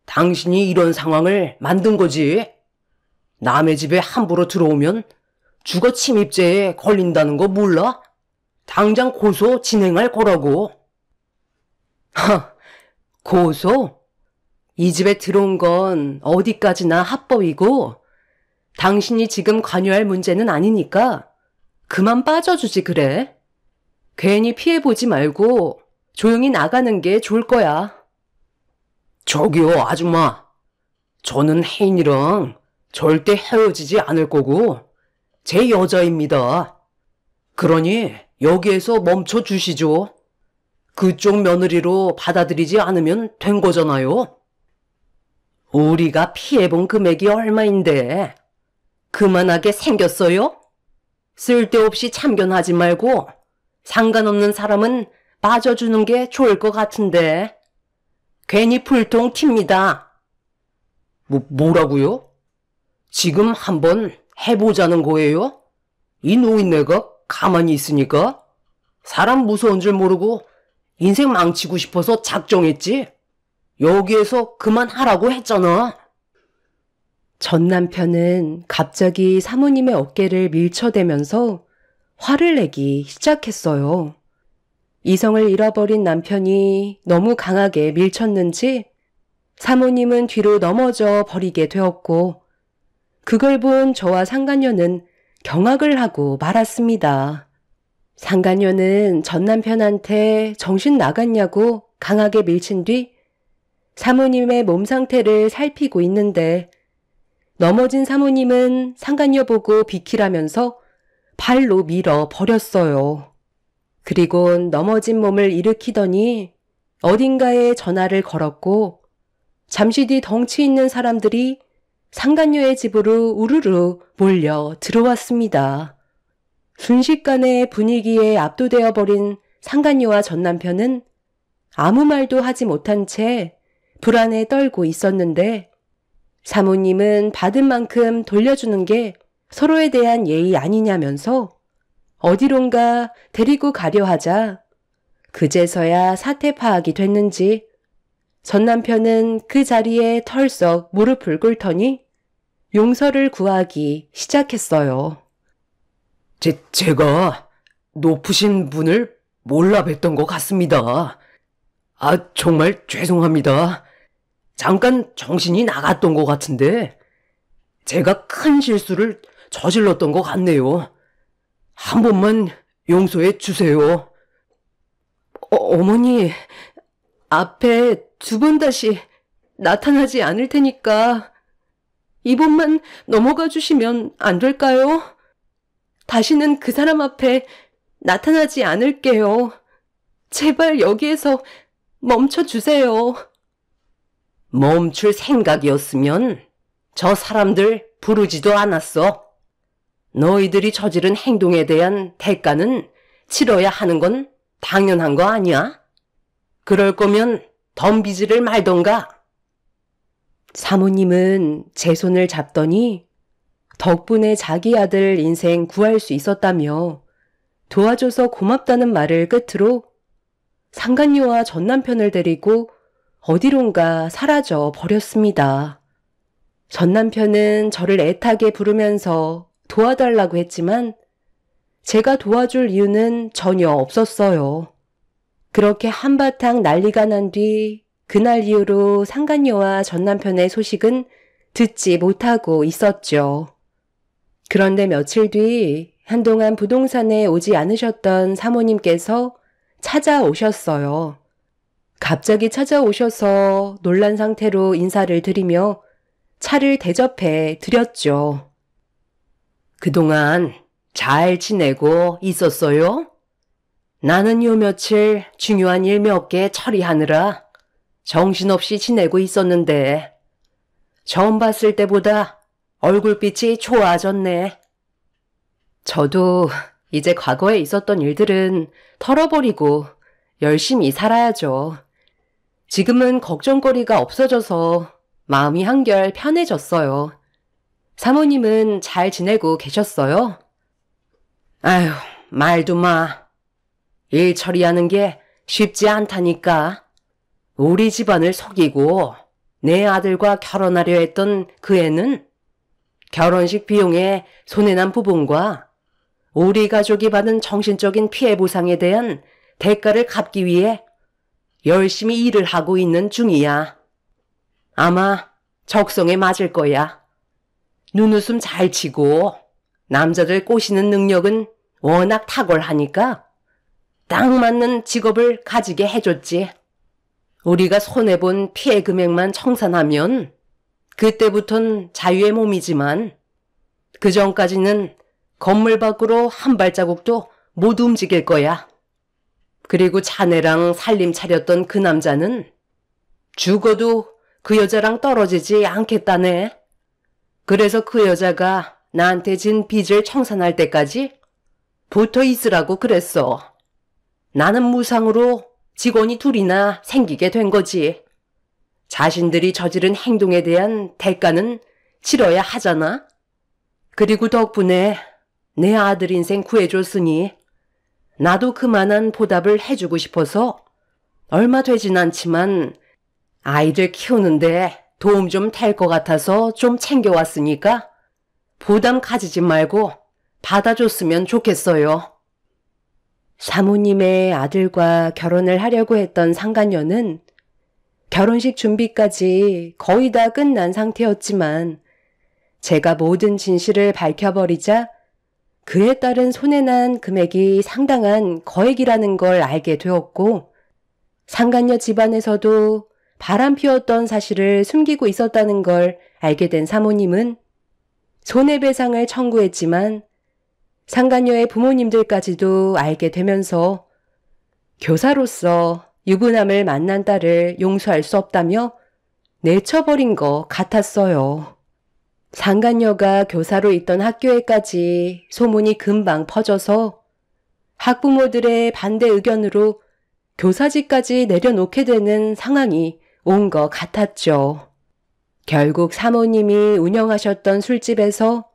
당신이 이런 상황을 만든 거지. 남의 집에 함부로 들어오면 주거 침입죄에 걸린다는 거 몰라? 당장 고소 진행할 거라고. 고소? 이 집에 들어온 건 어디까지나 합법이고 당신이 지금 관여할 문제는 아니니까 그만 빠져주지 그래. 괜히 피해보지 말고 조용히 나가는 게 좋을 거야. 저기요, 아줌마. 저는 혜인이랑 절대 헤어지지 않을 거고 제 여자입니다. 그러니 여기에서 멈춰 주시죠. 그쪽 며느리로 받아들이지 않으면 된 거잖아요. 우리가 피해본 금액이 얼마인데 그만하게 생겼어요? 쓸데없이 참견하지 말고 상관없는 사람은 빠져주는 게 좋을 것 같은데 괜히 불통 튑니다. 뭐라고요? 지금 한번 해보자는 거예요? 이 노인네가 가만히 있으니까 사람 무서운 줄 모르고 인생 망치고 싶어서 작정했지. 여기에서 그만하라고 했잖아. 전 남편은 갑자기 사모님의 어깨를 밀쳐대면서 화를 내기 시작했어요. 이성을 잃어버린 남편이 너무 강하게 밀쳤는지 사모님은 뒤로 넘어져 버리게 되었고 그걸 본 저와 상간녀는 경악을 하고 말았습니다. 상간녀는 전 남편한테 정신 나갔냐고 강하게 밀친 뒤 사모님의 몸 상태를 살피고 있는데 넘어진 사모님은 상간녀 보고 비키라면서 발로 밀어 버렸어요. 그리고 넘어진 몸을 일으키더니 어딘가에 전화를 걸었고 잠시 뒤 덩치 있는 사람들이 상간녀의 집으로 우르르 몰려 들어왔습니다. 순식간에 분위기에 압도되어 버린 상간녀와 전 남편은 아무 말도 하지 못한 채 불안에 떨고 있었는데 사모님은 받은 만큼 돌려주는 게 서로에 대한 예의 아니냐면서 어디론가 데리고 가려 하자 그제서야 사태 파악이 됐는지 전 남편은 그 자리에 털썩 무릎을 꿇더니 용서를 구하기 시작했어요. 제가 높으신 분을 몰라 뵀던 것 같습니다. 정말 죄송합니다. 잠깐 정신이 나갔던 것 같은데 제가 큰 실수를 저질렀던 것 같네요. 한 번만 용서해 주세요. 어머니, 앞에 두 번 다시 나타나지 않을 테니까 이번만 넘어가 주시면 안 될까요? 다시는 그 사람 앞에 나타나지 않을게요. 제발 여기에서 멈춰주세요. 멈출 생각이었으면 저 사람들 부르지도 않았어. 너희들이 저지른 행동에 대한 대가는 치러야 하는 건 당연한 거 아니야? 그럴 거면 덤비지를 말던가. 사모님은 제 손을 잡더니 덕분에 자기 아들 인생 구할 수 있었다며 도와줘서 고맙다는 말을 끝으로 상간녀와 전 남편을 데리고 어디론가 사라져 버렸습니다. 전 남편은 저를 애타게 부르면서 도와달라고 했지만 제가 도와줄 이유는 전혀 없었어요. 그렇게 한바탕 난리가 난 뒤 그날 이후로 상간녀와 전 남편의 소식은 듣지 못하고 있었죠. 그런데 며칠 뒤 한동안 부동산에 오지 않으셨던 사모님께서 찾아오셨어요. 갑자기 찾아오셔서 놀란 상태로 인사를 드리며 차를 대접해 드렸죠. 그동안 잘 지내고 있었어요? 나는 요 며칠 중요한 일 몇 개 처리하느라 정신없이 지내고 있었는데 처음 봤을 때보다 얼굴빛이 좋아졌네. 저도 이제 과거에 있었던 일들은 털어버리고 열심히 살아야죠. 지금은 걱정거리가 없어져서 마음이 한결 편해졌어요. 사모님은 잘 지내고 계셨어요? 아휴, 말도 마. 일 처리하는 게 쉽지 않다니까. 우리 집안을 속이고 내 아들과 결혼하려 했던 그 애는 결혼식 비용에 손해난 부분과 우리 가족이 받은 정신적인 피해 보상에 대한 대가를 갚기 위해 열심히 일을 하고 있는 중이야. 아마 적성에 맞을 거야. 눈웃음 잘 치고 남자들 꼬시는 능력은 워낙 탁월하니까 딱 맞는 직업을 가지게 해줬지. 우리가 손해본 피해 금액만 청산하면 그때부턴 자유의 몸이지만 그 전까지는 건물 밖으로 한 발자국도 못 움직일 거야. 그리고 자네랑 살림 차렸던 그 남자는 죽어도 그 여자랑 떨어지지 않겠다네. 그래서 그 여자가 나한테 진 빚을 청산할 때까지 붙어 있으라고 그랬어. 나는 무상으로 직원이 둘이나 생기게 된 거지. 자신들이 저지른 행동에 대한 대가는 치러야 하잖아. 그리고 덕분에 내 아들 인생 구해줬으니 나도 그만한 보답을 해주고 싶어서 얼마 되진 않지만 아이들 키우는데 도움 좀 될 것 같아서 좀 챙겨왔으니까 부담 가지지 말고 받아줬으면 좋겠어요. 사모님의 아들과 결혼을 하려고 했던 상간녀는 결혼식 준비까지 거의 다 끝난 상태였지만 제가 모든 진실을 밝혀버리자 그에 따른 손해난 금액이 상당한 거액이라는 걸 알게 되었고 상간녀 집안에서도 바람피웠던 사실을 숨기고 있었다는 걸 알게 된 사모님은 손해배상을 청구했지만 상간녀의 부모님들까지도 알게 되면서 교사로서 유부남을 만난 딸을 용서할 수 없다며 내쳐버린 것 같았어요. 상간녀가 교사로 있던 학교에까지 소문이 금방 퍼져서 학부모들의 반대 의견으로 교사직까지 내려놓게 되는 상황이 온 것 같았죠. 결국 사모님이 운영하셨던 술집에서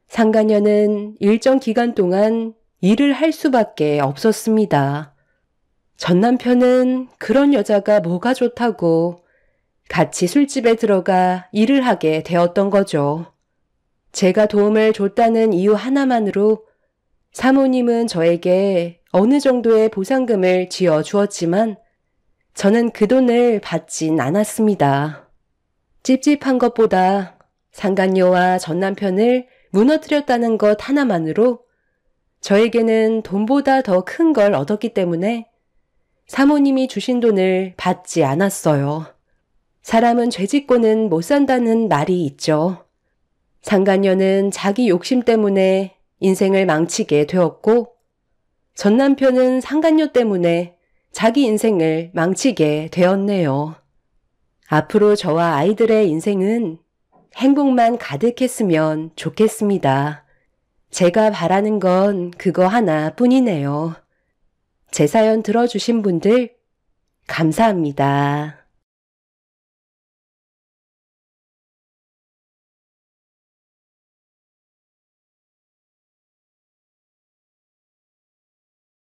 상간녀는 일정 기간 동안 일을 할 수밖에 없었습니다. 전 남편은 그런 여자가 뭐가 좋다고 같이 술집에 들어가 일을 하게 되었던 거죠. 제가 도움을 줬다는 이유 하나만으로 사모님은 저에게 어느 정도의 보상금을 쥐어 주었지만 저는 그 돈을 받진 않았습니다. 찝찝한 것보다 상간녀와 전 남편을 무너뜨렸다는 것 하나만으로 저에게는 돈보다 더 큰 걸 얻었기 때문에 사모님이 주신 돈을 받지 않았어요. 사람은 죄짓고는 못 산다는 말이 있죠. 상간녀는 자기 욕심 때문에 인생을 망치게 되었고 전 남편은 상간녀 때문에 자기 인생을 망치게 되었네요. 앞으로 저와 아이들의 인생은 행복만 가득했으면 좋겠습니다. 제가 바라는 건 그거 하나뿐이네요. 제 사연 들어주신 분들 감사합니다.